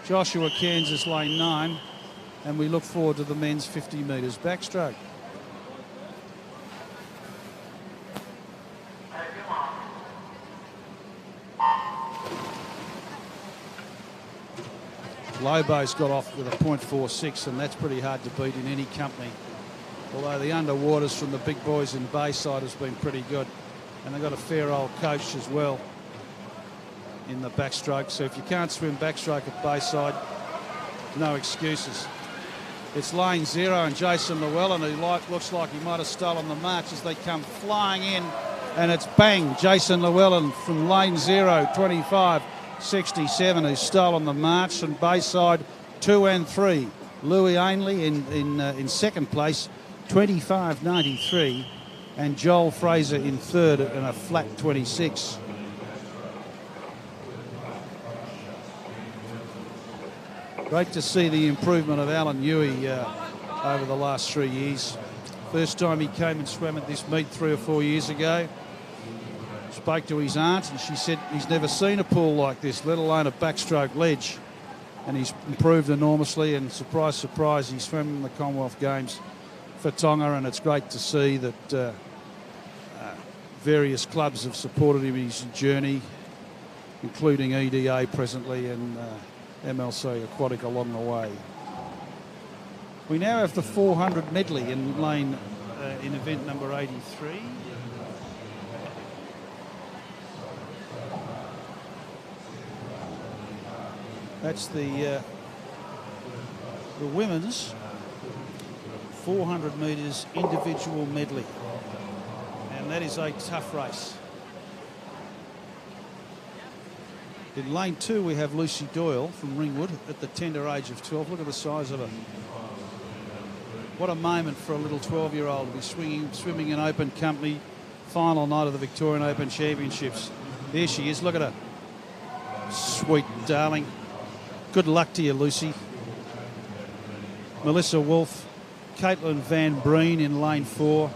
Joshua Kansas, lane 9. And we look forward to the men's 50 metres backstroke. Lobo's got off with a .46, and that's pretty hard to beat in any company. Although the underwaters from the big boys in Bayside has been pretty good. And they've got a fair old coach as well in the backstroke. So if you can't swim backstroke at Bayside, no excuses. It's lane 0 and Jason Llewellyn, who looks like he might have stolen the march as they come flying in. And it's bang, Jason Llewellyn from lane 0, 25.67, who's stolen the march. And Bayside 2 and 3. Louis Ainley in second place, 25.93. And Joel Fraser in third in a flat 26. Great to see the improvement of Alan Huey over the last 3 years. First time he came and swam at this meet 3 or 4 years ago. Spoke to his aunt and she said he's never seen a pool like this, let alone a backstroke ledge. And he's improved enormously, and surprise, surprise, he swam in the Commonwealth Games for Tonga, and it's great to see that various clubs have supported him in his journey, including EDA presently and MLC Aquatic along the way. We now have the 400 medley in lane in event number 83. That's the women's 400 metres individual medley, and that is a tough race. In lane 2 we have Lucy Doyle from Ringwood at the tender age of 12. Look at the size of her. What a moment for a little 12-year-old to be swimming in open company, final night of the Victorian Open Championships. There she is, look at her. Sweet darling. Good luck to you, Lucy. Melissa Wolfe, Caitlin Van Breen in lane 4,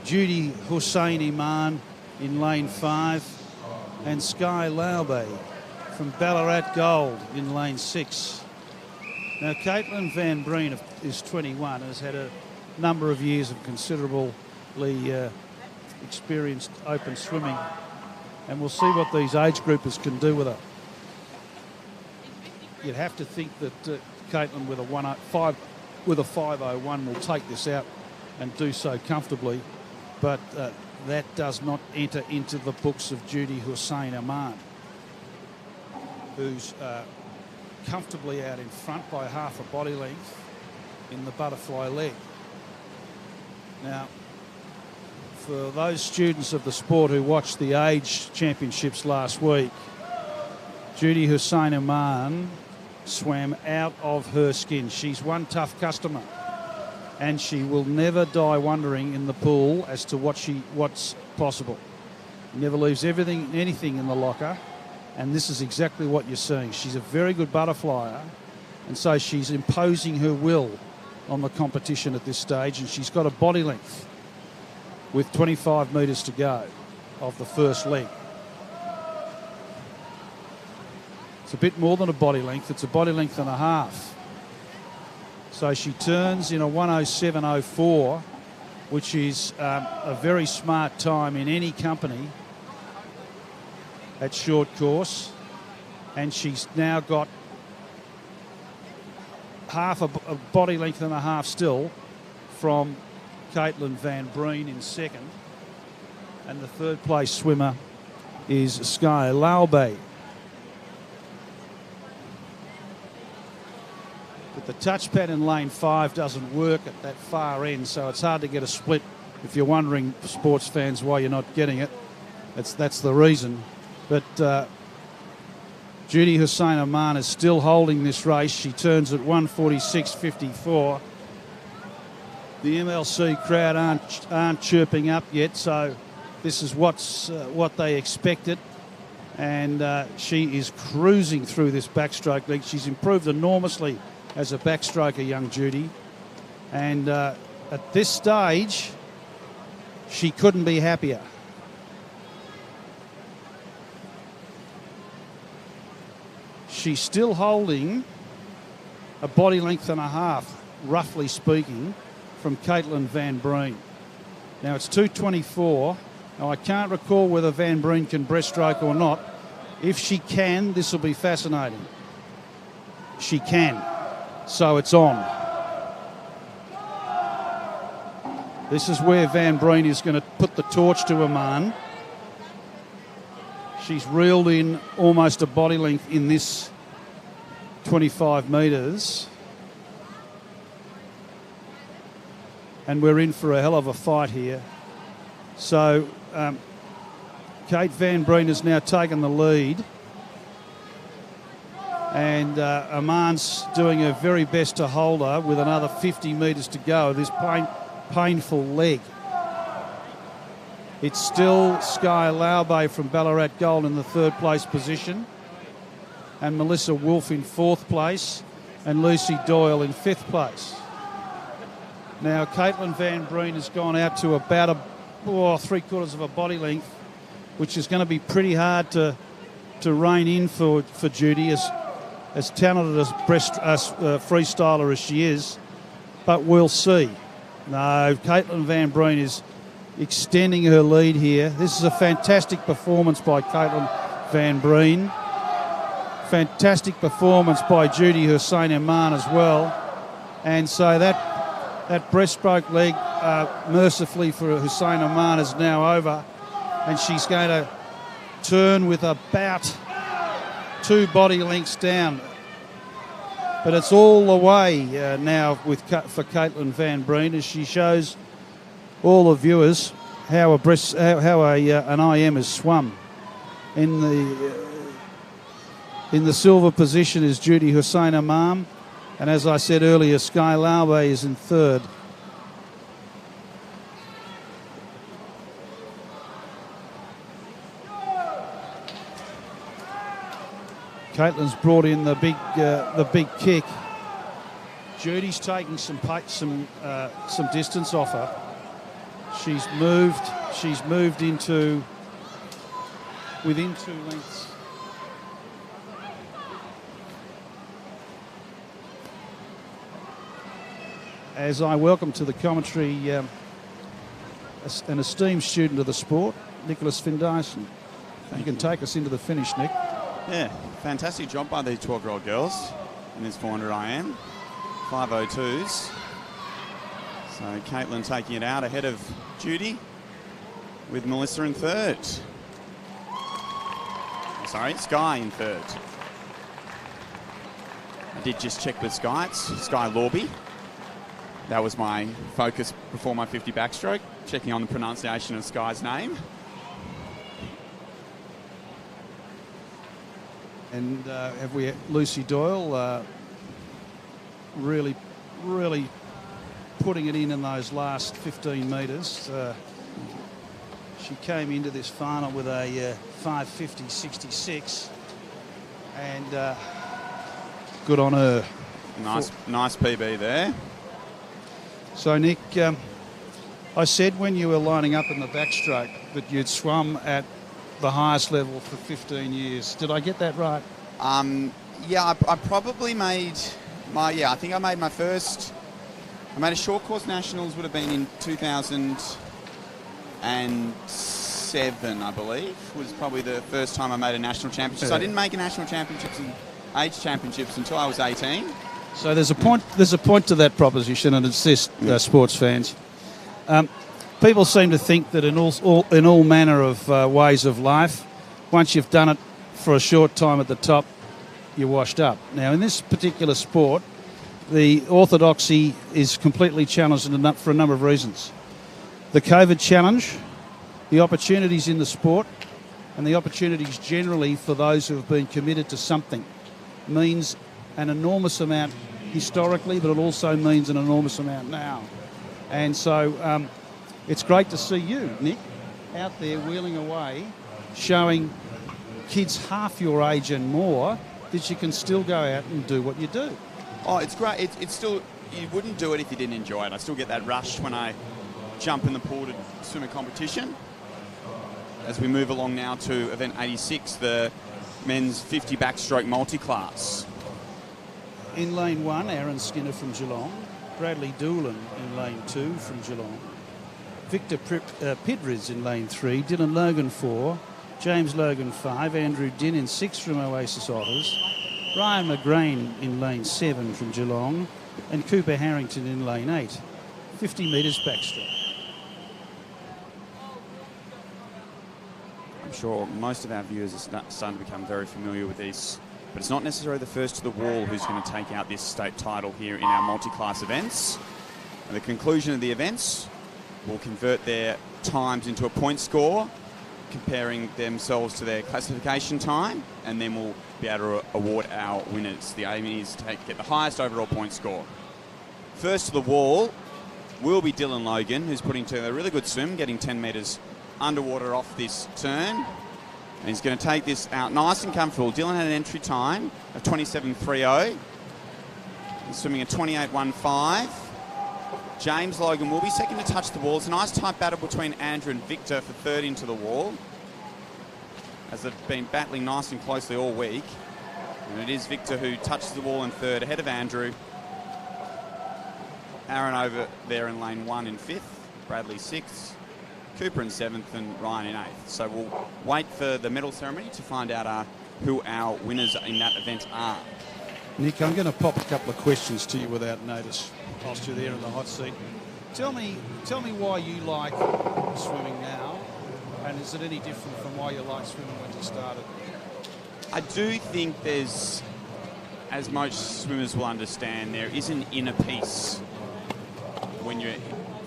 Judy Hussein Iman in lane 5, and Sky Laube from Ballarat Gold in lane 6. Now, Caitlin Van Breen is 21 and has had a number of years of considerably experienced open swimming, and we'll see what these age groupers can do with her. You'd have to think that Caitlin with a 5:01 will take this out and do so comfortably, but that does not enter into the books of Judy Hussein Ahmad, who's comfortably out in front by half a body length in the butterfly leg. Now, for those students of the sport who watched the age championships last week, Judy Hussein Ahmad swam out of her skin. She's one tough customer, and she will never die wondering in the pool as to what's possible. Never leaves anything in the locker, and this is exactly what you're seeing. She's a very good butterflyer, and so she's imposing her will on the competition at this stage, and she's got a body length with 25 metres to go of the first leg. It's a bit more than a body length, it's a body length and a half. So she turns in a 1:07.04, which is a very smart time in any company at short course, and she's now got half a body length and a half still from Caitlin Van Breen in second, and the third place swimmer is Sky Laube. But the touchpad in lane 5 doesn't work at that far end, so it's hard to get a split. If you're wondering, sports fans, why you're not getting it, that's the reason. But Judy Hussein Ahmad is still holding this race. She turns at 1:46.54. The MLC crowd aren't chirping up yet, so this is what they expected. And she is cruising through this backstroke league. She's improved enormously as a backstroker, young Judy. And at this stage, she couldn't be happier. she's still holding a body length and a half, roughly speaking, from Caitlin Van Breen. Now it's 2:24. Now I can't recall whether Van Breen can breaststroke or not. If she can, this will be fascinating. She can. So it's on. This is where Van Breen is going to put the torch to Aman. She's reeled in almost a body length in this 25 metres. And we're in for a hell of a fight here. So Kate Van Breen has now taken the lead. And Aman's doing her very best to hold her with another 50 metres to go. This painful leg. It's still Sky Laube from Ballarat Gold in the third place position, and Melissa Wolfe in fourth place, and Lucy Doyle in fifth place. Now Caitlin Van Breen has gone out to about three-quarters of a body length, which is going to be pretty hard to rein in for Judy, as talented as freestyler as she is, but we'll see. No, Caitlin Van Breen is extending her lead here. This is a fantastic performance by Caitlin Van Breen. Fantastic performance by Judy Hussain-Aman as well. And so that breaststroke leg, mercifully for Hussain-Aman, is now over. And she's going to turn with about 2 body lengths down. But it's all the way now for Caitlin Van Breen, as she shows all the viewers how an IM is swum. In the silver position is Judy Hussain-Aman, and as I said earlier, Sky Laube is in third. Caitlin's brought in the big kick. Judy's taking some distance off her. She's moved into within 2 lengths. As I welcome to the commentary an esteemed student of the sport, Nicholas Findyson. You can take us into the finish, Nick. Yeah, fantastic job by these 12-year-old girls in this 400 IM. 5:02s. So Caitlin taking it out ahead of Judy, with Melissa in third. Sorry, Sky in third. I did just check with Sky. It's Sky Laube. That was my focus before my 50 backstroke, checking on the pronunciation of Sky's name. And have we Lucy Doyle really putting it in those last 15 metres. She came into this final with a 5:50.66, and good on her. Nice PB there. So Nick, I said when you were lining up in the backstroke that you'd swum at the highest level for 15 years. Did I get that right? Yeah, I probably made I think I made my first. I made a short course nationals, would have been in 2007, I believe, was probably the first time I made a national championship. So I didn't make a national championships and age championships until I was 18. So there's a point to that proposition, and it's this, sports fans. People seem to think that in all manner of ways of life, once you've done it for a short time at the top, you're washed up. Now, in this particular sport, the orthodoxy is completely challenged for a number of reasons. The COVID challenge, the opportunities in the sport, and the opportunities generally for those who have been committed to something means an enormous amount historically, but it also means an enormous amount now. And so it's great to see you, Nick, out there wheeling away, showing kids half your age and more that you can still go out and do what you do. Oh, it's great. It's still, you wouldn't do it if you didn't enjoy it. I still get that rush when I jump in the pool to swim a competition. As we move along now to event 86, the men's 50 backstroke multi-class. In lane 1, Aaron Skinner from Geelong. Bradley Doolan in lane 2 from Geelong. Victor Pidriz in lane 3. Dylan Logan 4. James Logan 5. Andrew Din in 6 from Oasis Otters. Ryan McGrain in lane 7 from Geelong. And Cooper Harrington in lane 8. 50 metres backstroke. I'm sure most of our viewers are starting to become very familiar with these, but it's not necessarily the first to the wall who's going to take out this state title here in our multi-class events. At the conclusion of the events, we'll convert their times into a point score, comparing themselves to their classification time, and then we'll be able to award our winners. The aim is to get the highest overall point score. First to the wall will be Dylan Logan, who's putting together a really good swim, getting 10 metres underwater off this turn. And he's going to take this out nice and comfortable. Dylan had an entry time of 27.30. He's swimming a 28.15. James Logan will be second to touch the wall. It's a nice tight battle between Andrew and Victor for third into the wall, as they've been battling nice and closely all week. And it is Victor who touches the wall in third, ahead of Andrew. Aaron over there in lane 1 in 5th. Bradley 6th. Cooper in 7th and Ryan in 8th. So we'll wait for the medal ceremony to find out who our winners in that event are. Nick, I'm going to pop a couple of questions to you without notice whilst you're there in the hot seat. Tell me why you like swimming now, and is it any different from why you liked swimming when you started? I do think there's, as most swimmers will understand, there is an inner peace when you're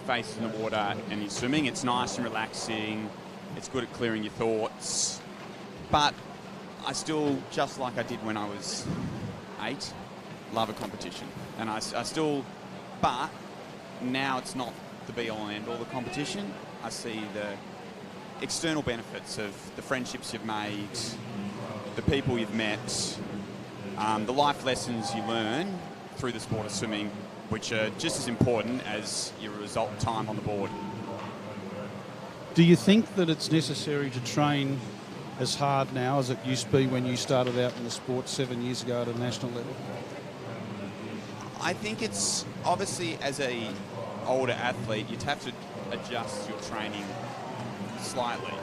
facing the water and you're swimming. It's nice and relaxing. It's good at clearing your thoughts. But I still, just like I did when I was 8, love a competition. And I still, but now it's not the be-all and end-all, the competition. I see the external benefits of the friendships you've made, the people you've met, the life lessons you learn through the sport of swimming, which are just as important as your result time on the board. Do you think that it's necessary to train as hard now as it used to be when you started out in the sport 7 years ago at a national level? I think it's obviously, as a older athlete, you'd have to adjust your training slightly.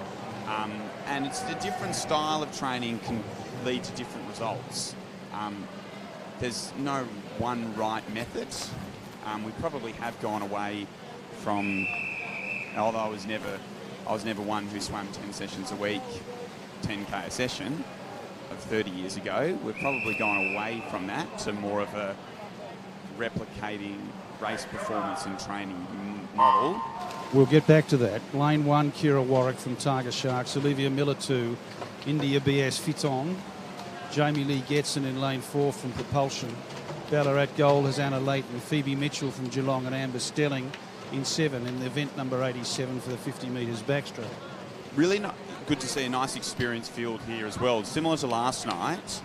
And it's a different style of training can lead to different results. There's no one right method. We probably have gone away from, although I was never one who swam 10 sessions a week, 10K a session of 30 years ago. We've probably gone away from that to more of a replicating race performance and training model. We'll get back to that. Lane 1, Kira Warwick from Targa Sharks. Olivia Miller 2, India BS Fitong. Jamie Lee Getson in lane 4 from Propulsion. Ballarat Gold has Anna Leighton, Phoebe Mitchell from Geelong and Amber Stelling in 7 in the event number 87 for the 50 metres backstroke. Really good to see a nice experienced field here as well. Similar to last night,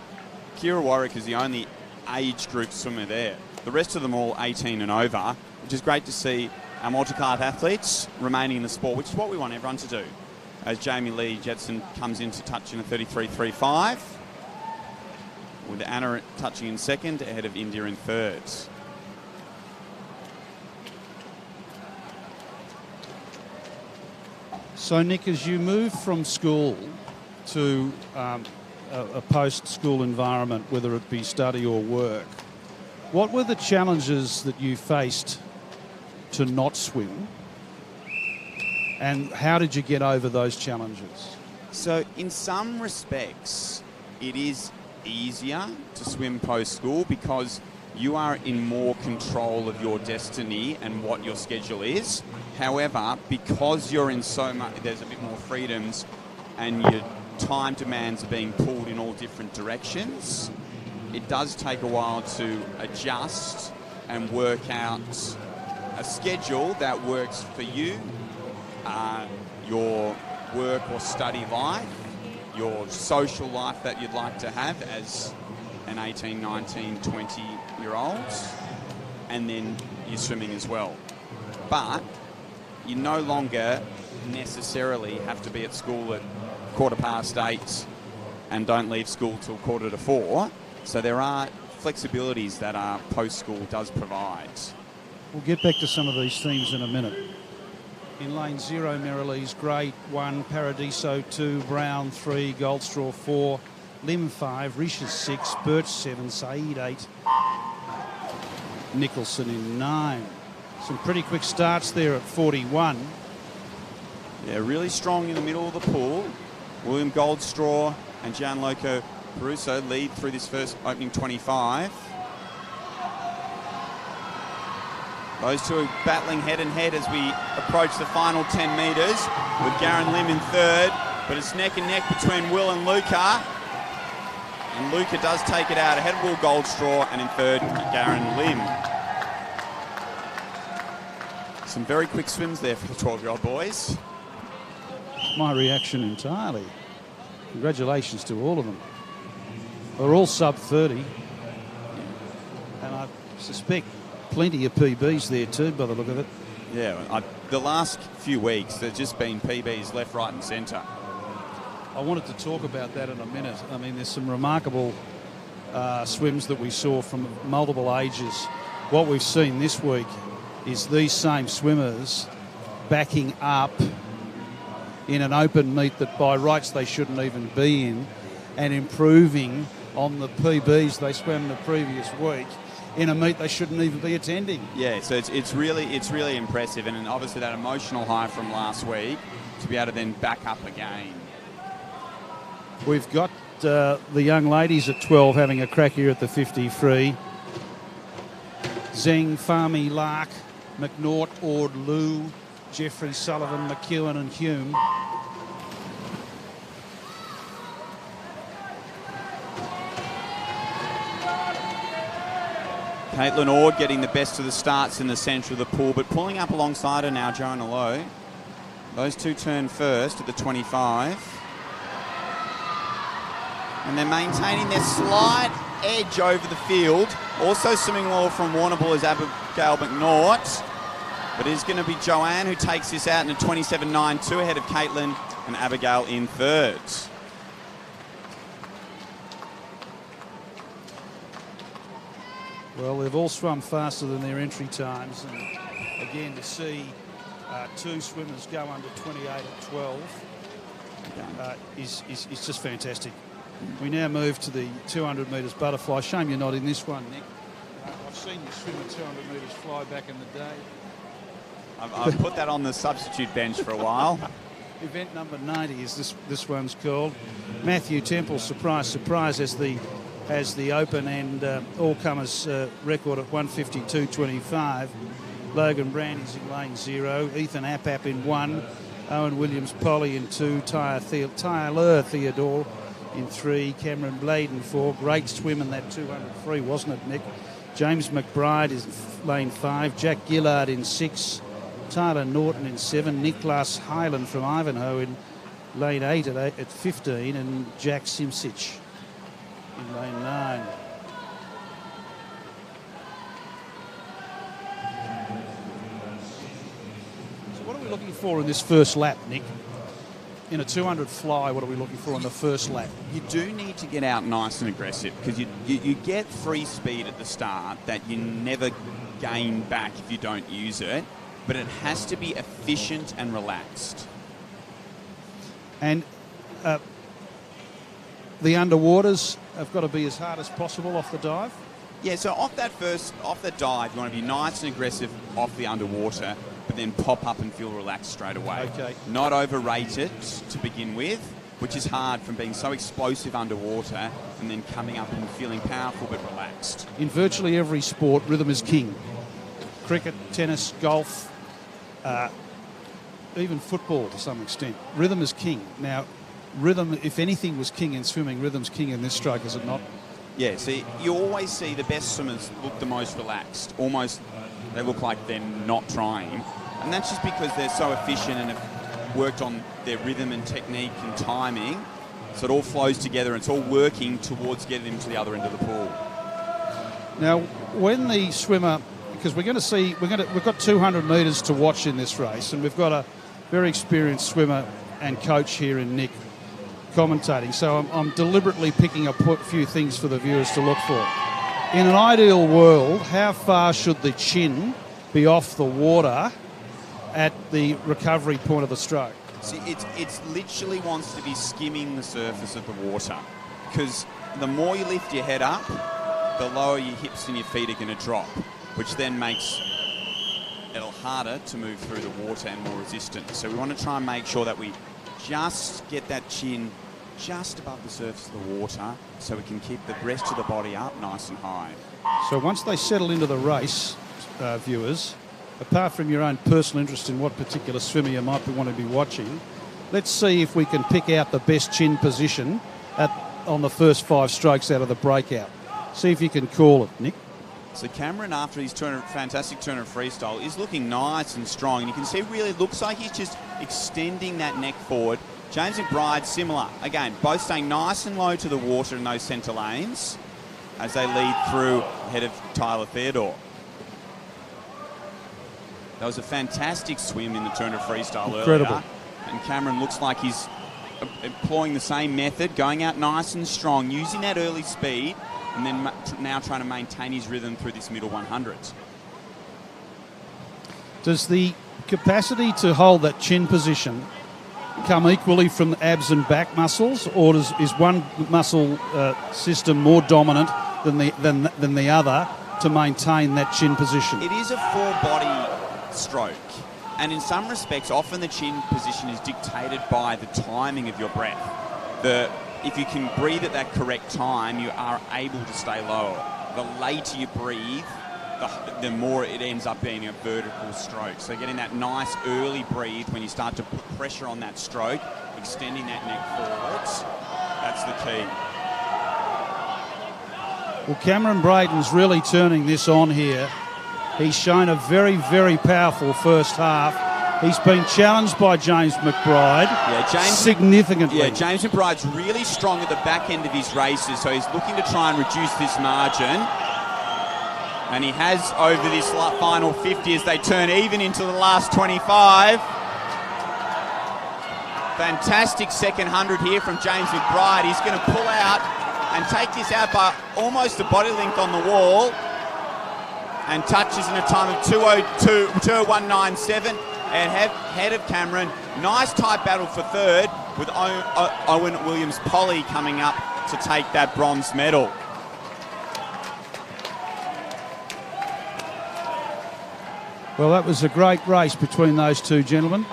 Kira Warwick is the only age group swimmer there. The rest of them all 18 and over, which is great to see our multi-class athletes remaining in the sport, which is what we want everyone to do. As Jamie Lee Jetson comes into touch in a 33.35, with Anna touching in second, ahead of India in third. So, Nick, as you move from school to a post-school environment, whether it be study or work, what were the challenges that you faced to not swim, and how did you get over those challenges? So, in some respects, it is easier to swim post-school because you are in more control of your destiny and what your schedule is. However, because you're in so much, there's a bit more freedoms and your time demands are being pulled in all different directions, it does take a while to adjust and work out a schedule that works for you, your work or study life, your social life that you'd like to have as an 18, 19, 20-year-old, and then your swimming as well. But you no longer necessarily have to be at school at 8:15 and don't leave school till 3:45. So there are flexibilities that post-school does provide. We'll get back to some of these themes in a minute. In lane 0, Merrillese, Gray 1, Paradiso 2, Brown 3, Goldstraw 4, Lim 5, Rishes 6, Birch 7, Saeed 8, Nicholson in 9. Some pretty quick starts there at 41. Yeah, really strong in the middle of the pool. William Goldstraw and Gianluca Caruso lead through this first opening 25. Those two are battling head and head as we approach the final 10 metres with Garen Lim in third, but it's neck and neck between Will and Luca. And Luca does take it out ahead of Will Goldstraw, and in third, Garen Lim. Some very quick swims there for the 12-year-old boys. My reaction entirely. Congratulations to all of them. They're all sub 30. And I suspect plenty of PBs there too, by the look of it. Yeah, the last few weeks, there's just been PBs left, right and centre. I wanted to talk about that in a minute. I mean, there's some remarkable swims that we saw from multiple ages. What we've seen this week is these same swimmers backing up in an open meet that by rights they shouldn't even be in, and improving on the PBs they swam the previous week in a meet they shouldn't even be attending. Yeah, so it's really impressive, and obviously that emotional high from last week to be able to then back up again. We've got the young ladies at 12 having a crack here at the 50 free. Zeng, Farmy, Lark, McNaught, Ord, Liu, Jeffrey, Sullivan, McEwen and Hume. Caitlin Ord getting the best of the starts in the centre of the pool, but pulling up alongside her now, Joanna Lowe. Those two turn first at the 25. And they're maintaining their slight edge over the field. Also swimming well from Warrnambool is Abigail McNaught. But it is going to be Joanne who takes this out in a 27.92 ahead of Caitlin and Abigail in third. Well, they've all swum faster than their entry times. And again, to see two swimmers go under 28 at 12 is just fantastic. We now move to the 200 metres butterfly. Shame you're not in this one, Nick. I've seen you swim a 200 metres fly back in the day. I've put that on the substitute bench for a while. Event number 90 is this one's called. Matthew Temple, surprise, surprise, as the open and all-comers record at 152.25. Logan Brandy's in lane 0. Ethan Appap in 1. Owen Williams Polly in 2. Tyler Theodore in 3. Cameron Blade in 4. Great swim in that 200 free, wasn't it, Nick? James McBride is lane 5. Jack Gillard in 6. Tyler Norton in 7. Niklas Hyland from Ivanhoe in lane 8 at 15. And Jack Simsich in lane 9. So what are we looking for in this first lap, Nick? In a 200 fly, what are we looking for on the first lap? You do need to get out nice and aggressive, because you get free speed at the start that you never gain back if you don't use it, but it has to be efficient and relaxed. And the underwaters have got to be as hard as possible off the dive? Yeah, so off the dive, you want to be nice and aggressive off the underwater, but then pop up and feel relaxed straight away. Okay. Not overrate it to begin with, which is hard from being so explosive underwater and then coming up and feeling powerful but relaxed. In virtually every sport, rhythm is king. Cricket, tennis, golf, even football to some extent. Rhythm is king. Now, rhythm, if anything was king in swimming, rhythm's king in this stroke, is it not? Yeah, see, you always see the best swimmers look the most relaxed. Almost, they look like they're not trying. And that's just because they're so efficient and have worked on their rhythm and technique and timing. So it all flows together and it's all working towards getting them to the other end of the pool. Now, when the swimmer, because we've got 200 metres to watch in this race, and we've got a very experienced swimmer and coach here in Nick, commentating, so I'm deliberately picking a few things for the viewers to look for. In an ideal world, how far should the chin be off the water at the recovery point of the stroke? See, it's literally wants to be skimming the surface of the water, because the more you lift your head up, the lower your hips and your feet are going to drop, which then makes it harder to move through the water and more resistant. So we want to try and make sure that we just get that chin just above the surface of the water, so we can keep the rest of the body up nice and high. So once they settle into the race, viewers, apart from your own personal interest in what particular swimmer you might want to be watching, let's see if we can pick out the best chin position on the first 5 strokes out of the breakout. See if you can call it, Nick. So Cameron, after his fantastic turn of freestyle, is looking nice and strong. And you can see really looks like he's just extending that neck forward. James McBride, similar. Again, both staying nice and low to the water in those centre lanes as they lead through ahead of Tyler Theodore. That was a fantastic swim in the turn of freestyle Incredible. earlier. And Cameron looks like he's employing the same method, going out nice and strong, using that early speed, and then now trying to maintain his rhythm through this middle 100s. Does the capacity to hold that chin position come equally from the abs and back muscles, or is one muscle system more dominant than the other to maintain that chin position? It is a full body stroke, and in some respects often the chin position is dictated by the timing of your breath. If you can breathe at that correct time, you are able to stay lower. The later you breathe, the more it ends up being a vertical stroke. So getting that nice early breathe when you start to put pressure on that stroke, extending that neck forwards, that's the key. Well, Cameron Braden's really turning this on here. He's shown a very, very powerful first half. He's been challenged by James McBride significantly. Yeah, James McBride's really strong at the back end of his races, so he's looking to try and reduce this margin. And he has over this final 50 as they turn even into the last 25. Fantastic second 100 here from James McBride. He's going to pull out and take this out by almost a body length on the wall, and touches in a time of 2:01.97 ahead of Cameron. Nice tight battle for third, with Owen Williams-Polly coming up to take that bronze medal. Well, that was a great race between those two gentlemen.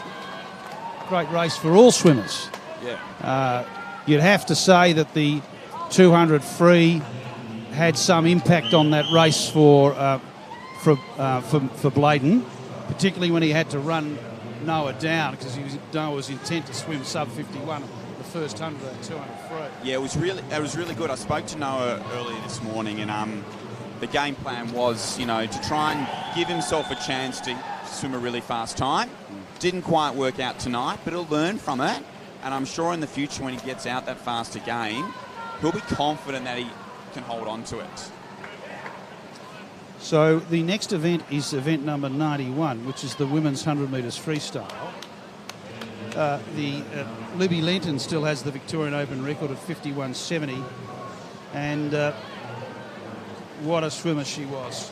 Great race for all swimmers. Yeah. You'd have to say that the 200 free had some impact on that race for Bladen, particularly when he had to run Noah down, because Noah was intent to swim sub 51 the first 100 of that 200 free. Yeah, it was really good. I spoke to Noah earlier this morning, and the game plan was, to try and give himself a chance to swim a really fast time. Didn't quite work out tonight, but he'll learn from it, and I'm sure in the future when he gets out that fast again, he'll be confident that he can hold on to it. So the next event is event number 91, which is the women's 100 metres freestyle. Libby Lenton still has the Victorian Open record of 51.70, and what a swimmer she was.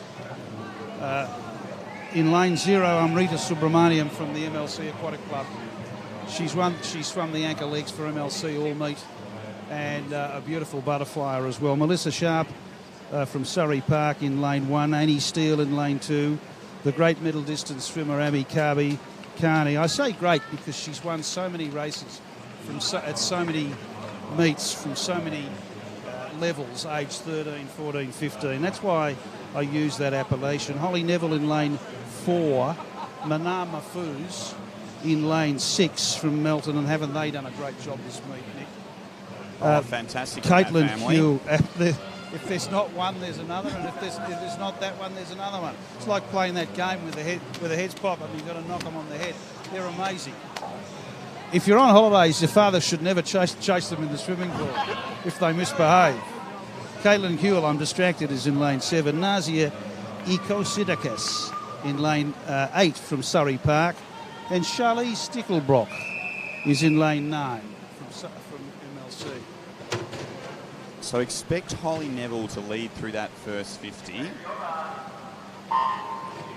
In lane 0, Amrita Subramaniam from the MLC Aquatic Club. She swum the anchor legs for MLC all meet, and a beautiful butterflyer as well. Melissa Sharp from Surrey Park in lane 1, Annie Steele in lane 2, the great middle distance swimmer Abby Carney. I say great because she's won so many races at so many meets from so many levels, age 13, 14, 15. That's why I use that appellation. Holly Neville in lane 4, Mana Mahfouz in lane 6 from Melton, and haven't they done a great job this meet, Nick? Fantastic. Caitlin Hugh. If there's not one, there's another, and if there's not that one, there's another one. It's like playing that game with the heads pop up and you've got to knock them on the head. They're amazing. If you're on holidays, your father should never chase them in the swimming pool if they misbehave. Caitlin Hewell, I'm distracted, is in lane 7. Nazia Ekosidakas in lane 8 from Surrey Park. And Charlize Sticklebrock is in lane 9 from So expect Holly Neville to lead through that first 50.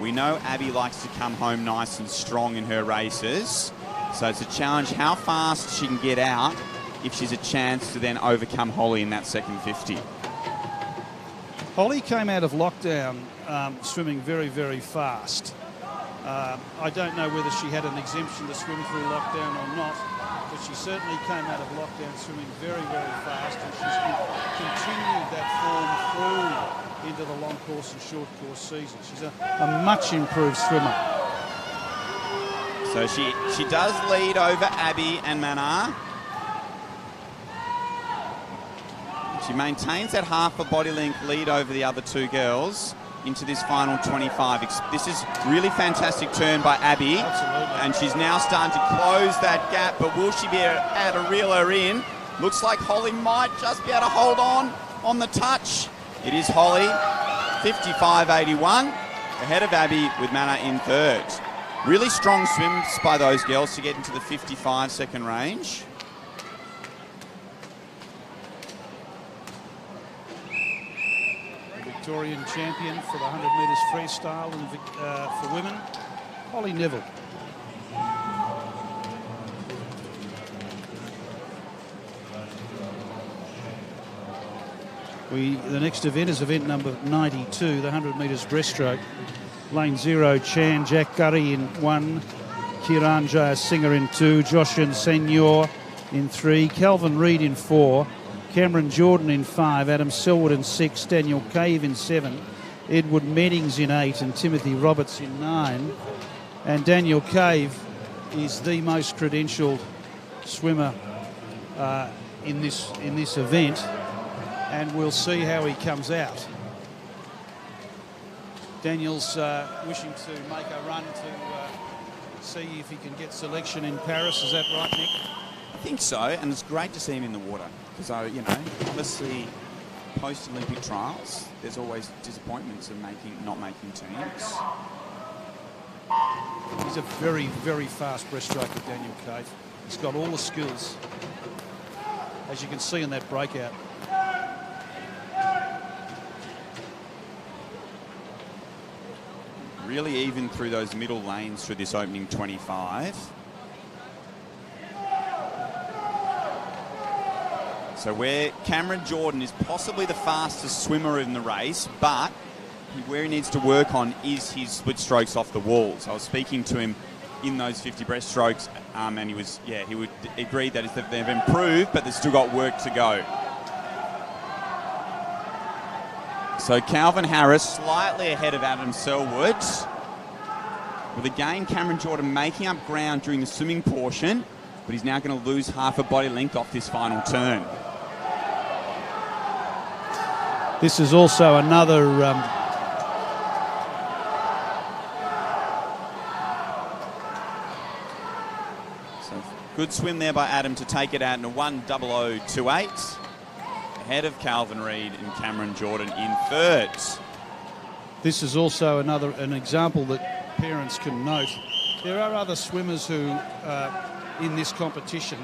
We know Abby likes to come home nice and strong in her races. So it's a challenge how fast she can get out if she's a chance to then overcome Holly in that second 50. Holly came out of lockdown swimming very, very fast. I don't know whether she had an exemption to swim through lockdown or not, but she certainly came out of lockdown swimming very, very fast, and she's continued that form through into the long course and short course season. She's a much improved swimmer. So she does lead over Abby and Mana. She maintains that half a body length lead over the other two girls into this final 25. This is really fantastic turn by Abby. Absolutely. And she's now starting to close that gap, but will she be able to reel her in? Looks like Holly might just be able to hold on the touch. It is Holly, 55.81, ahead of Abby with Mana in third. Really strong swims by those girls to get into the 55-second range. Victorian champion for the 100 metres freestyle and for women, Holly Neville. The next event is event number 92, the 100 metres breaststroke. Lane 0, Chan Jack Gurry in 1, Kiran Jaya Singer in 2, Joshin Senor in 3, Calvin Reid in 4, Cameron Jordan in 5, Adam Selwood in 6, Daniel Cave in 7, Edward Meddings in 8 and Timothy Roberts in 9. And Daniel Cave is the most credentialed swimmer in this event, and we'll see how he comes out. Daniel's wishing to make a run to see if he can get selection in Paris. Is that right, Nick? I think so, and it's great to see him in the water. Because, obviously, post-Olympic trials, there's always disappointments of not making teams. He's a very, very fast breaststroker, Daniel Cave. He's got all the skills, as you can see in that breakout. Really even through those middle lanes through this opening 25. So where Cameron Jordan is possibly the fastest swimmer in the race, but where he needs to work on is his split strokes off the walls. I was speaking to him in those 50 breaststrokes, and he would agree that they've improved, but they've still got work to go. So Calvin Harris slightly ahead of Adam Selwood. With again Cameron Jordan making up ground during the swimming portion, but he's now going to lose half a body length off this final turn. This is also another so good swim there by Adam to take it out in a 1:00.28. Ahead of Calvin Reid and Cameron Jordan in third. This is also an example that parents can note. There are other swimmers who, in this competition,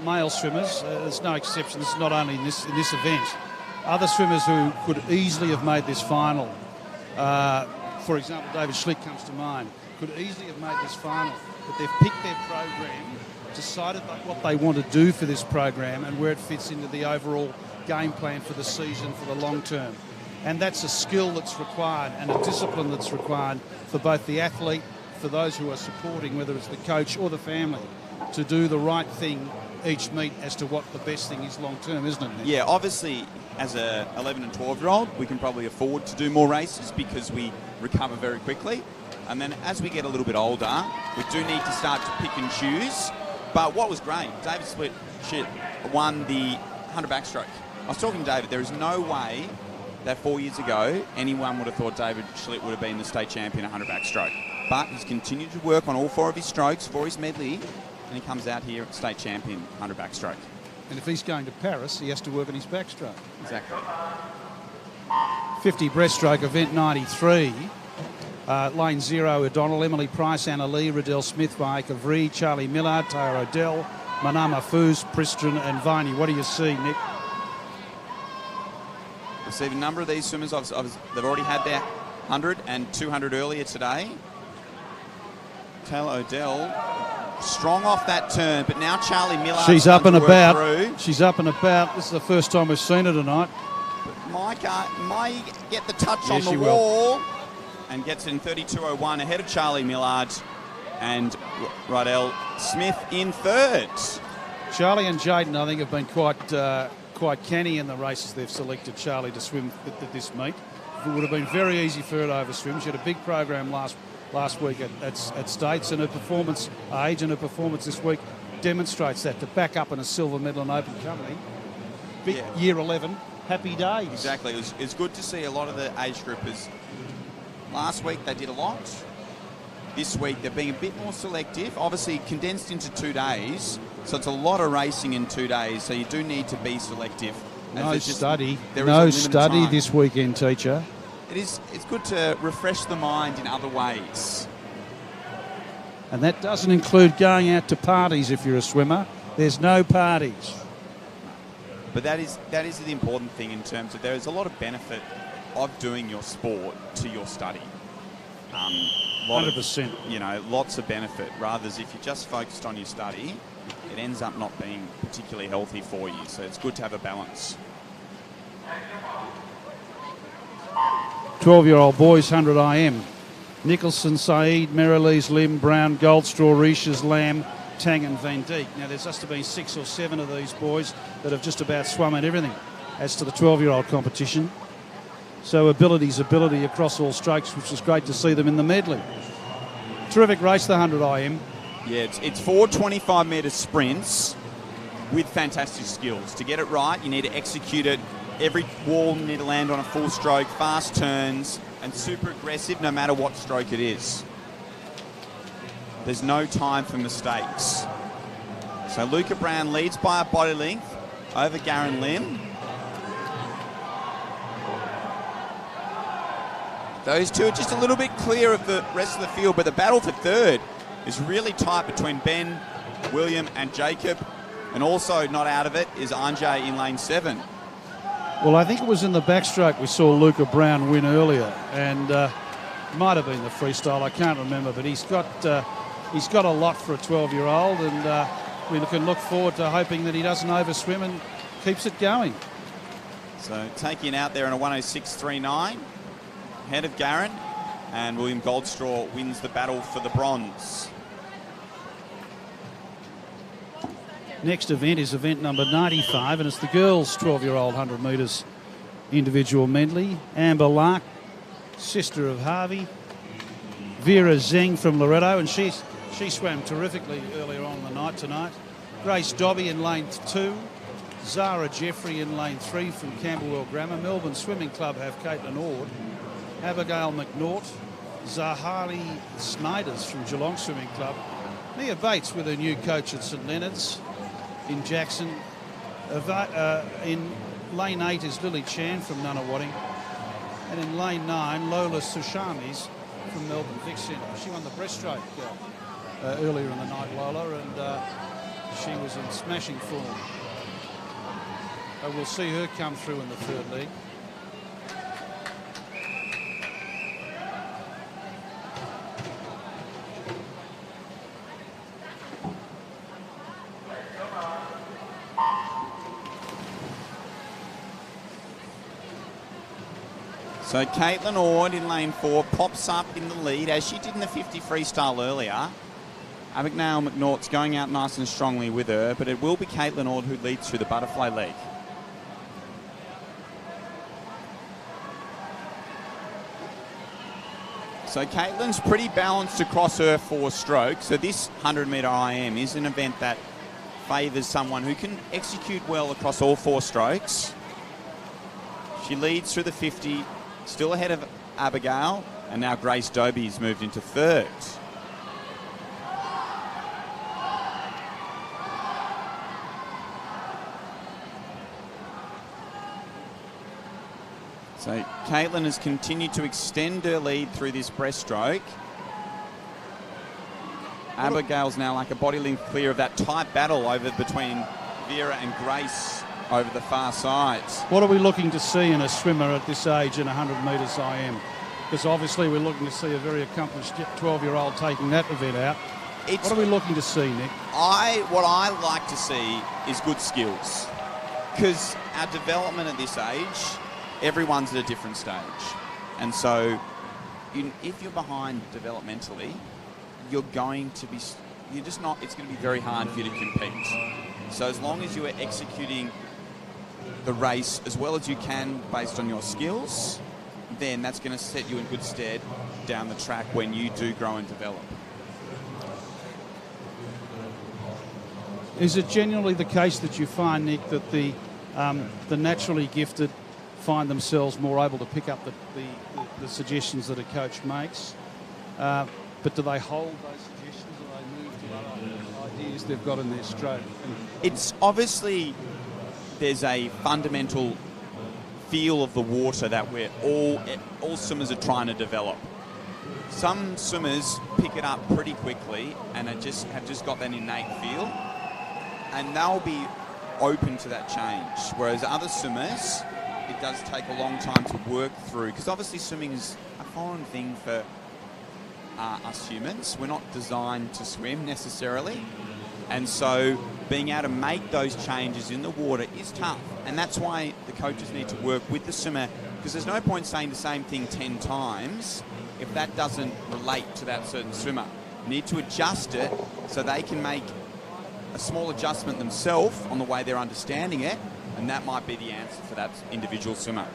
male swimmers. There's no exception. This is not only in this event. Other swimmers who could easily have made this final. For example, David Schlick comes to mind. Could easily have made this final, but they've picked their program, decided what they want to do for this program and where it fits into the overall game plan for the season, for the long term. And that's a skill that's required and a discipline that's required for both the athlete, for those who are supporting, whether it's the coach or the family, to do the right thing each meet as to what the best thing is long term, isn't it, Nick? Yeah, obviously, as a 11 and 12-year-old, we can probably afford to do more races because we recover very quickly. And then as we get a little bit older, we do need to start to pick and choose. But what was great, David Schlitt won the 100 backstroke. I was talking to David, there is no way that 4 years ago anyone would have thought David Schlitt would have been the state champion 100 backstroke. But he's continued to work on all 4 of his strokes for his medley, and he comes out here state champion 100 backstroke. And if he's going to Paris, he has to work on his backstroke. Exactly. 50 breaststroke, event 93. Lane 0, O'Donnell, Emily Price, Anna Lee, Riddell Smith, Waika Vree, Charlie Millard, Tara Odell, Manama Foos, Pristron and Viney. What do you see, Nick? I've seen a number of these swimmers. They've already had their 100 and 200 earlier today. Taylor Odell, strong off that turn, but now Charlie Miller. She's up and about. Through. She's up and about. This is the first time we've seen her tonight. Micah might get the touch Yes, on the she wall and gets in 32.01 ahead of Charlie Millard and Rydell Smith in third. Charlie and Jaden, I think, have been quite canny in the races they've selected Charlie to swim at this meet. It would have been very easy for her to overswim. She had a big program last week at States, and her performance, age and her performance this week demonstrates that. To back up in a silver medal in open company, year 11, happy days. Exactly. It's good to see a lot of the age groupers. Last week they did a lot. This week they're being a bit more selective. Obviously condensed into 2 days, so it's a lot of racing in 2 days, so you do need to be selective. No study Time. This weekend, teacher. It's good to refresh the mind in other ways. And that doesn't include going out to parties if you're a swimmer. There's no parties. But that is the important thing in terms of there is a lot of benefit of doing your sport to your study. 100%. Lots of benefit. Rather than if you're just focused on your study, it ends up not being particularly healthy for you. So it's good to have a balance. 12-year-old boys, 100 IM. Nicholson, Saeed, Merrilies, Lim, Brown, Goldstraw, Reeches, Lamb, Tang and Van Dijk. Now, there's just been 6 or 7 of these boys that have just about swum at everything as to the 12-year-old competition. So ability's ability across all strokes, which is great to see them in the medley. Terrific race, the 100 IM. Yeah, it's 4 25-metre sprints with fantastic skills. To get it right, you need to execute it. Every wall you need to land on a full stroke, fast turns, and super aggressive no matter what stroke it is. There's no time for mistakes. So Luca Brown leads by a body length over Garen Lim. Those two are just a little bit clear of the rest of the field, but the battle for third is really tight between Ben, William and Jacob. And also not out of it is Anjay in lane 7. Well, I think it was in the backstroke we saw Luca Brown win earlier, and might have been the freestyle, I can't remember, but he's got a lot for a 12-year-old, and we can look forward to hoping that he doesn't overswim and keeps it going. So taking out there in a 106.39, ahead of Garen, and William Goldstraw wins the battle for the bronze. Next event is event number 95, and it's the girls' 12-year-old 100 metres individual medley. Amber Lark, sister of Harvey. Vera Zeng from Loretto, and she swam terrifically earlier on in the night tonight. Grace Dobby in lane 2. Zara Jeffrey in lane 3 from Camberwell Grammar. Melbourne Swimming Club have Caitlin Ord. Abigail McNaught. Zahali Snyders from Geelong Swimming Club. Mia Bates with her new coach at St Leonard's in Jackson. In lane 8 is Lily Chan from Nunawading. And in lane 9, Lola Sushamis from Melbourne Vic Centre. She won the breaststroke earlier in the night, Lola, and she was in smashing form. We'll see her come through in the third leg. So Caitlin Ord in lane 4 pops up in the lead as she did in the 50 freestyle earlier. Abigail McNaught's going out nice and strongly with her, but it will be Caitlin Ord who leads through the butterfly leg. So Caitlin's pretty balanced across her 4 strokes. So this 100 metre IM is an event that favours someone who can execute well across all 4 strokes. She leads through the 50, still ahead of Abigail, and now Grace Dobie's moved into third. So Caitlin has continued to extend her lead through this breaststroke. Abigail's now like a body length clear of that tight battle over between Vera and Grace over the far side. What are we looking to see in a swimmer at this age in 100 metres IM? Because obviously we're looking to see a very accomplished 12-year-old taking that event out. What are we looking to see, Nick? What I like to see is good skills. Because our development at this age, everyone's at a different stage. And so if you're behind developmentally, you're just not, it's going to be very hard for you to compete. So as long as you are executing the race as well as you can based on your skills, then that's going to set you in good stead down the track when you do grow and develop. Is it generally the case that you find, Nick, that the naturally gifted find themselves more able to pick up the suggestions that a coach makes? But do they hold those suggestions, or they move to other ideas they've got in their stroke? It's obviously, there's a fundamental feel of the water that we're all swimmers are trying to develop. Some swimmers pick it up pretty quickly and have just got that innate feel, and they'll be open to that change. Whereas other swimmers, it does take a long time to work through, because obviously swimming is a foreign thing for us humans. We're not designed to swim necessarily, and so being able to make those changes in the water is tough, and that's why the coaches need to work with the swimmer, because there's no point saying the same thing 10 times if that doesn't relate to that certain swimmer. You need to adjust it so they can make a small adjustment themselves on the way they're understanding it, and that might be the answer for that individual swimmer.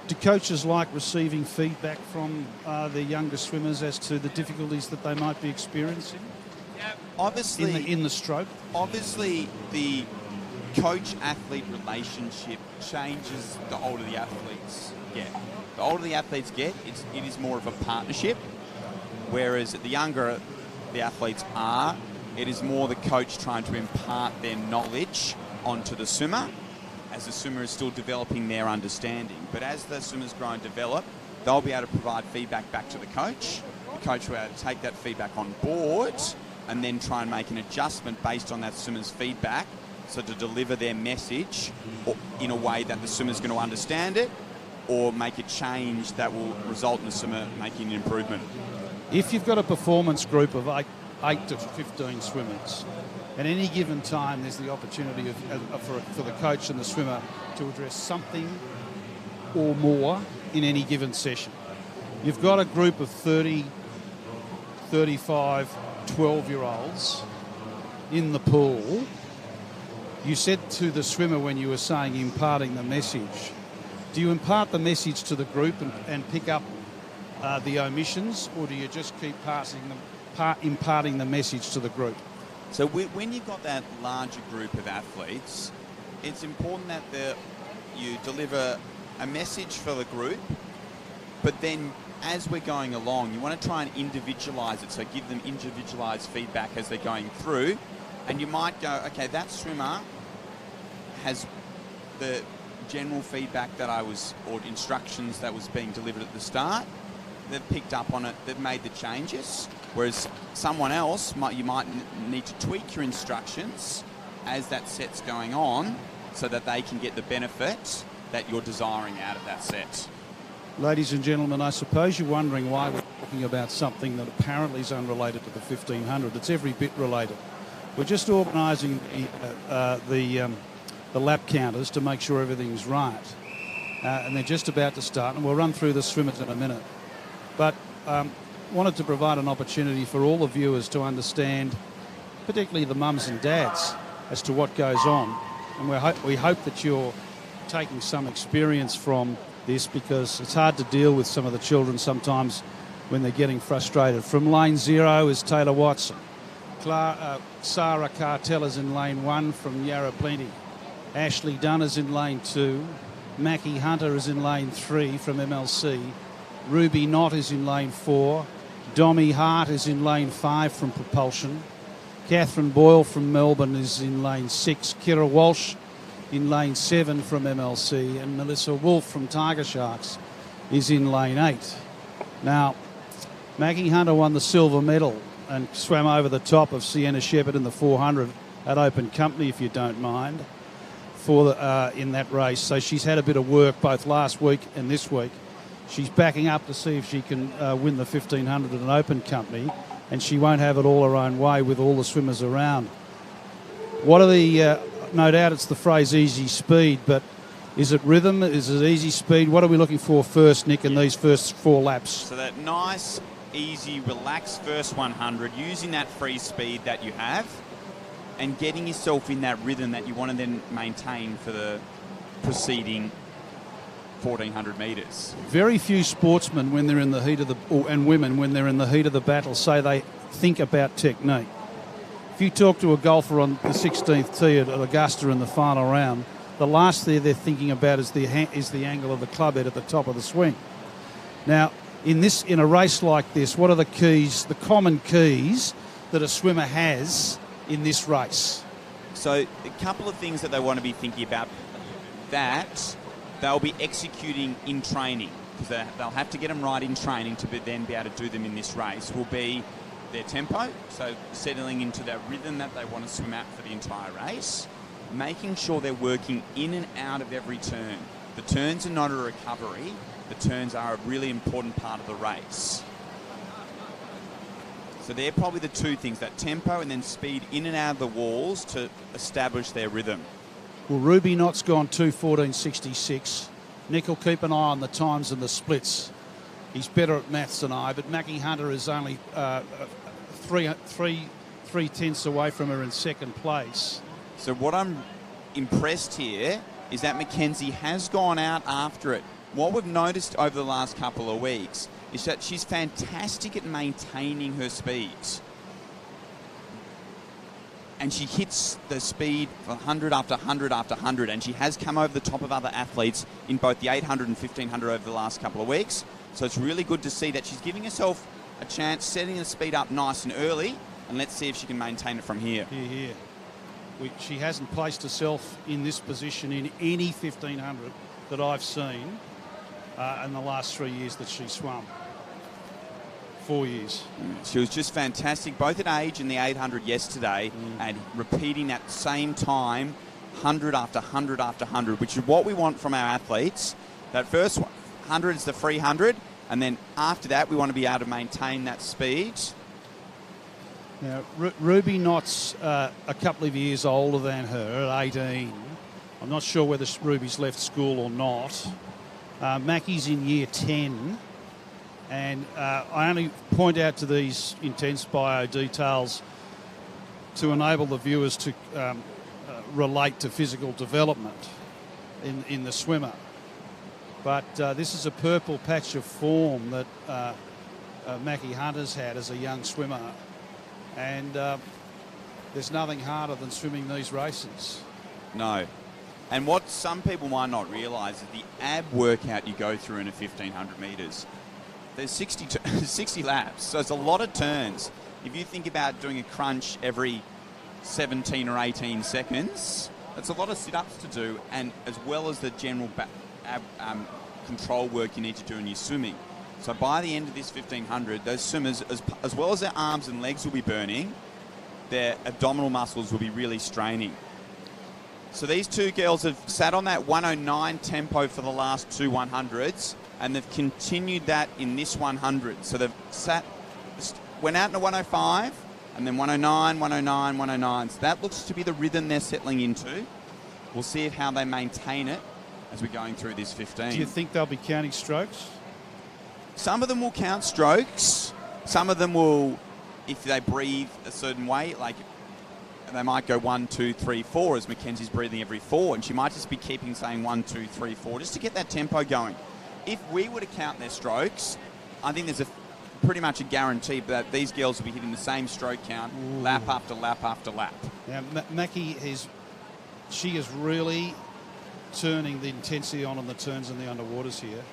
Do coaches like receiving feedback from the younger swimmers as to the difficulties that they might be experiencing? Obviously, in the stroke? Obviously, the coach-athlete relationship changes the older the athletes get. The older the athletes get, it is more of a partnership, whereas the younger the athletes are, it is more the coach trying to impart their knowledge onto the swimmer, as the swimmer is still developing their understanding. But as the swimmers grow and develop, they'll be able to provide feedback back to the coach. The coach will be able to take that feedback on board and then try and make an adjustment based on that swimmer's feedback, so to deliver their message in a way that the swimmer's going to understand it, or make a change that will result in the swimmer making an improvement. If you've got a performance group of 8 to 15 swimmers, at any given time there's the opportunity for the coach and the swimmer to address something or more in any given session. You've got a group of 30, 35, 12-year-olds in the pool. You said to the swimmer when you were saying imparting the message, do you impart the message to the group and pick up the omissions, or do you just keep imparting the message to the group? So when you've got that larger group of athletes, it's important that you deliver a message for the group, but then as we're going along, you want to try and individualise it, so give them individualised feedback as they're going through, and you might go, okay, that swimmer has the general feedback or instructions that was being delivered at the start. They've picked up on it, they've made the changes, whereas someone else, you might need to tweak your instructions as that set's going on, so that they can get the benefit that you're desiring out of that set. Ladies and gentlemen, I suppose you're wondering why we're talking about something that apparently is unrelated to the 1500. It's every bit related. We're just organising the lap counters to make sure everything's right. And they're just about to start, and we'll run through the swimmers in a minute. But wanted to provide an opportunity for all the viewers to understand, particularly the mums and dads, as to what goes on. And we hope that you're taking some experience from this, because it's hard to deal with some of the children sometimes when they're getting frustrated. From lane 0 is Taylor Watson. Sarah Cartel is in lane 1 from Yarra Plenty. Ashley Dunn is in lane 2. Mackie Hunter is in lane 3 from MLC. Ruby Knott is in lane 4. Dommy Hart is in lane 5 from Propulsion. Catherine Boyle from Melbourne is in lane 6. Kira Walsh in lane 7 from MLC. And Melissa Wolf from Tiger Sharks is in lane 8. Now, Mackie Hunter won the silver medal and swam over the top of Sienna Shepherd in the 400 at Open Company, if you don't mind. in that race. So she's had a bit of work both last week and this week. She's backing up to see if she can win the 1500 at an open company, and she won't have it all her own way with all the swimmers around. What are the, no doubt it's the phrase easy speed, but is it rhythm? Is it easy speed? What are we looking for first, Nick, in these first 4 laps? So that nice, easy, relaxed first 100, using that free speed that you have and getting yourself in that rhythm that you want to then maintain for the preceding 1400 metres. Very few sportsmen, when they're in the heat of the, and women, when they're in the heat of the battle, say they think about technique. If you talk to a golfer on the 16th tee at Augusta in the final round, the last thing they're thinking about is the angle of the club head at the top of the swing. Now, in a race like this, what are the keys, the common keys that a swimmer has in this race? So a couple of things that they want to be thinking about that they'll be executing in training, because they'll have to get them right in training to then be able to do them in this race, will be their tempo, so settling into that rhythm that they want to swim at for the entire race, making sure they're working in and out of every turn. The turns are not a recovery, the turns are a really important part of the race. So they're probably the 2 things, that tempo and then speed in and out of the walls to establish their rhythm. Well, Ruby Knott's gone 2:14.66. Nick will keep an eye on the times and the splits. He's better at maths than I, but Mackie Hunter is only three tenths away from her in second place. So what I'm impressed here is that Mackenzie has gone out after it. What we've noticed over the last couple of weeks is that she's fantastic at maintaining her speeds. And she hits the speed for 100 after 100 after 100, and she has come over the top of other athletes in both the 800 and 1500 over the last couple of weeks. So it's really good to see that she's giving herself a chance, setting the speed up nice and early, and let's see if she can maintain it from here. Here. She hasn't placed herself in this position in any 1500 that I've seen in the last 3 years that she swum. 4 years. She was just fantastic, both at age and the 800 yesterday, and repeating that same time, 100 after 100 after 100, which is what we want from our athletes. That first 100 is the free 100, and then after that, we want to be able to maintain that speed. Now, Ruby Knott's a couple of years older than her, at 18. I'm not sure whether Ruby's left school or not. Mackie's in year 10. And I only point out to these intense bio details to enable the viewers to relate to physical development in the swimmer. But this is a purple patch of form that Mackie Hunter's had as a young swimmer. And there's nothing harder than swimming these races. No. And what some people might not realise is the ab workout you go through in a 1500 metres. There's 60 laps, so it's a lot of turns. If you think about doing a crunch every 17 or 18 seconds, that's a lot of sit-ups to do, and as well as the general control work you need to do in your swimming. So by the end of this 1500, those swimmers, as well as their arms and legs will be burning, their abdominal muscles will be really straining. So these 2 girls have sat on that 109 tempo for the last 2 100s, and they've continued that in this 100. So they've went out in a 105, and then 109, 109, 109. So that looks to be the rhythm they're settling into. We'll see how they maintain it as we're going through this 15. Do you think they'll be counting strokes? Some of them will count strokes. Some of them will, if they breathe a certain way, like they might go 1, 2, 3, 4 as Mackenzie's breathing every 4, and she might just be keeping saying 1, 2, 3, 4 just to get that tempo going. If we were to count their strokes, I think there's pretty much a guarantee that these girls will be hitting the same stroke count lap after lap after lap. Now, Mackie is really turning the intensity on the turns and the underwaters here.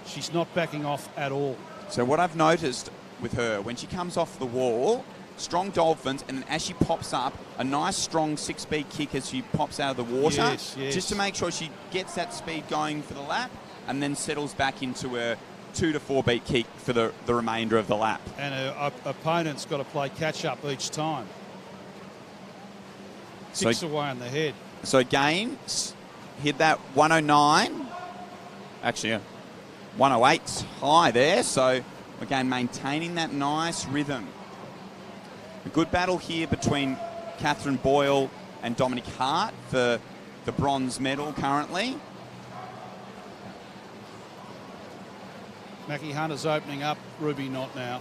She's not backing off at all. So what I've noticed with her, when she comes off the wall, strong dolphins, and then as she pops up, a nice strong 6-speed kick as she pops out of the water, yes. just to make sure she gets that speed going for the lap, and then settles back into her 2 to 4 beat kick for the remainder of the lap. And her opponent's got to play catch up each time. 6 away on the head. So again, hit that 109. Actually, 108 high there. So again, maintaining that nice rhythm. A good battle here between Catherine Boyle and Dominic Hart for the bronze medal currently. Mackie Hunter's opening up Ruby Knott now.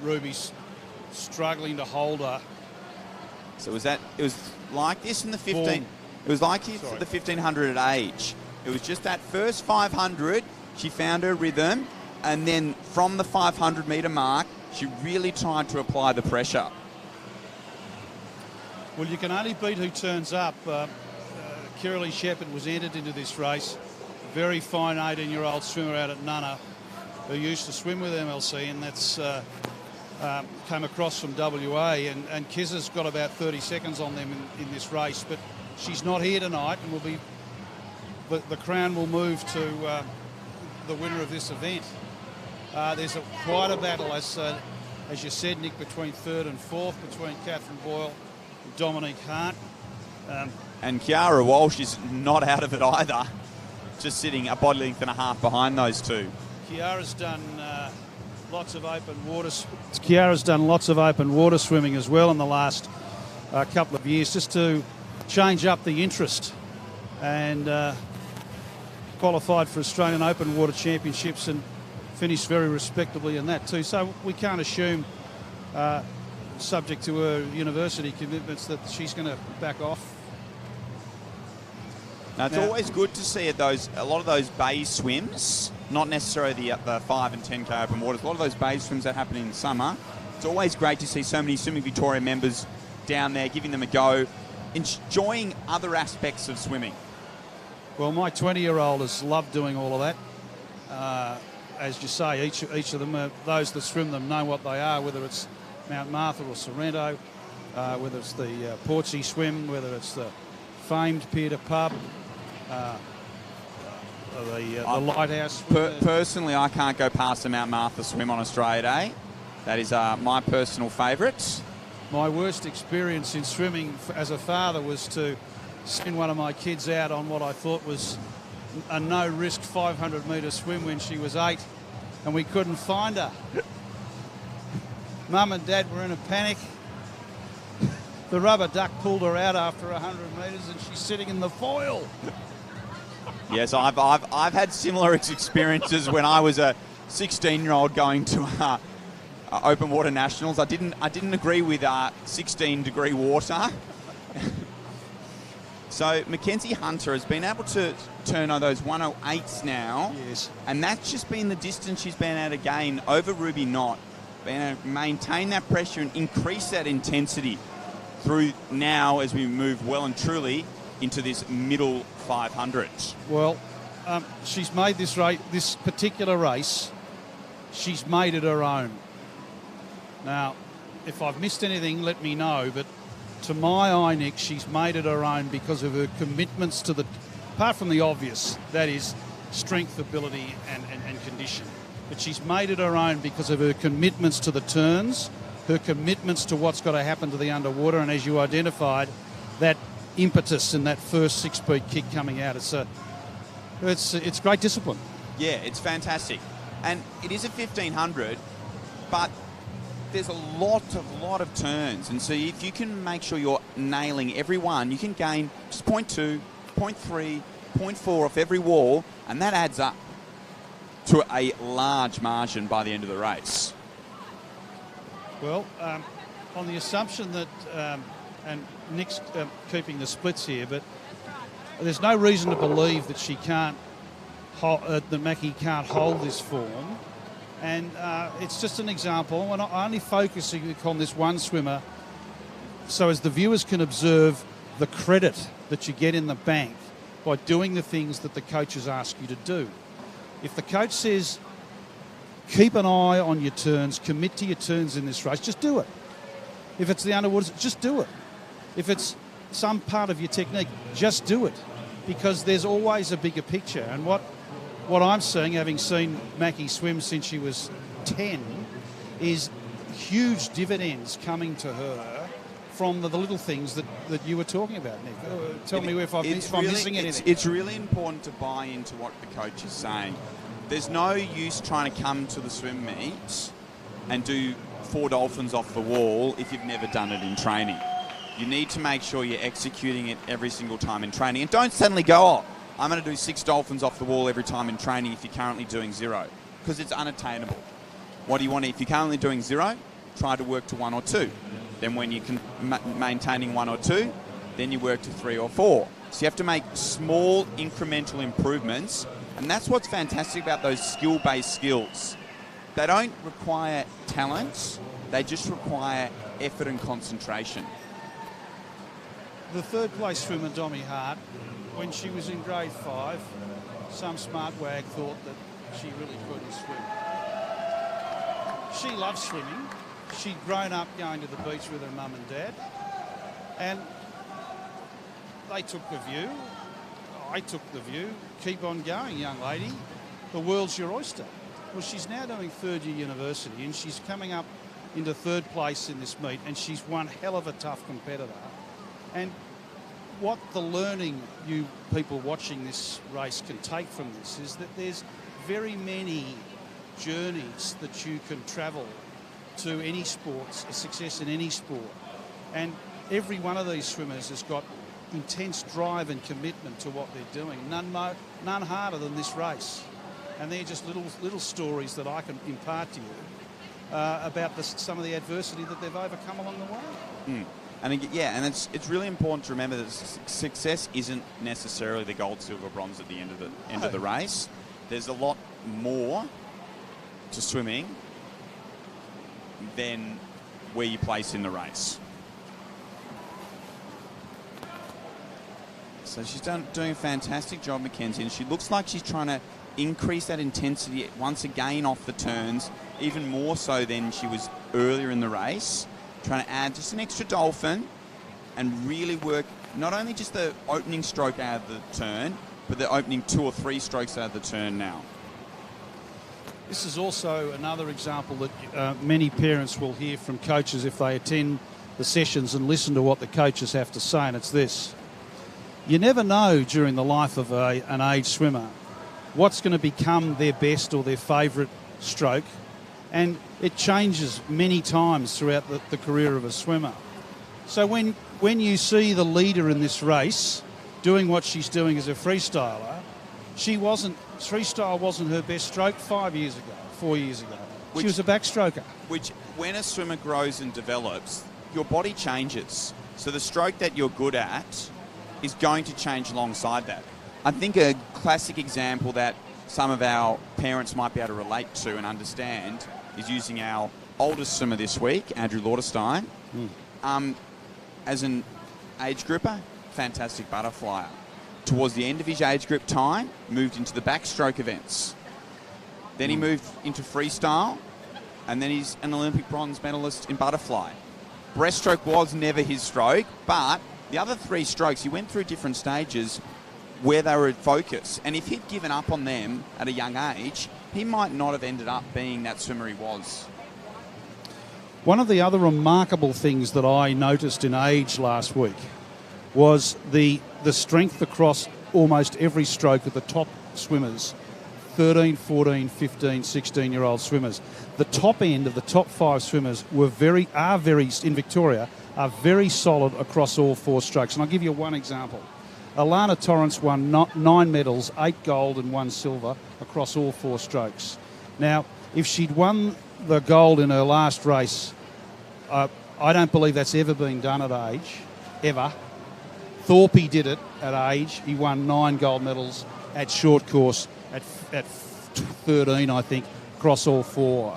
Ruby's struggling to hold her. So it was like this in the 15. Form. It was like this at the 1500 at age. It was just that first 500, she found her rhythm, and then from the 500 metre mark, she really tried to apply the pressure. Well, you can only beat who turns up. Kiralee Shepherd was entered into this race. Very fine 18-year-old swimmer out at Nunna who used to swim with MLC, and that's came across from WA. And Kizza's got about 30 seconds on them in this race, but she's not here tonight, and will be. The crown will move to the winner of this event. There's quite a battle, as you said, Nick, between third and fourth, between Catherine Boyle and Dominic Hart. And Kiara Walsh is not out of it either, just sitting a body length and a half behind those two. Kiara's done lots of open water. Kiara's done lots of open water swimming as well in the last couple of years, just to change up the interest, and qualified for Australian Open Water Championships and finished very respectably in that too. So we can't assume, subject to her university commitments, that she's going to back off. Now, it's always good to see a lot of those bay swims, not necessarily the 5 and 10K open waters, a lot of those bay swims that happen in summer. It's always great to see so many Swimming Victoria members down there giving them a go, enjoying other aspects of swimming. Well, my 20-year-old has loved doing all of that. As you say, each of them, those that swim them know what they are, whether it's Mount Martha or Sorrento, whether it's the Portsea swim, whether it's the famed Pier to Pub, the Lighthouse. Personally, I can't go past the Mount Martha swim on Australia Day. That is my personal favourite. My worst experience in swimming as a father was to send one of my kids out on what I thought was a no-risk 500-metre swim when she was 8, and we couldn't find her. Mum and Dad were in a panic. The rubber duck pulled her out after 100 metres, and she's sitting in the foil. Yes, I've had similar experiences when I was a 16-year-old going to open water nationals. I didn't agree with 16-degree water. So Mackenzie Hunter has been able to turn on those 108s now. Yes. And that's just been the distance she's been able to gain over Ruby Knott. Been able to maintain that pressure and increase that intensity through now as we move well and truly into this middle 500. Well, she's made this particular race, she's made it her own. Now, if I've missed anything, let me know, but to my eye, Nick, she's made it her own because of her commitments to apart from the obvious, that is strength, ability and condition. But she's made it her own because of her commitments to the turns, her commitments to what's got to happen to the underwater, and as you identified, that impetus in that first 6-speed kick coming out. It's great discipline. Yeah, it's fantastic. And it is a 1500, but there's a lot of turns, and so if you can make sure you're nailing every one, you can gain just 0.2, 0.3, 0.4 off every wall, and that adds up to a large margin by the end of the race. Well, on the assumption that, and Nick's keeping the splits here, but there's no reason to believe that she can't, that Mackie can't hold this form. And it's just an example. We're not only focusing on this one swimmer so as the viewers can observe the credit that you get in the bank by doing the things that the coaches ask you to do. If the coach says, keep an eye on your turns, commit to your turns in this race, just do it. If it's the underwaters, just do it. If it's some part of your technique, just do it. Because there's always a bigger picture. And what I'm seeing, having seen Mackie swim since she was 10, is huge dividends coming to her from the little things that you were talking about, Nick. Tell me if I'm missing anything. It's really important to buy into what the coach is saying. There's no use trying to come to the swim meet and do 4 dolphins off the wall if you've never done it in training. You need to make sure you're executing it every single time in training. And don't suddenly go, oh, I'm going to do 6 dolphins off the wall every time in training if you're currently doing 0, because it's unattainable. What do you want? If you're currently doing 0, try to work to 1 or 2. Then when you can maintaining 1 or 2, then you work to 3 or 4. So you have to make small incremental improvements, and that's what's fantastic about those skill-based skills. They don't require talent, they just require effort and concentration. The third place swimmer, Dommy Hart, when she was in grade 5, some smart wag thought that she really couldn't swim. She loved swimming. She'd grown up going to the beach with her mum and dad, and they took the view. I took the view. Keep on going, young lady. The world's your oyster. Well, she's now doing third year university, and she's coming up into third place in this meet, and she's one hell of a tough competitor. And what the learning you people watching this race can take from this is that there's very many journeys that you can travel to any sports, a success in any sport. And every one of these swimmers has got intense drive and commitment to what they're doing. None harder than this race. And they're just little stories that I can impart to you about some of the adversity that they've overcome along the way. And it's really important to remember that success isn't necessarily the gold, silver, bronze at the end of the race. There's a lot more to swimming than where you place in the race. So she's doing a fantastic job, Mackenzie, and she looks like she's trying to increase that intensity once again off the turns, even more so than she was earlier in the race, trying to add just an extra dolphin and really work not only just the opening stroke out of the turn, but the opening 2 or 3 strokes out of the turn now. This is also another example that many parents will hear from coaches if they attend the sessions and listen to what the coaches have to say, and it's this. You never know during the life of an age swimmer what's going to become their best or their favourite stroke, and it changes many times throughout the career of a swimmer. So when you see the leader in this race doing what she's doing as a freestyler, freestyle wasn't her best stroke 4 years ago. She was a backstroker. Which, when a swimmer grows and develops, your body changes. So the stroke that you're good at is going to change alongside that. I think a classic example that some of our parents might be able to relate to and understand is using our oldest swimmer this week, Andrew Lauderstein. As an age grouper, fantastic butterflyer. Towards the end of his age group time, moved into the backstroke events. Then he moved into freestyle, and then he's an Olympic bronze medalist in butterfly. Breaststroke was never his stroke, but the other 3 strokes, he went through different stages where they were in focus. And if he'd given up on them at a young age, he might not have ended up being that swimmer he was. One of the other remarkable things that I noticed in age last week was the strength across almost every stroke of the top swimmers, 13, 14, 15, 16-year-old swimmers. The top end of the top 5 swimmers in Victoria are very solid across all 4 strokes. And I'll give you one example. Alana Torrance won 9 medals, 8 gold and 1 silver across all 4 strokes. Now, if she'd won the gold in her last race, I don't believe that's ever been done at age, ever. Thorpe did it at age. He won 9 gold medals at short course at 13, I think, across all 4.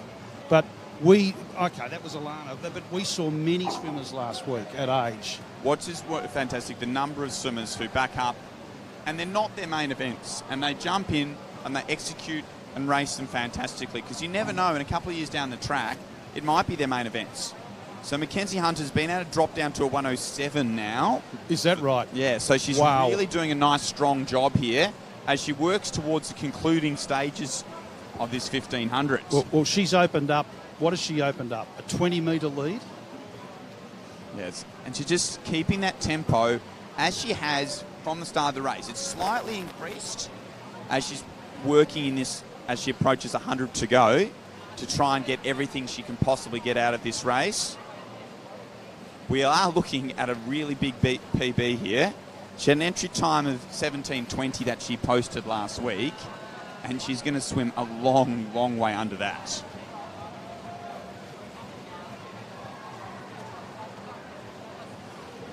But that was Alana, but we saw many swimmers last week at age. What's fantastic, the number of swimmers who back up and they're not their main events and they jump in and they execute and race them fantastically, because you never know, in a couple of years down the track, it might be their main events. So Mackenzie Hunter's been able to drop down to a 107 now. Is that right? Yeah, so she's really doing a nice, strong job here as she works towards the concluding stages of this 1500. Well, she's opened up, what has she opened up? A 20-metre lead? Yeah, it's And she's just keeping that tempo as she has from the start of the race. It's slightly increased as she's working in this, as she approaches 100 to go, to try and get everything she can possibly get out of this race. We are looking at a really big PB here. She had an entry time of 17:20 that she posted last week, and she's going to swim a long, long way under that.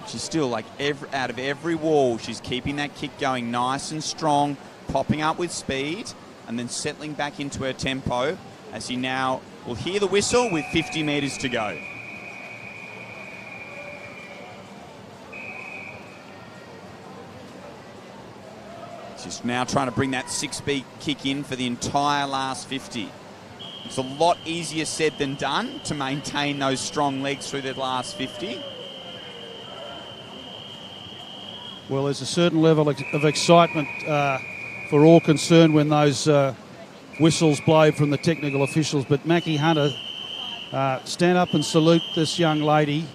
She's still, like, out of every wall, she's keeping that kick going nice and strong, popping up with speed, and then settling back into her tempo as she now will hear the whistle with 50 metres to go. She's now trying to bring that 6-beat kick in for the entire last 50. It's a lot easier said than done to maintain those strong legs through the last 50. Well, there's a certain level of excitement for all concerned when those whistles blow from the technical officials. But Mackie Hunter, stand up and salute this young lady.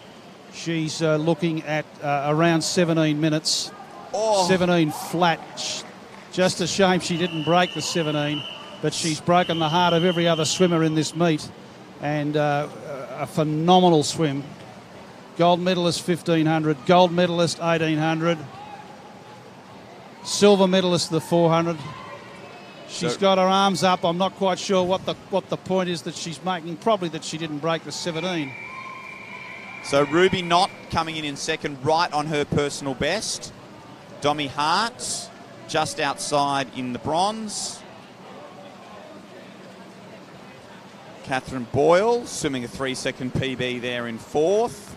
She's looking at around 17 minutes, 17 flat. Just a shame she didn't break the 17, but she's broken the heart of every other swimmer in this meet. And a phenomenal swim. Gold medalist 1500, gold medalist 1800. Silver medalist the 400. She's got her arms up. I'm not quite sure what the point is that she's making. Probably that she didn't break the 17. So Ruby Knott coming in second, right on her personal best. Dommy Hart just outside in the bronze. Catherine Boyle swimming a 3-second PB there in fourth.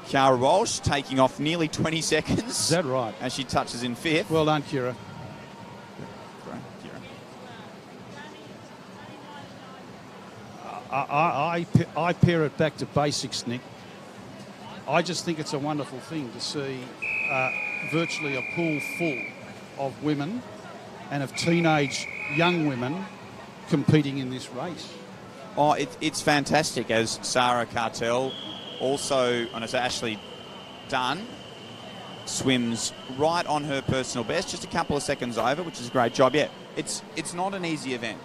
Kiara Walsh taking off nearly 20 seconds. Is that right? As she touches in fifth. Well done, Kira. Great, Kira. I pair it back to basics, Nick. I just think it's a wonderful thing to see virtually a pool full of women and of teenage young women competing in this race. Oh, it's fantastic, as Sarah Cartel also, and as Ashley Dunn swims right on her personal best, just a couple of seconds over, which is a great job. Yeah, it's not an easy event.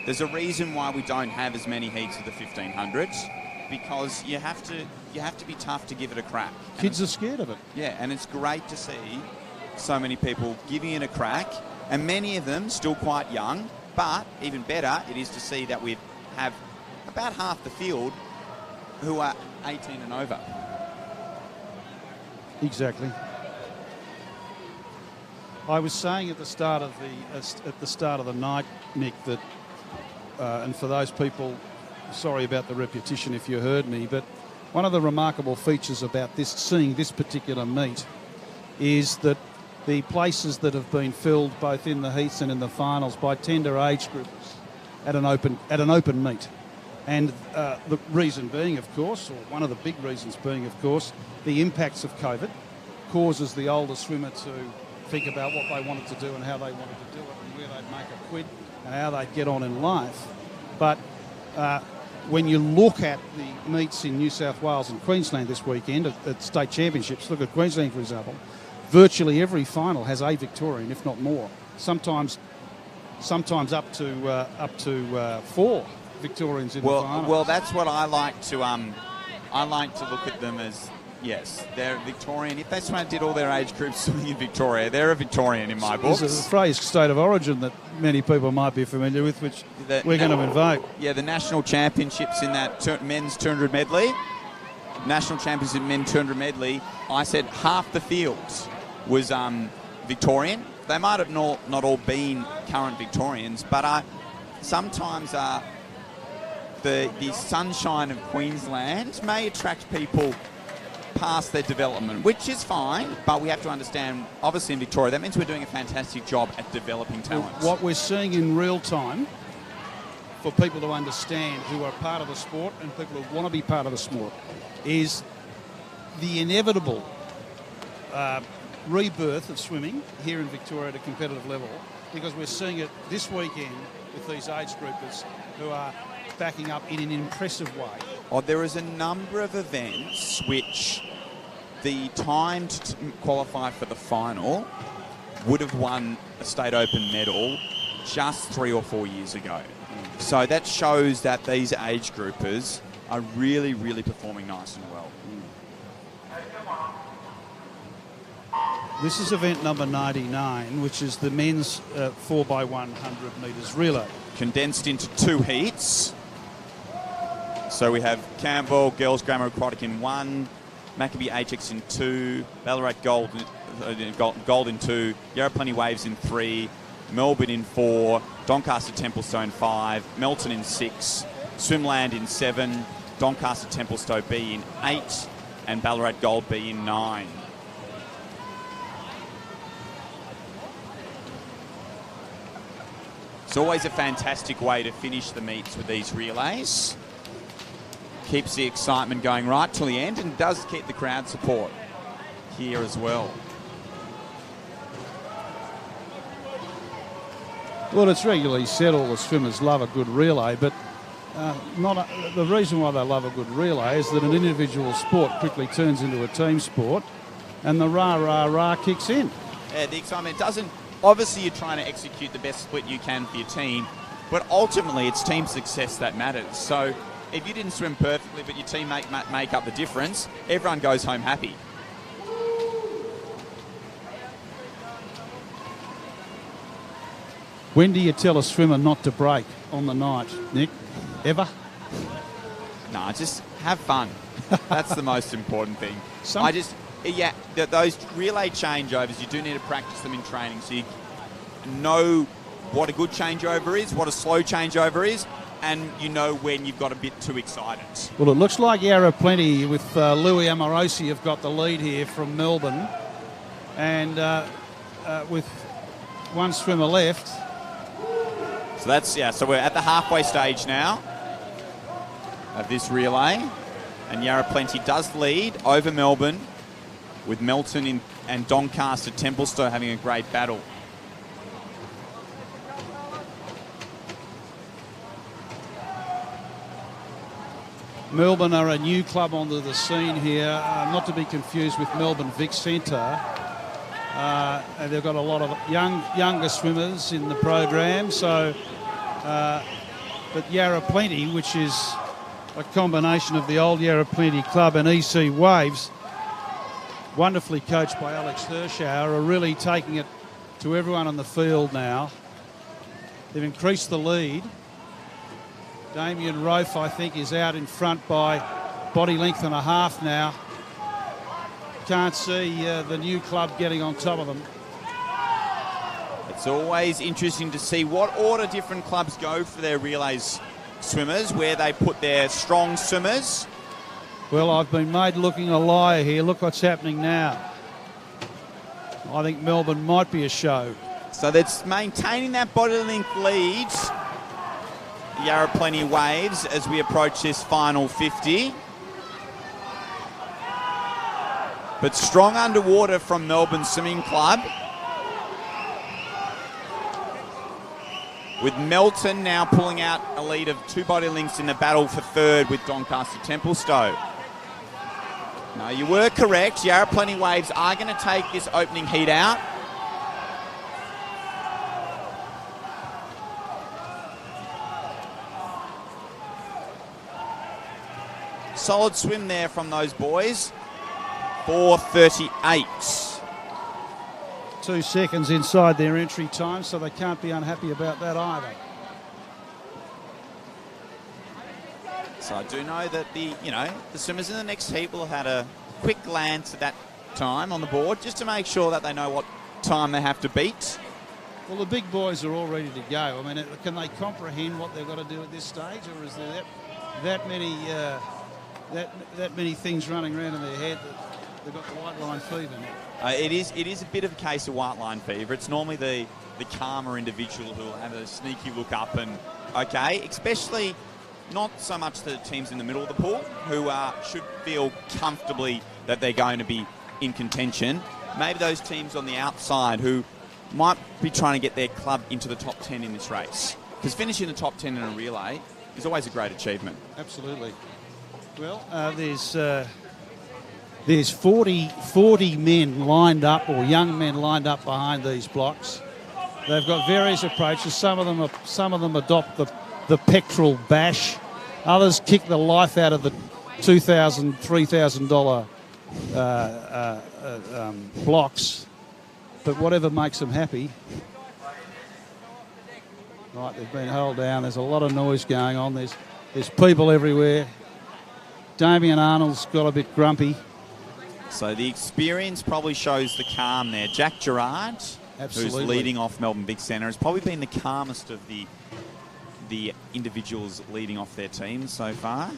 There's a reason why we don't have as many heats of the 1500s, because you have to be tough to give it a crack. Kids are scared of it. Yeah, and it's great to see so many people giving it a crack, and many of them still quite young. But even better, it is to see that we have about half the field who are 18 and over. Exactly. I was saying at the start of the night, Nick, that and for those people, sorry about the repetition if you heard me, but one of the remarkable features about seeing this particular meet is that the places that have been filled both in the heats and in the finals by tender age groups at an open meet. And the reason being, of course, or one of the big reasons being, of course, the impacts of COVID causes the older swimmer to think about what they wanted to do and how they wanted to do it and where they'd make a quid and how they'd get on in life. But when you look at the meets in New South Wales and Queensland this weekend at state championships, look at Queensland, for example, virtually every final has a Victorian, if not more. Sometimes up to 4 Victorians in the final. Well, that's what I like to look at them as. Yes, they're Victorian. If that's when I did all their age groups swimming in Victoria, they're a Victorian in my books. There's a phrase, state of origin, that many people might be familiar with, which we're going to invoke. Yeah, the national championships in that men's 200 medley. National champions in men's 200 medley. I said half the field was Victorian. They might have not all been current Victorians, but sometimes the sunshine of Queensland may attract people past their development, which is fine, but we have to understand, obviously in Victoria, that means we're doing a fantastic job at developing talent. What we're seeing in real time, for people to understand who are part of the sport and people who want to be part of the sport, is the inevitable rebirth of swimming here in Victoria at a competitive level, because we're seeing it this weekend with these age groupers who are backing up in an impressive way Oh, there is a number of events which the time to qualify for the final would have won a state open medal just 3 or 4 years ago. So that shows that these age groupers are really, really performing nice and well. This is event number 99, which is the men's 4x100 metres relay. Condensed into 2 heats. So we have Campbell, Girls Grammar Aquatic in 1, Maccabee HX in 2, Ballarat Gold in 2, Yarra Plenty Waves in 3, Melbourne in 4, Doncaster Templestone 5, Melton in 6, Swimland in 7, Doncaster Templestowe B in 8, and Ballarat Gold B in 9. It's always a fantastic way to finish the meets with these relays. Keeps the excitement going right till the end and does keep the crowd support here as well. Well, it's regularly said all the swimmers love a good relay, but the reason why they love a good relay is that an individual sport quickly turns into a team sport and the rah-rah-rah kicks in. Yeah, the excitement doesn't... Obviously, you're trying to execute the best split you can for your team, but ultimately it's team success that matters. So if you didn't swim perfectly, but your teammate make up the difference, everyone goes home happy. When do you tell a swimmer not to break on the night, Nick? Ever? No, just have fun. That's the most important thing. Those relay changeovers, you do need to practice them in training so you know what a good changeover is, what a slow changeover is, and you know when you've got a bit too excited. Well, it looks like Yarra Plenty with Louis Amorosi have got the lead here from Melbourne, and with one swimmer left. So we're at the halfway stage now of this relay, and Yarra Plenty does lead over Melbourne, with Melton and Doncaster Templestowe having a great battle. Melbourne are a new club onto the scene here, not to be confused with Melbourne Vic Centre. And they've got a lot of younger swimmers in the program. So, but Yarra Plenty, which is a combination of the old Yarra Plenty Club and EC Waves, wonderfully coached by Alex Hirschauer, are really taking it to everyone on the field now. They've increased the lead. Damien Rofe, I think, is out in front by body length and a half now. Can't see the new club getting on top of them. It's always interesting to see what order different clubs go for their relays swimmers, where they put their strong swimmers. Well, I've been made looking a liar here. Look what's happening now. I think Melbourne might be a show. So that's maintaining that body length lead. Yarra Plenty Waves as we approach this final 50. But strong underwater from Melbourne Swimming Club. With Melton now pulling out a lead of 2 body lengths in the battle for third with Doncaster Templestowe. No, you were correct. Yarra Plenty Waves are going to take this opening heat out. Solid swim there from those boys. 4:38. 2 seconds inside their entry time, so they can't be unhappy about that either. So I do know that the swimmers in the next heat will have had a quick glance at that time on the board just to make sure that they know what time they have to beat. Well, the big boys are all ready to go. I mean, can they comprehend what they've got to do at this stage, or is there that many things running around in their head that they've got the white line fever now? It is a bit of a case of white line fever. It's normally the calmer individual who will have a sneaky look up and, okay, especially not so much the teams in the middle of the pool who should feel comfortably that they're going to be in contention. Maybe those teams on the outside who might be trying to get their club into the top 10 in this race. Because finishing the top 10 in a relay is always a great achievement. Absolutely. Well, there's 40 men lined up, or young men lined up behind these blocks. They've got various approaches. Some of them adopt the pectoral bash. Others kick the life out of the $2,000, $3,000 blocks. But whatever makes them happy. Right, they've been held down. There's a lot of noise going on. There's people everywhere. Damien Arnold's got a bit grumpy. So the experience probably shows the calm there. Jack Gerard, Absolutely. who's leading off Melbourne Big Centre, has probably been the calmest of the individuals leading off their teams so far.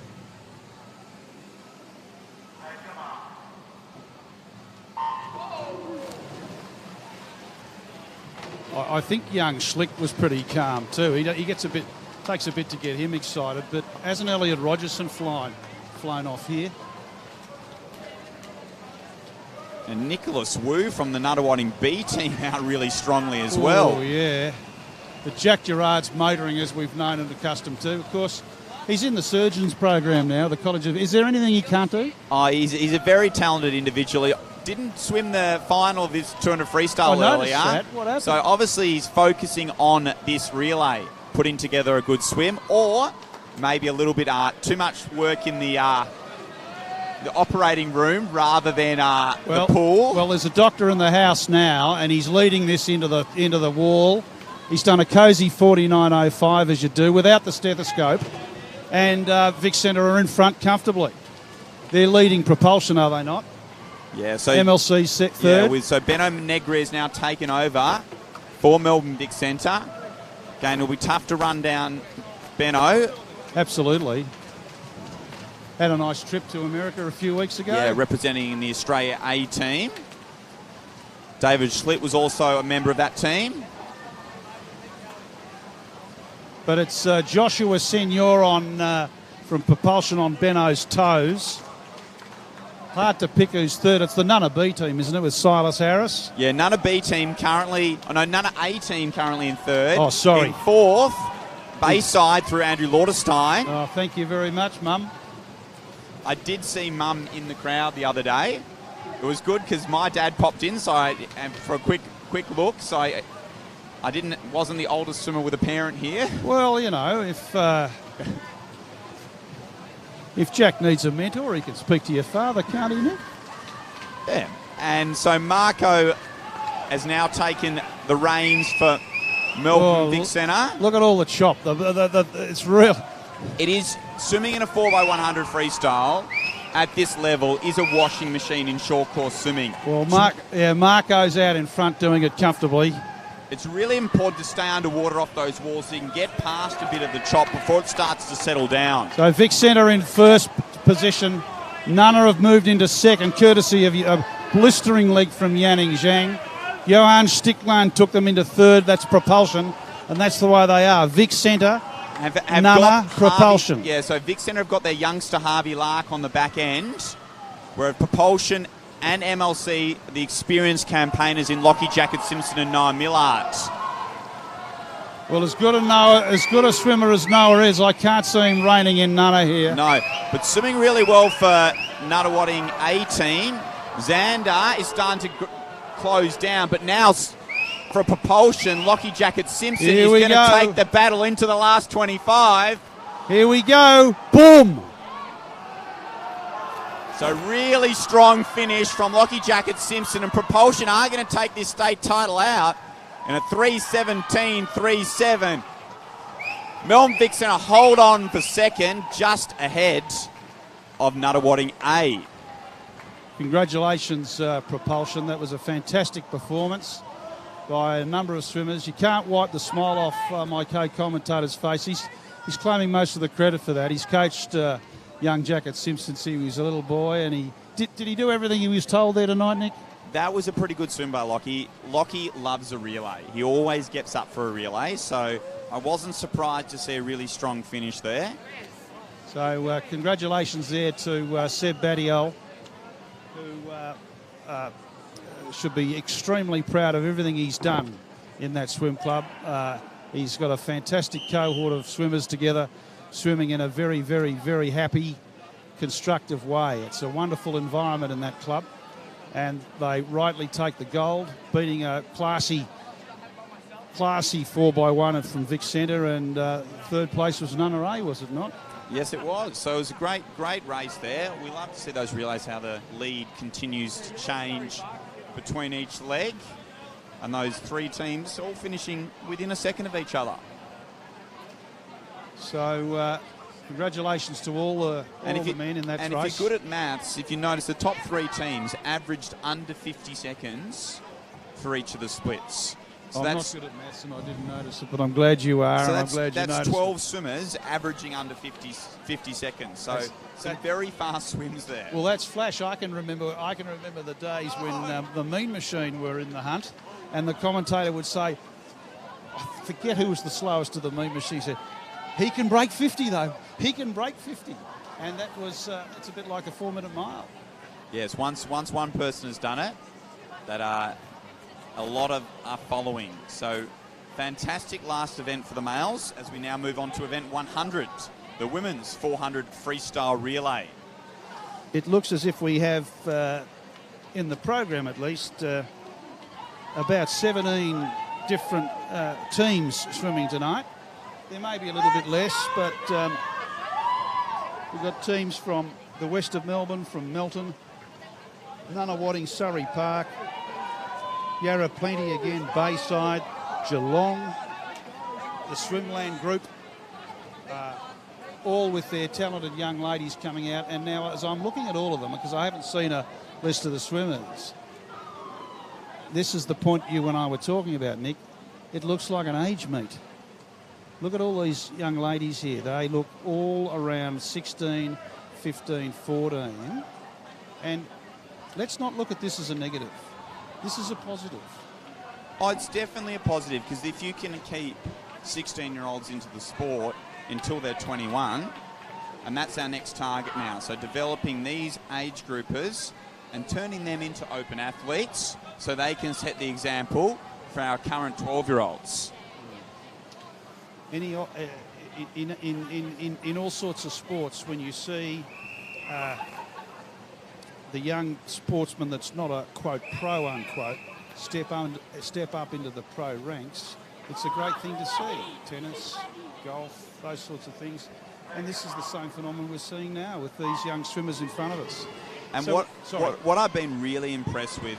I think young Schlick was pretty calm too. He takes a bit to get him excited, but hasn't Elliot Rogerson flown off here? And Nicholas Wu from the Nuttawading B team out really strongly as well. Oh, yeah. But Jack Gerard's motoring as we've known and accustomed to. Of course, he's in the surgeons program now, the College of... Is there anything he can't do? Oh, he's a very talented individual. He didn't swim the final of this 200 freestyle earlier. That. What happened? So obviously he's focusing on this relay, putting together a good swim, or maybe a little bit too much work in the operating room rather than the pool. Well, there's a doctor in the house now, and he's leading this into the wall. He's done a cosy 49.05 as you do without the stethoscope, and Vic Centre are in front comfortably. They're leading propulsion, are they not? Yeah. So MLC set third. Yeah. So Benno Negre is now taken over for Melbourne Big Centre. Again, it'll be tough to run down Benno. Absolutely. Had a nice trip to America a few weeks ago. Yeah, representing the Australia A team. David Schlitt was also a member of that team. But it's Joshua Senior from propulsion on Benno's toes. Hard to pick who's third. It's the Nunna B team, isn't it, with Silas Harris? Yeah, Nunna B team Nunna A team currently in third. Oh, sorry. In fourth, Bayside through Andrew Lauderstein. Oh, thank you very much, Mum. I did see Mum in the crowd the other day. It was good because my dad popped in and for a quick look, so I wasn't the oldest swimmer with a parent here. Well, you know, if Jack needs a mentor, he can speak to your father, can't he, Nick? Yeah. And so Marco has now taken the reins for Melbourne Big Centre. Look at all the chop. It's real. It is swimming in a 4x100 freestyle at this level is a washing machine in short course swimming. Well, Marco's out in front doing it comfortably. It's really important to stay underwater off those walls so you can get past a bit of the chop before it starts to settle down. So Vic Centre in first position. Nunna have moved into second, courtesy of a blistering leg from Yanning Zhang. Johan Stickland took them into third. That's propulsion, and that's the way they are. Vic Centre, Nunna, propulsion. Yeah, so Vic Centre have got their youngster Harvey Lark on the back end, where propulsion and MLC, the experienced campaigners in Lockie Jackett-Simpson and Noah Millard. Well, as good a swimmer as Noah is, I can't see him reining in Nunna here. No, but swimming really well for Nuttawading A team. Xander is starting to close down, but now for propulsion, Lockie Jackett-Simpson is going to take the battle into the last 25. Here we go. Boom! So really strong finish from Lockie Jackett-Simpson, and propulsion are going to take this state title out in a 3:17.37. Melbourne Vic Centre hold on for second, just ahead of Nuttawading A. Congratulations, propulsion. That was a fantastic performance by a number of swimmers. You can't wipe the smile off my co-commentator's face. He's claiming most of the credit for that. He's coached young Jackett-Simpson since he was a little boy, and did he do everything he was told there tonight, Nick? That was a pretty good swim by Lockie. Lockie loves a relay. He always gets up for a relay, so I wasn't surprised to see a really strong finish there. So congratulations there to Seb Badiol, who should be extremely proud of everything he's done in that swim club. He's got a fantastic cohort of swimmers together, swimming in a very, very, very happy, constructive way. It's a wonderful environment in that club, and they rightly take the gold, beating a classy 4x1 from Vic Centre, and third place was Nunneray, was it not? Yes, it was. So it was a great race there. We love to see those relays, how the lead continues to change between each leg, and those three teams all finishing within a second of each other. So congratulations to all the men in that race. And if you're good at maths, if you notice, the top three teams averaged under 50 seconds for each of the splits. So I'm not good at maths and I didn't notice it, but I'm glad you are, so and I'm glad you noticed that's 12 it. swimmers averaging under 50 seconds. So some very fast swims there. Well, that's flash. I can remember the days when the Mean Machine were in the hunt, and the commentator would say, I forget who was the slowest of the Mean Machine. He said, he can break 50 though. He can break 50. And that was, it's a bit like a 4-minute mile. Yes, once one person has done it, that a lot of are following. So fantastic last event for the males as we now move on to event 100, the women's 400 freestyle relay. It looks as if we have, in the program at least, about 17 different teams swimming tonight. There may be a little bit less, but we've got teams from the west of Melbourne, from Melton, Nunawading, Surrey Park, Yarra Plenty again, Bayside, Geelong, the Swimland group, all with their talented young ladies coming out. And now, as I'm looking at all of them, because I haven't seen a list of the swimmers, this is the point you and I were talking about, Nick. It looks like an age meet. Look at all these young ladies here. They look all around 16, 15, 14. And let's not look at this as a negative. This is a positive. Oh, it's definitely a positive, because if you can keep 16-year-olds into the sport until they're 21, and that's our next target now. So developing these age groupers and turning them into open athletes so they can set the example for our current 12-year-olds. In all sorts of sports, when you see the young sportsman that's not a, quote, pro, unquote, step up into the pro ranks, it's a great thing to see. Tennis, golf, those sorts of things. And this is the same phenomenon we're seeing now with these young swimmers in front of us. And so, what I've been really impressed with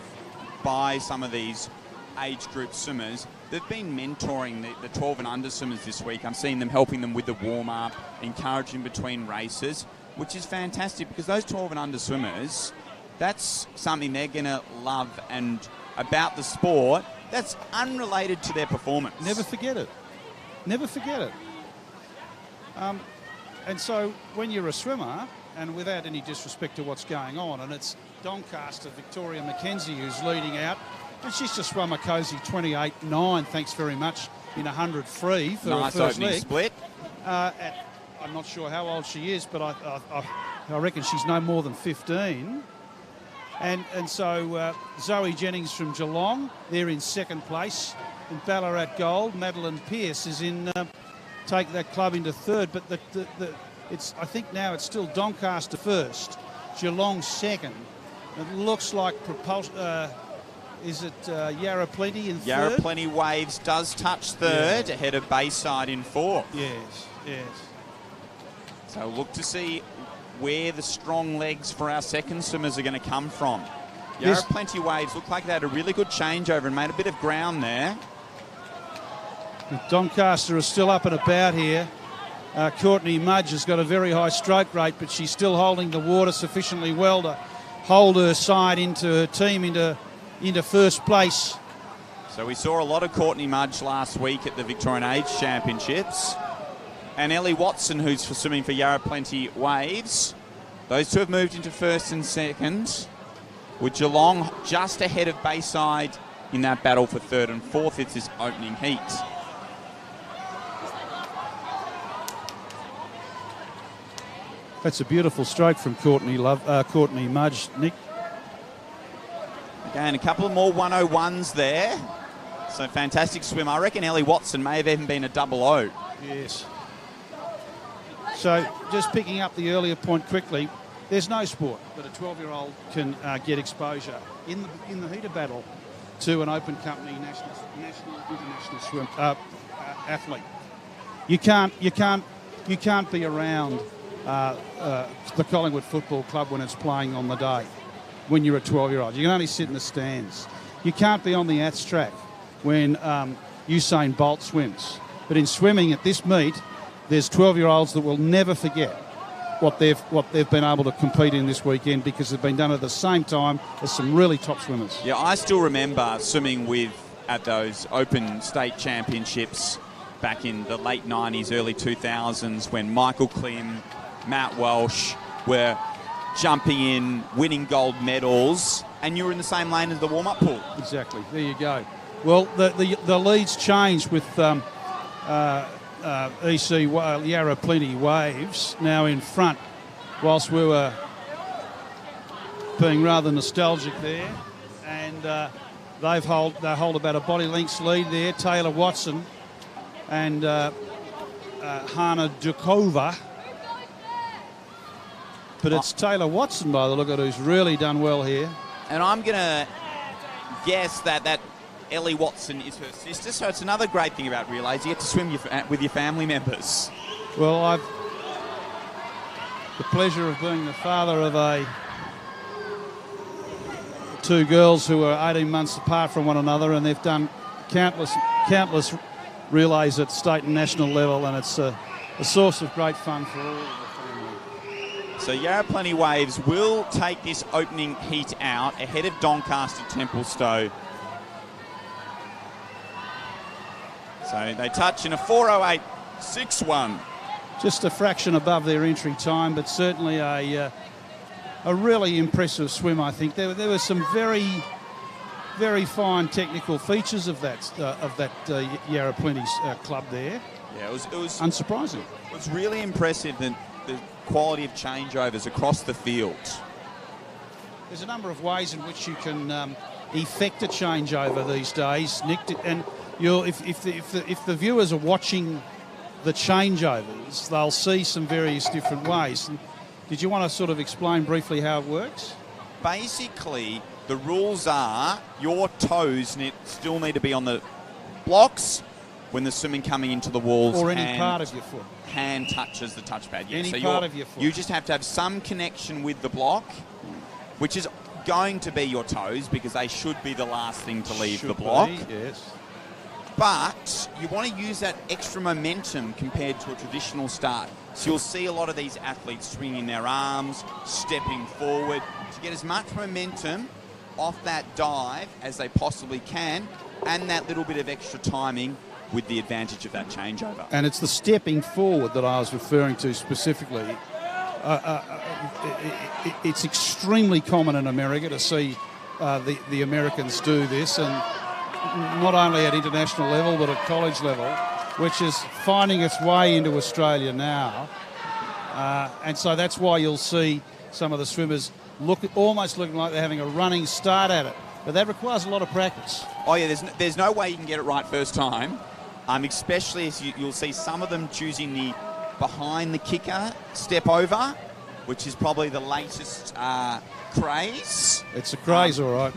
by some of these age group swimmers, they've been mentoring the 12 and under swimmers this week. I'm seeing them helping them with the warm-up, encouraging between races, which is fantastic, because those 12 and under swimmers, that's something they're going to love, and about the sport that's unrelated to their performance. Never forget it. Never forget it. And so when you're a swimmer, and without any disrespect to what's going on, and it's Doncaster Victoria Mackenzie who's leading out, and she's just swum a cosy 28.9, thanks very much, in 100 free for nice her first opening leg. split. I'm not sure how old she is, but I reckon she's no more than 15. And so Zoe Jennings from Geelong, they're in second place. In Ballarat Gold, Madeline Pearce is in take that club into third. But it's I think now it's still Doncaster first, Geelong second. It looks like is it Yarra Plenty in third? Yarra Plenty Waves does touch third, ahead of Bayside in fourth. Yes, yes. So look to see where the strong legs for our second swimmers are going to come from. Yarra Plenty Waves look like they had a really good changeover and made a bit of ground there. Doncaster is still up and about here. Courtney Mudge has got a very high stroke rate, but she's still holding the water sufficiently well to hold her side into her team into first place. So we saw a lot of Courtney Mudge last week at the Victorian Age Championships. And Ellie Watson, who's swimming for Yarra Plenty Waves. Those two have moved into first and second, with Geelong just ahead of Bayside in that battle for third and fourth. It's this opening heat. That's a beautiful stroke from Courtney Mudge, Nick. Again, a couple of more 101s there. So fantastic swim. I reckon Ellie Watson may have even been a 00. Yes. So just picking up the earlier point quickly, there's no sport that a 12-year-old can get exposure in the heat of battle to an open company national international swim athlete. You can't be around the Collingwood Football Club when it's playing on the day. When you're a 12-year-old, you can only sit in the stands. You can't be on the ATS track when Usain Bolt swims. But in swimming at this meet, there's 12-year-olds that will never forget what they've been able to compete in this weekend, because they've been done at the same time as some really top swimmers. Yeah, I still remember swimming at those Open State Championships back in the late 90s, early 2000s, when Michael Klim, Matt Welsh were jumping in, winning gold medals, and you were in the same lane as the warm-up pool. Exactly. There you go. Well, the leads changed with EC Yarra Plenty Waves now in front, whilst we were being rather nostalgic there, and they hold about a body length's lead there. Taylor Watson and Hana Dukova. But it's Taylor Watson, by the look at it, who's really done well here. And I'm going to guess that Ellie Watson is her sister, so it's another great thing about relays. You get to swim with your family members. Well, I've the pleasure of being the father of two girls who are 18 months apart from one another, and they've done countless relays at state and national level, and it's a source of great fun for all of the family. So Yarra Plenty Waves will take this opening heat out ahead of Doncaster Templestowe. So they touch in a 4:08.61. Just a fraction above their entry time, but certainly a really impressive swim, I think. There were some very, very fine technical features of that Yarra Plenty club there. Yeah, it was unsurprising. It was really impressive, the quality of changeovers across the field. There's a number of ways in which you can effect a changeover these days, Nick, and if the viewers are watching the changeovers, they'll see some various different ways. And did you want to sort of explain briefly how it works? Basically, the rules are your toes still need to be on the blocks when the swimming coming into the walls. Or any part of your foot. Hand touches the touchpad. Yeah, any part of your foot. You just have to have some connection with the block, which is going to be your toes, because they should be the last thing to leave the block. Yes. But you want to use that extra momentum compared to a traditional start. So you'll see a lot of these athletes swinging their arms, stepping forward to get as much momentum off that dive as they possibly can, and that little bit of extra timing with the advantage of that changeover. And it's the stepping forward that I was referring to specifically. It's extremely common in America to see the Americans do this, and not only at international level but at college level, which is finding its way into Australia now. And so that's why you'll see some of the swimmers almost looking like they're having a running start at it. But that requires a lot of practice. Oh yeah, there's no way you can get it right first time, especially as you'll see some of them choosing the behind the kicker step over, which is probably the latest craze. It's a craze, all right.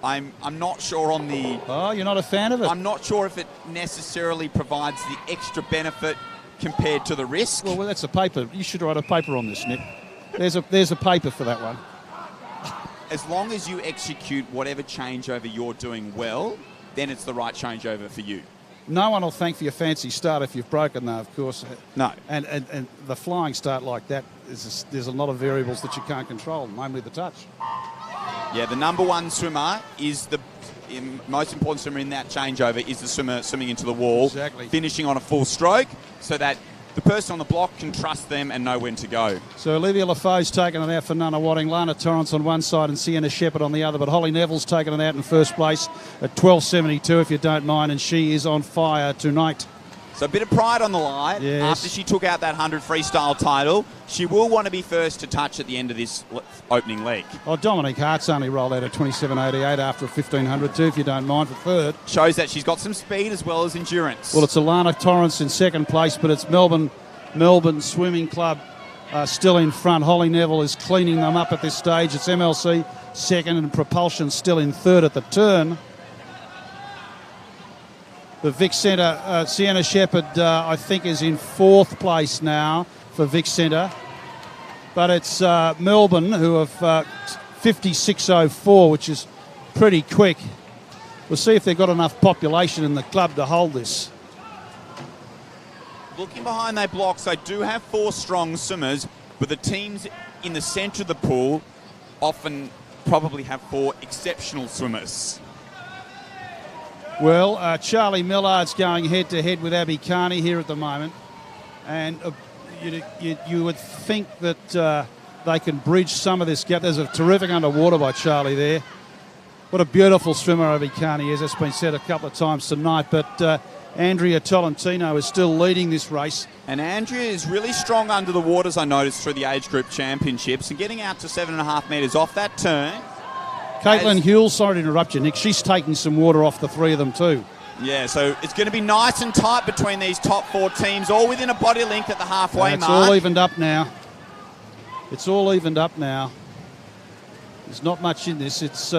I'm not sure on the... Oh, you're not a fan of it? I'm not sure if it necessarily provides the extra benefit compared to the risk. Well, that's a paper. You should write a paper on this, Nick. There's a paper for that one. As long as you execute whatever changeover you're doing well, then it's the right changeover for you. No one will thank for your fancy start if you've broken, though, of course. No. And the flying start like that, there's a lot of variables that you can't control, namely the touch. Yeah, the number one swimmer is the most important swimmer in that changeover is the swimmer swimming into the wall, exactly, finishing on a full stroke, so that the person on the block can trust them and know when to go. So Olivia Lafoe's taken it out for Nana Watting, Lana Torrance on one side and Sienna Shepherd on the other, but Holly Neville's taken it out in first place at 12.72, if you don't mind, and she is on fire tonight. So a bit of pride on the line. Yes. After she took out that 100 freestyle title, she will want to be first to touch at the end of this opening leg. Oh, Dominique Hart's only rolled out at 27.88 after a 1500 too, if you don't mind, for third. Shows that she's got some speed as well as endurance. Well, it's Alana Torrance in second place, but it's Melbourne Swimming Club still in front. Holly Neville is cleaning them up at this stage. It's MLC second and Propulsion still in third at the turn. The Vic Centre, Sienna Shepherd, I think, is in fourth place now for Vic Centre. But it's Melbourne who have 56.04, which is pretty quick. We'll see if they've got enough population in the club to hold this. Looking behind their blocks, they do have 4 strong swimmers, but the teams in the centre of the pool often probably have 4 exceptional swimmers. Well, Charlie Millard's going head-to-head with Abby Carney here at the moment. And you would think that they can bridge some of this gap. There's a terrific underwater by Charlie there. What a beautiful swimmer Abby Carney is. That's been said a couple of times tonight. But Andrea Tolentino is still leading this race. And Andrea is really strong under the waters, I noticed, through the age group championships. And getting out to 7.5 metres off that turn. Caitlin Huell, sorry to interrupt you, Nick. She's taking some water off the 3 of them too. Yeah, so it's going to be nice and tight between these top 4 teams, all within a body length at the halfway mark. It's all evened up now. It's all evened up now. There's not much in this. It's...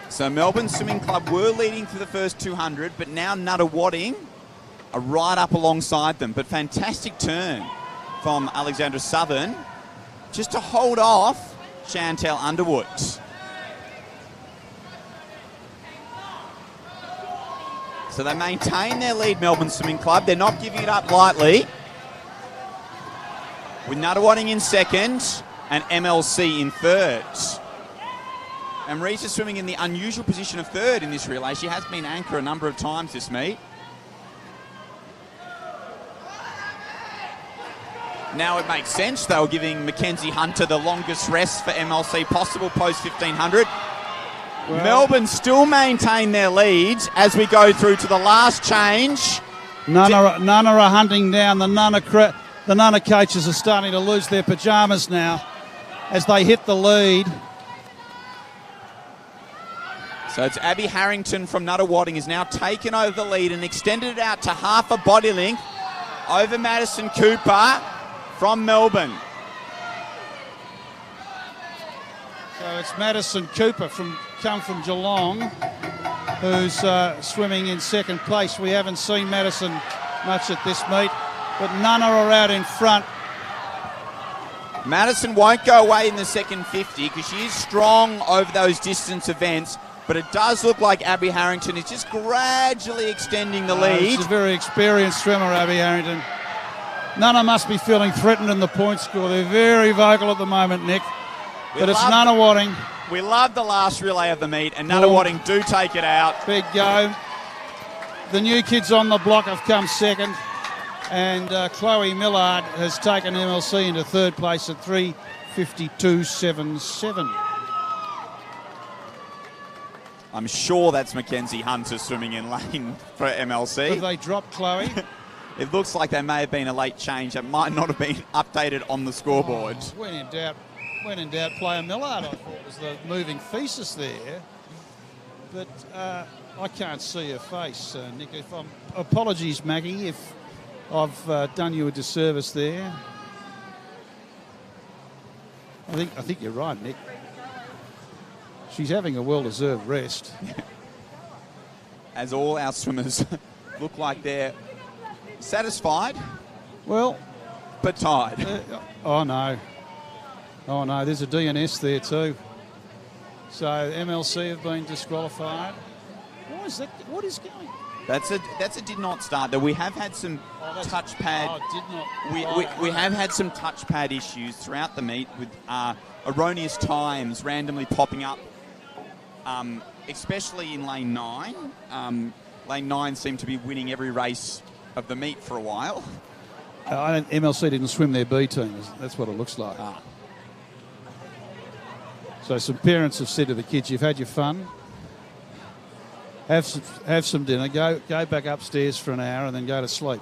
So Melbourne Swimming Club were leading for the first 200, but now Nuttawading are right up alongside them. But fantastic turn from Alexandra Southern just to hold off Chantel Underwood. So they maintain their lead, Melbourne Swimming Club. They're not giving it up lightly. With Nuttawading in second and MLC in third. And Marisa swimming in the unusual position of third in this relay. She has been anchor a number of times this meet. Now it makes sense. They were giving Mackenzie Hunter the longest rest for MLC possible post 1500. Well, Melbourne still maintain their leads as we go through to the last change. None are hunting down. The Nunna coaches are starting to lose their pyjamas now as they hit the lead. So it's Abby Harrington from Nuttawading has now taken over the lead and extended it out to half a body length over Madison Cooper from Melbourne. So it's Madison Cooper come from Geelong, who's swimming in second place. We haven't seen Madison much at this meet, but Nunna are out in front. Madison won't go away in the second 50 because she is strong over those distance events. But it does look like Abby Harrington is just gradually extending the lead. She's a very experienced swimmer, Abby Harrington. Nunna must be feeling threatened in the point score. They're very vocal at the moment, Nick. But it's Nuttawading. We love the last relay of the meet, and Nuttawading do take it out. Big go. The new kids on the block have come second, and Chloe Millard has taken MLC into third place at 3:52.77. I'm sure that's Mackenzie Hunter swimming in lane for MLC. Have they dropped Chloe? It looks like there may have been a late change that might not have been updated on the scoreboard. When in doubt, player Millard, I thought was the moving thesis there. But I can't see her face, Nick. Apologies, Maggie, if I've done you a disservice there. I think you're right, Nick. She's having a well-deserved rest. As all our swimmers look like they're satisfied. Well, but tired. Oh no, there's a DNS there too. So MLC have been disqualified. What is that? What is going? That's a did not start. Though we have had some touchpad. We have had some touchpad issues throughout the meet with erroneous times randomly popping up. Especially in lane 9. Lane 9 seemed to be winning every race of the meet for a while. MLC didn't swim their B team. That's what it looks like. So some parents have said to the kids, "You've had your fun. Have some dinner. Go back upstairs for an hour and then go to sleep."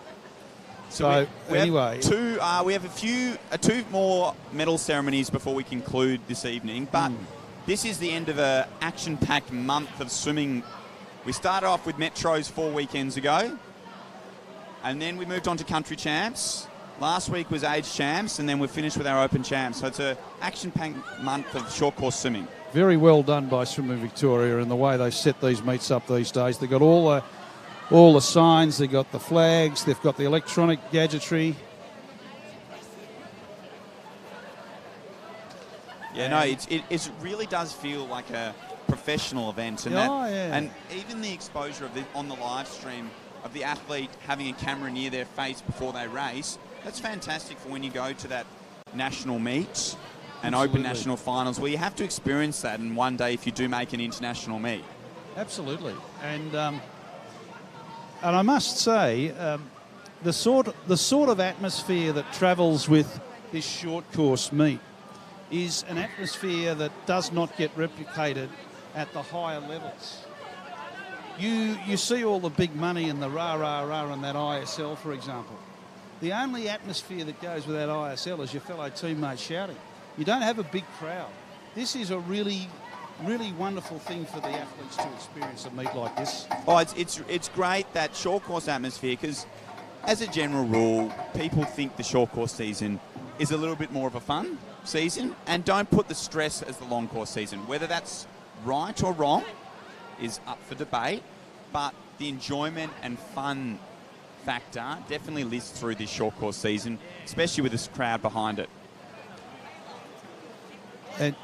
So anyway, we have two more medal ceremonies before we conclude this evening, but. This is the end of an action-packed month of swimming. We started off with Metros 4 weekends ago. And then we moved on to country champs. Last week was age champs, and then we're finished with our open champs. So it's a action-packed month of short course swimming. Very well done by Swimming Victoria in the way they set these meets up these days. They've got all the signs, they've got the flags, they've got the electronic gadgetry. Yeah, no, it really does feel like a professional event. And and even the exposure of on the live stream of the athlete having a camera near their face before they race, that's fantastic for when you go to that national meet and open national finals, where you have to experience that in one day if you do make an international meet. Absolutely. And I must say, the sort of atmosphere that travels with this short course meet is an atmosphere that does not get replicated at the higher levels. You see all the big money and the rah-rah-rah on that ISL, for example. The only atmosphere that goes with that ISL is your fellow teammates shouting. You don't have a big crowd. This is a really, really wonderful thing for the athletes to experience a meet like this. Oh, it's great, that short course atmosphere, because as a general rule, people think the short course season is a little bit more of a fun season and don't put the stress as the long course season. Whether that's right or wrong is up for debate, but the enjoyment and fun factor definitely lives through this short course season, especially with this crowd behind it.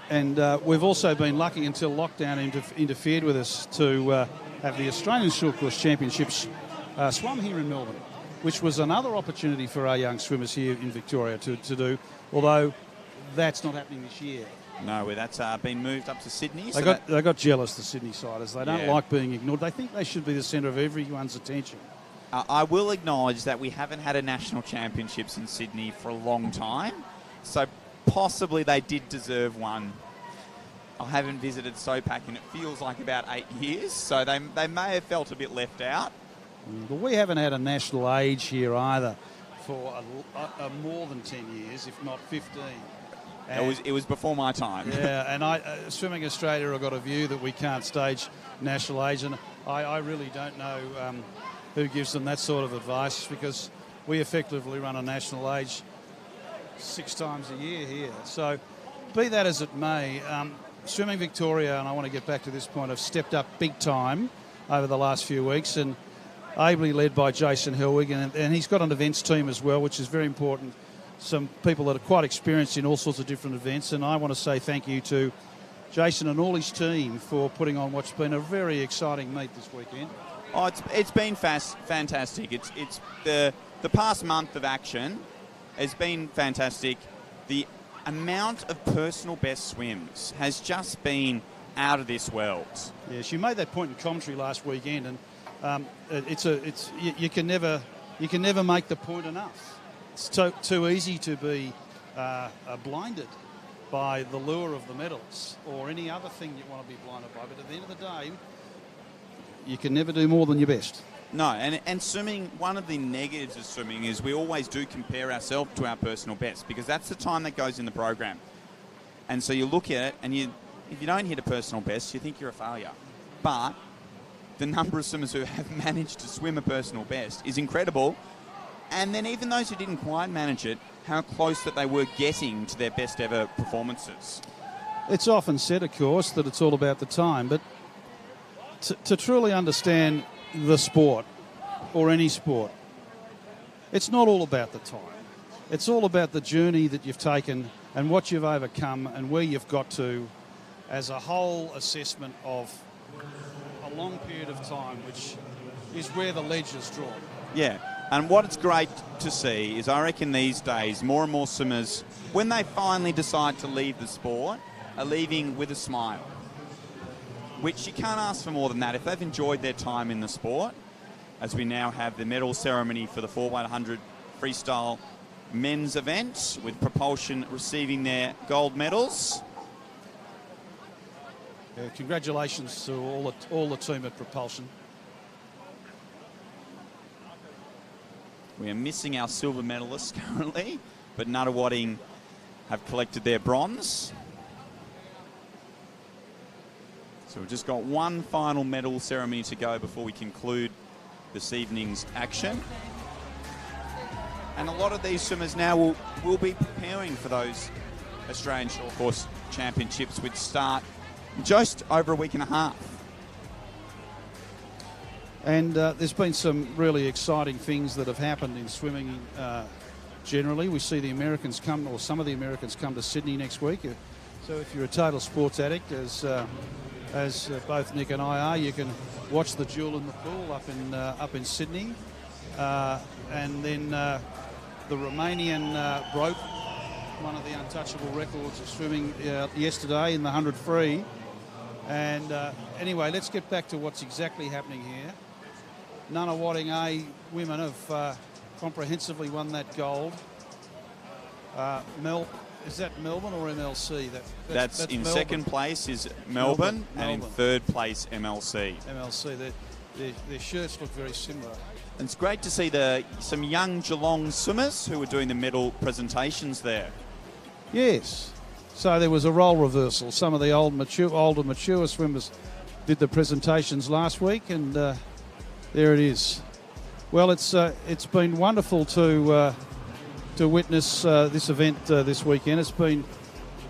And we've also been lucky until lockdown interfered with us to have the Australian Short Course Championships swum here in Melbourne, which was another opportunity for our young swimmers here in Victoria to do, although that's not happening this year. No, that's been moved up to Sydney. They got jealous, the Sydney-siders. They don't like being ignored. They think they should be the centre of everyone's attention. I will acknowledge that we haven't had a national championships in Sydney for a long time, so possibly they did deserve one. I haven't visited SOPAC and it feels like about 8 years, so they may have felt a bit left out. But we haven't had a national age here either for more than 10 years, if not 15. It was before my time. Yeah, and Swimming Australia have got a view that we can't stage national age, and I really don't know who gives them that sort of advice, because we effectively run a national age 6 times a year here. So be that as it may, Swimming Victoria, and I want to get back to this point, have stepped up big time over the last few weeks, and ably led by Jason Helwig, and he's got an events team as well, which is very important. Some people that are quite experienced in all sorts of different events, and I want to say thank you to Jason and all his team for putting on what's been a very exciting meet this weekend. Oh, it's been fantastic. It's the past month of action has been fantastic. The amount of personal best swims has just been out of this world. Yes, you made that point in commentary last weekend, and you can never make the point enough. It's too easy to be blinded by the lure of the medals or any other thing you want to be blinded by. But at the end of the day, you can never do more than your best. No, and swimming, one of the negatives of swimming is we always do compare ourselves to our personal best, because that's the time that goes in the program. And so you look at it, and if you don't hit a personal best, you think you're a failure. But the number of swimmers who have managed to swim a personal best is incredible. And then even those who didn't quite manage it, how close that they were getting to their best ever performances. It's often said, of course, that it's all about the time, but to truly understand the sport, or any sport, it's not all about the time. It's all about the journey that you've taken and what you've overcome and where you've got to as a whole assessment of a long period of time, which is where the ledge is drawn. Yeah, and what it's great to see is, I reckon these days, more and more swimmers, when they finally decide to leave the sport, are leaving with a smile, which you can't ask for more than that if they've enjoyed their time in the sport, as we now have the medal ceremony for the 4x100 freestyle men's event, with Propulsion receiving their gold medals. Congratulations to all the team at Propulsion. We are missing our silver medalists currently, but Nuttawading have collected their bronze. So we've just got one final medal ceremony to go before we conclude this evening's action. And a lot of these swimmers now will be preparing for those Australian Short Course Championships, which start just over a week and a half. And there's been some really exciting things that have happened in swimming generally. We see the Americans come, or some of the Americans come to Sydney next week. So if you're a total sports addict, as both Nick and I are, you can watch the duel in the pool up in Sydney. And then the Romanian broke one of the untouchable records of swimming yesterday in the 100 free. And anyway, let's get back to what's exactly happening here. Nunawading A women have comprehensively won that gold. Is that Melbourne or MLC? That's in Melbourne. Second place is Melbourne, and in third place MLC. MLC, their shirts look very similar. And it's great to see some young Geelong swimmers who are doing the medal presentations there. Yes. So there was a role reversal. Some of the older, mature swimmers did the presentations last week, and there it is. Well, it's been wonderful to witness this event this weekend. It's been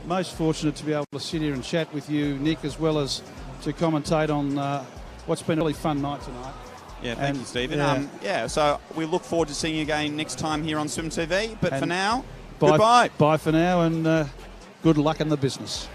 most fortunate to be able to sit here and chat with you, Nick, as well as to commentate on what's been a really fun night tonight. Yeah, thank you, Stephen. So we look forward to seeing you again next time here on Swim TV. But for now, goodbye. Bye for now, and good luck in the business.